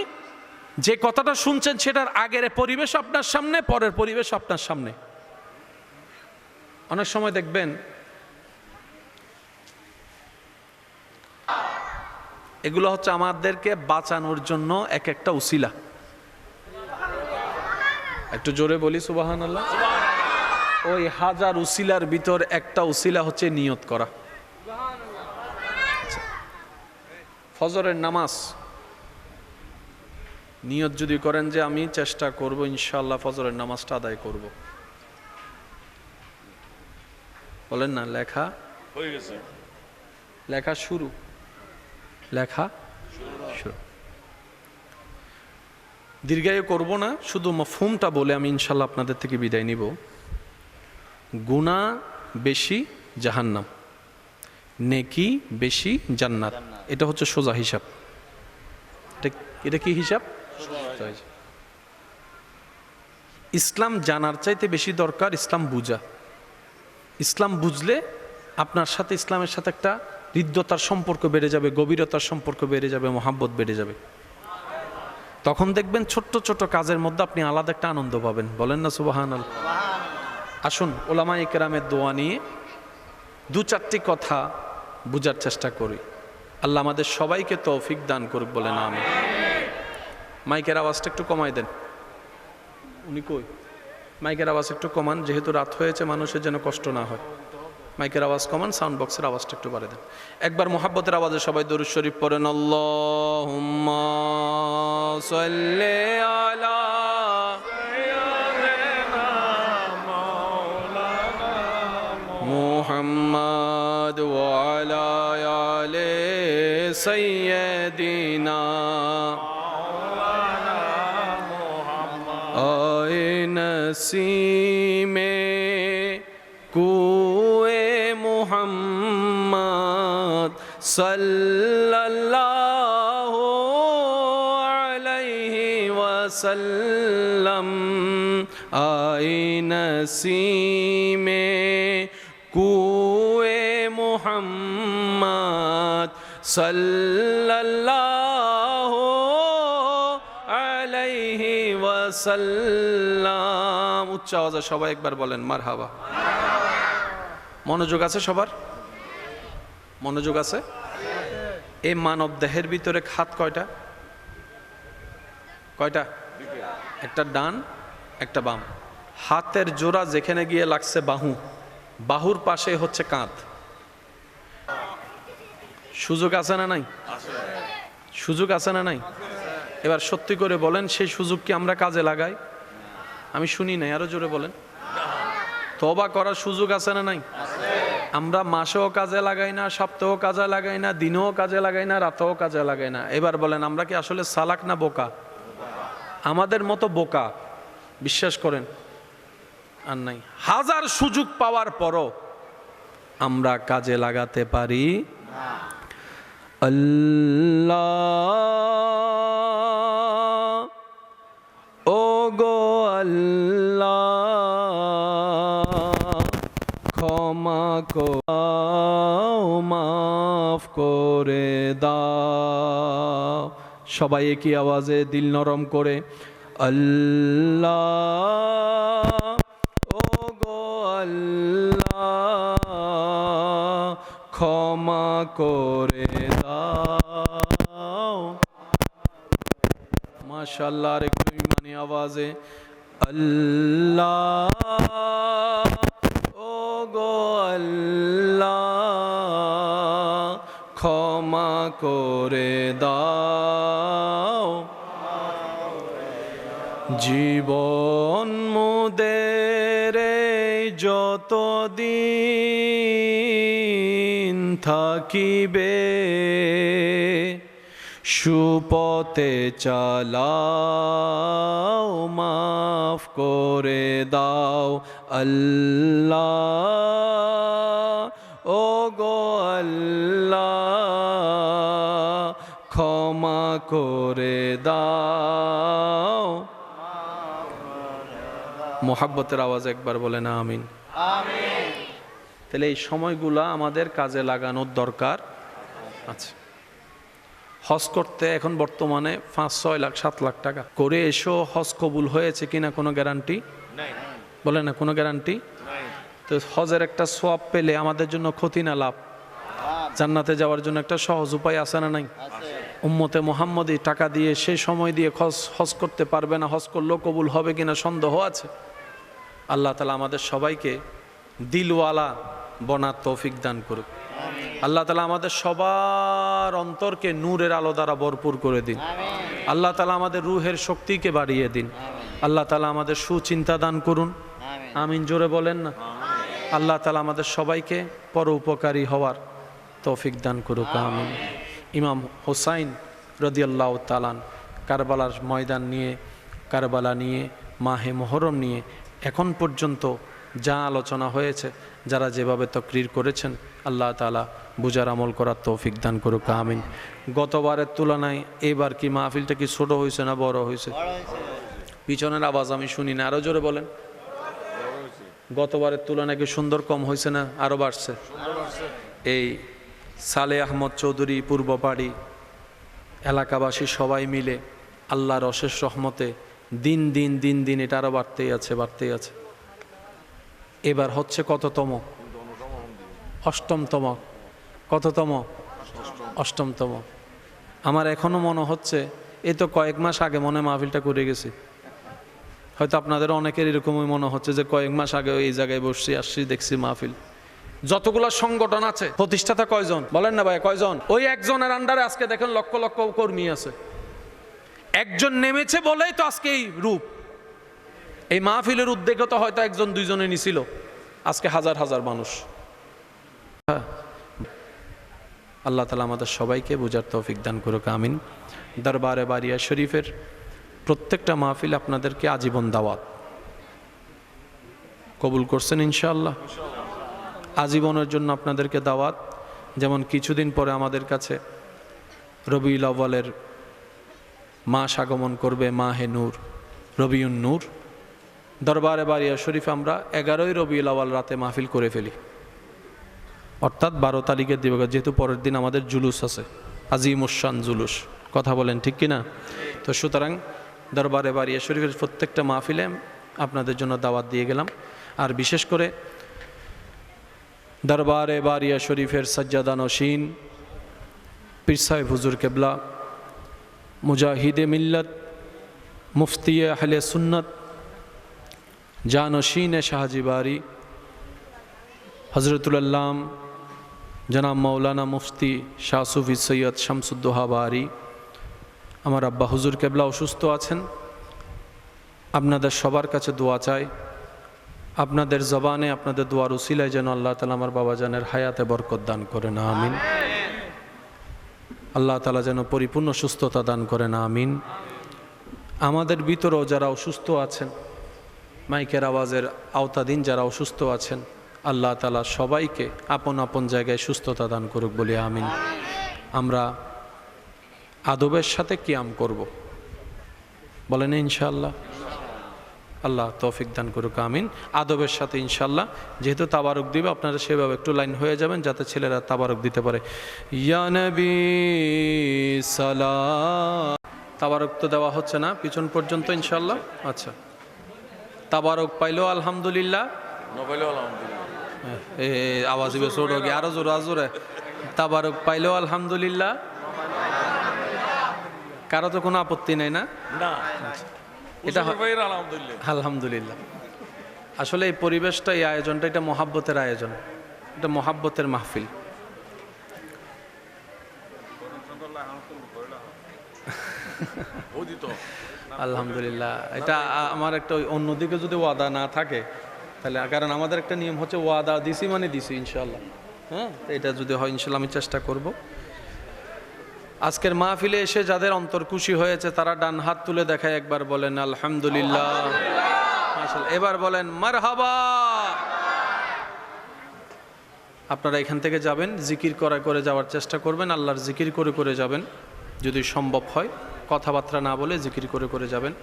যে কথাটা শুনছেন সেটার আগের পরিবেশ আপনার সামনে, পরের পরিবেশ আপনার সামনে। অনেক সময় দেখবেন এগুলো হচ্ছে আমাদেরকে বাঁচানোর জন্য এক একটা উসিলা। একটু জোরে বলি সুবহানাল্লাহ। ওই হাজার উসিলার ভিতর একটা উসিলা হচ্ছে নিয়ত করা। ফজরের নামাজ নিয়ত যদি করেন যে আমি চেষ্টা করব ইনশাআল্লাহ ফজরের নামাজটা আদায় করব, বলেন না লেখা হয়ে গেছে, লেখা শুরু। লেখা শুরু। দীর্ঘায়ু করব না, শুধু মফহুমটা বলে আমি ইনশাল্লাহ আপনাদের থেকে বিদায় নিব। গুনাহ বেশি জাহান্নাম, নেকি বেশি জান্নাত। এটা হচ্ছে সোজা হিসাব। এটা কি হিসাব? ইসলাম জানার চাইতে বেশি দরকার ইসলাম বুঝা। ইসলাম বুঝলে আপনার সাথে ইসলামের সাথে একটা হৃদ্যতার সম্পর্ক বেড়ে যাবে, গভীরতার সম্পর্ক বেড়ে যাবে, মহাব্বত বেড়ে যাবে। তখন দেখবেন ছোট্ট ছোট কাজের মধ্যে আপনি আলাদা একটা আনন্দ পাবেন। বলেন না সুবহানাল্লাহ। আসুন ওলামায়ে কেরামের দোয়া নিয়ে দু চারটি কথা বুঝার চেষ্টা করি। আল্লাহ আমাদের সবাইকে তৌফিক দান করুক, বলেন আমিন। মাইকের আওয়াজটা একটু কমাই দেন। উনি কই? মাইকের আওয়াজ একটু কমান, যেহেতু রাত হয়েছে মানুষের যেন কষ্ট না হয়। মাইকের আওয়াজ কমান, সাউন্ড বক্সের আওয়াজটা একটু বাড়িয়ে দেন। একবার মুহাব্বতের আওয়াজে সবাই দরুদ শরীফ পড়েন। আল্লাহুম্মা সাল্লি আলা মুহাম্মাদ ওয়া আলা আলি সাইয়্যিদিনা আয়ে নসীমে কুয়ে মুহাম্মদ সাল্লাল্লাহু আলাইহি ওয়াসাল্লাম। আয়ে নসীমে কুয়ে মুহাম্মদ সাল্লাল্লাহু আলাইহি ওয়াসাল্লাম। উচ্চ আওয়াজে সবাই একবার বলেন মারহাবা। মনোযোগ আছে সবার? মনোযোগ আছে? এই মানব দেহের ভিতরে হাত কয়টা? কয়টা? একটা ডান একটা বাম। হাতের জোড়া যেখানে গিয়ে লাগছে বাহু, বাহুর পাশে হচ্ছে কাঁধ। সুযোগ আছে না নাই? সুযোগ আছে না নাই? এবার সত্যি করে বলেন, সেই সুযোগ কি আমরা কাজে লাগাই? আমি শুনি নাই, আরো জোরে বলেন। তওবা করার সুযোগ আছে না নাই? আমরা মাসেও কাজে লাগাই না, সপ্তাহেও কাজে লাগাই না, দিনেও কাজে লাগাই না, রাতেও কাজে লাগাই না। এবার বলেন আমরা কি আসলে চালাক না বোকা? আমাদের মতো বোকা বিশ্বাস করেন আর নাই। হাজার সুযোগ পাওয়ার পরও আমরা কাজে লাগাতে পারি আল্লাহ ও গো আল্লাহ ক্ষমা করো, মাফ করে দাও। সবাই একই আওয়াজে দিল নরম করে আল্লাহ ও গো আল্লাহ ক্ষমা করে দাও। মাশাআল্লাহ, আর একটু ইমানি আওয়াজে আল্লাহ ও গো আল্লাহ ক্ষমা করে দাও। জীবন মোদের যতদিন থাকিবে সুপথে চালাও, মাফ করে দাও আল্লাহ ও গো আল্লাহ ক্ষমা করে দাও। মোহাব্বতের আওয়াজ একবার বলেন আমিন। তাহলে এই সময়গুলা আমাদের কাজে লাগানোর দরকার আছে। হজ করতে এখন বর্তমানে 5-6 লাখ 7 লাখ টাকা করে এসো, হজ কবুল হয়েছে কিনা কোনো গ্যারান্টি বলে না, কোনো গ্যারান্টি। তো হজের একটা সওয়াব পেলে আমাদের জন্য ক্ষতি না লাভ? জান্নাতে যাওয়ার জন্য একটা সহজ উপায় আছে না নাই? উম্মতে মুহাম্মদী টাকা দিয়ে সেই সময় দিয়ে হজ করতে পারবে না, হজ করলেও কবুল হবে কিনা সন্দেহ আছে। আল্লাহ তাআলা আমাদের সবাইকে দিলওয়ালা বনার তৌফিক দান করুক। আল্লাহ তাআলা আমাদের সবার অন্তরকে নূরের আলো দ্বারা ভরপুর করে দিন। আল্লাহ তাআলা আমাদের রুহের শক্তিকে বাড়িয়ে দিন। আল্লাহ তাআলা আমাদের সুচিন্তা দান করুন। আমিন জোরে বলেন না। আল্লাহ তাআলা আমাদের সবাইকে পরোপকারী হওয়ার তৌফিক দান করুক। আমিন। ইমাম হোসাইন রাদিয়াল্লাহু তাআলা কারবালার ময়দান নিয়ে, কারবালা নিয়ে, মাহে মুহররম নিয়ে এখন পর্যন্ত যা আলোচনা হয়েছে, যারা যেভাবে তাকরীর করেছেন, আল্লাহ তাআলা বুঝার আমল করার তৌফিক দান করুক, আমিন। গতবারের তুলনায় এবার কি মাহফিলটা কি ছোট হয়েছে না বড় হয়েছে? পিছনের আওয়াজ আমি শুনি না, আরো জোরে বলেন। গতবারের তুলনায় কি সুন্দর কম হয়েছে না আরো বাড়ছে? এই সালে আহমদ চৌধুরী পূর্বপাড়ি এলাকাবাসী সবাই মিলে আল্লাহর অশেষ রহমতে দিন দিন দিন দিন এটা আরো বাড়তেই আছে, বাড়তেই আছে। এবার হচ্ছে কততম? অষ্টমতম। কততম? অষ্টমতম। আমার এখনো মনে হচ্ছে এই তো কয়েক মাস আগে মনে মাহফিলটা করে গেছি। হয়তো আপনাদের অনেকের এরকমই মনে হচ্ছে যে কয়েক মাস আগে এই জায়গায় বসছি, আসছি, দেখছি মাহফিল। যতগুলো সংগঠন আছে প্রতিষ্ঠাতা কয়জন বলেন না ভাই, কয়জন? ওই একজনের আন্ডারে আজকে দেখেন লক্ষ লক্ষ কর্মী আছে। একজন নেমেছে বলেই তো আজকে এই রূপ। এই মাহফিলের উদ্যোগে তো হয়তো একজন দুইজনে নিছিল, আজকে হাজার হাজার মানুষ। আল্লাহ তাআলা আমাদের সবাইকে বুঝার তৌফিক দান করুক, আমিন। দরবারে বারিয়া শরীফের প্রত্যেকটা মাহফিল আপনাদেরকে আজীবন দাওয়াত। কবুল করছেন ইনশাআল্লাহ? আজীবনের জন্য আপনাদেরকে দাওয়াত। যেমন কিছুদিন পরে আমাদের কাছে রবিউল আউয়ালের মাস আগমন করবে, মাহে নূর, রবিউন নূর। দরবারে বারিয়া শরীফ আমরা 11ই রবিউল আউয়াল রাতে মাহফিল করে ফেলি, অর্থাৎ 12 তারিখের দিবস, যেহেতু পরের দিন আমাদের জুলুস আছে, আজিমুশান জুলুস। কথা বলেন ঠিক কিনা? তো সুতরাং দরবারে বারিয়া শরীফের প্রত্যেকটা মাহফিলে আপনাদের জন্য দাওয়াত দিয়ে গেলাম। আর বিশেষ করে দরবারে বারিয়া শরীফের সাজ্জাদা নশীন পীর সাহেব হুজুর কেবলা, মুজাহিদে মিল্লত, মুফতি আহলে সুন্নত, জানশীন শাহজি বারি হজরতুল আল্লাম জনাব মৌলানা মুফতি শাহ সুফি সৈয়দ শামসুদ্দোহা বারি, আমার আব্বা হুজুর কেবলা অসুস্থ আছেন। আপনাদের সবার কাছে দোয়া চাই, আপনাদের জবানে আপনাদের দোয়ার উসিলায় যেন আল্লাহ তাআলা আমার বাবাজানের হায়াতে বরকত দান করেন, আমিন। আল্লাহ তাআলা যেন পরিপূর্ণ সুস্থতা দান করেন, আমিন। আমাদের ভিতরেও যারা অসুস্থ আছেন, মাইকের আওয়াজের আওতাধীন যারা অসুস্থ আছেন, আল্লাহ তাআলা সবাইকে আপন আপন জায়গায় সুস্থতা দান করুক বলে আমিন। আমরা আদবের সাথে কিয়াম করব, বলেন ইনশাআল্লাহ। আল্লাহ তৌফিক দান করুক, আমিন। আদবের সাথে ইনশাআল্লাহ। যেহেতু তাবারক দিবে, আপনারা সেভাবে একটু লাইন হয়ে যাবেন যাতে ছেলেরা তাবারক দিতে পারে। ইয়া নবী সালাম। তাবারক তো দেওয়া হচ্ছে না পিছন পর্যন্ত ইনশাআল্লাহ। আচ্ছা, তাবারক পাইলো আলহামদুলিল্লাহ, আওয়াজ ছোট গিয়ে আরো জোরে জোরে। তাবারক পাইলো আলহামদুলিল্লাহ। কারো তো কোনো আপত্তি নেই না? এটা আলহামদুলিল্লাহ। আসলে এই পরিবেশটা, এই আয়োজনটা, এটা মহাব্বতের আয়োজন, এটা মহাব্বতের মাহফিল। আলহামদুলিল্লাহ। এটা আমার একটা অন্যদিকে যদি ওয়াদা না থাকে তাহলে, কারণ আমাদের একটা নিয়ম হচ্ছে ওয়াদা দিছি মানে দিছি ইনশাআল্লাহ। হ্যাঁ, এটা যদি হয় ইনশাআল্লাহ আমি চেষ্টা করব। আজকের মাহফিলে এসে যাদের অন্তর খুশি হয়েছে তারা ডান হাত তুলে দেখায়, একবার বলেন আলহামদুলিল্লাহ, মাশাআল্লাহ। এবার বলেন মারহাবা। আপনারা এখান থেকে যাবেন, জিকির করে যাওয়ার চেষ্টা করবেন, আল্লাহর জিকির করে করে যাবেন যদি সম্ভব হয়, কথাবার্তা না বলে জিকির করে করে যাবেন।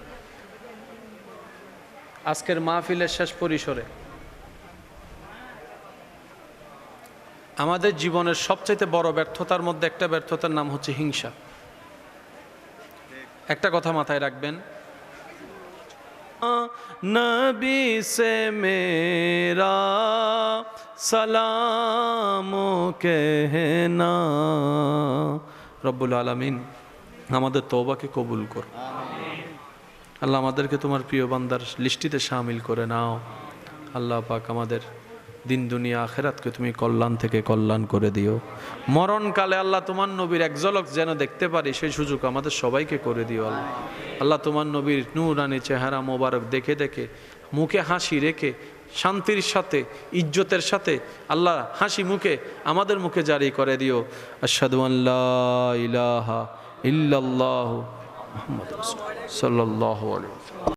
আজকের মাহফিলের শেষ পরিসরে আমাদের জীবনের সবচেয়ে বড় ব্যর্থতার মধ্যে একটা ব্যর্থতার নাম হচ্ছে হিংসা। একটা কথা মাথায় রাখবেন, নবী সে মেরা সালাম কেহনা। রব্বুল আলামিন আমাদের তওবাকে কবুল কর। আল্লাহ আমাদেরকে তোমার প্রিয় বান্দার লিস্টিতে শামিল করে নাও। আল্লাহ পাক আমাদের দিন দুনিয়া আখেরাতকে তুমি কল্যাণ থেকে কল্যাণ করে দিও। মরণকালে আল্লাহ তোমার নবীর এক ঝলক যেন দেখতে পারি, সেই সুযোগ আমাদের সবাইকে করে দিও। আল্লাহ তোমার নবীর নূরানি চেহারা মোবারক দেখে দেখে মুখে হাসি রেখে শান্তির সাথে, ইজ্জতের সাথে আল্লাহ হাসি মুখে আমাদের মুখে জারি করে দিও। আশহাদু আল্লা ইলাহা ইল্লাল্লাহু মুহাম্মাদুর রাসূলুল্লাহ সাল্লাল্লাহু আলাইহি ওয়াসাল্লাম।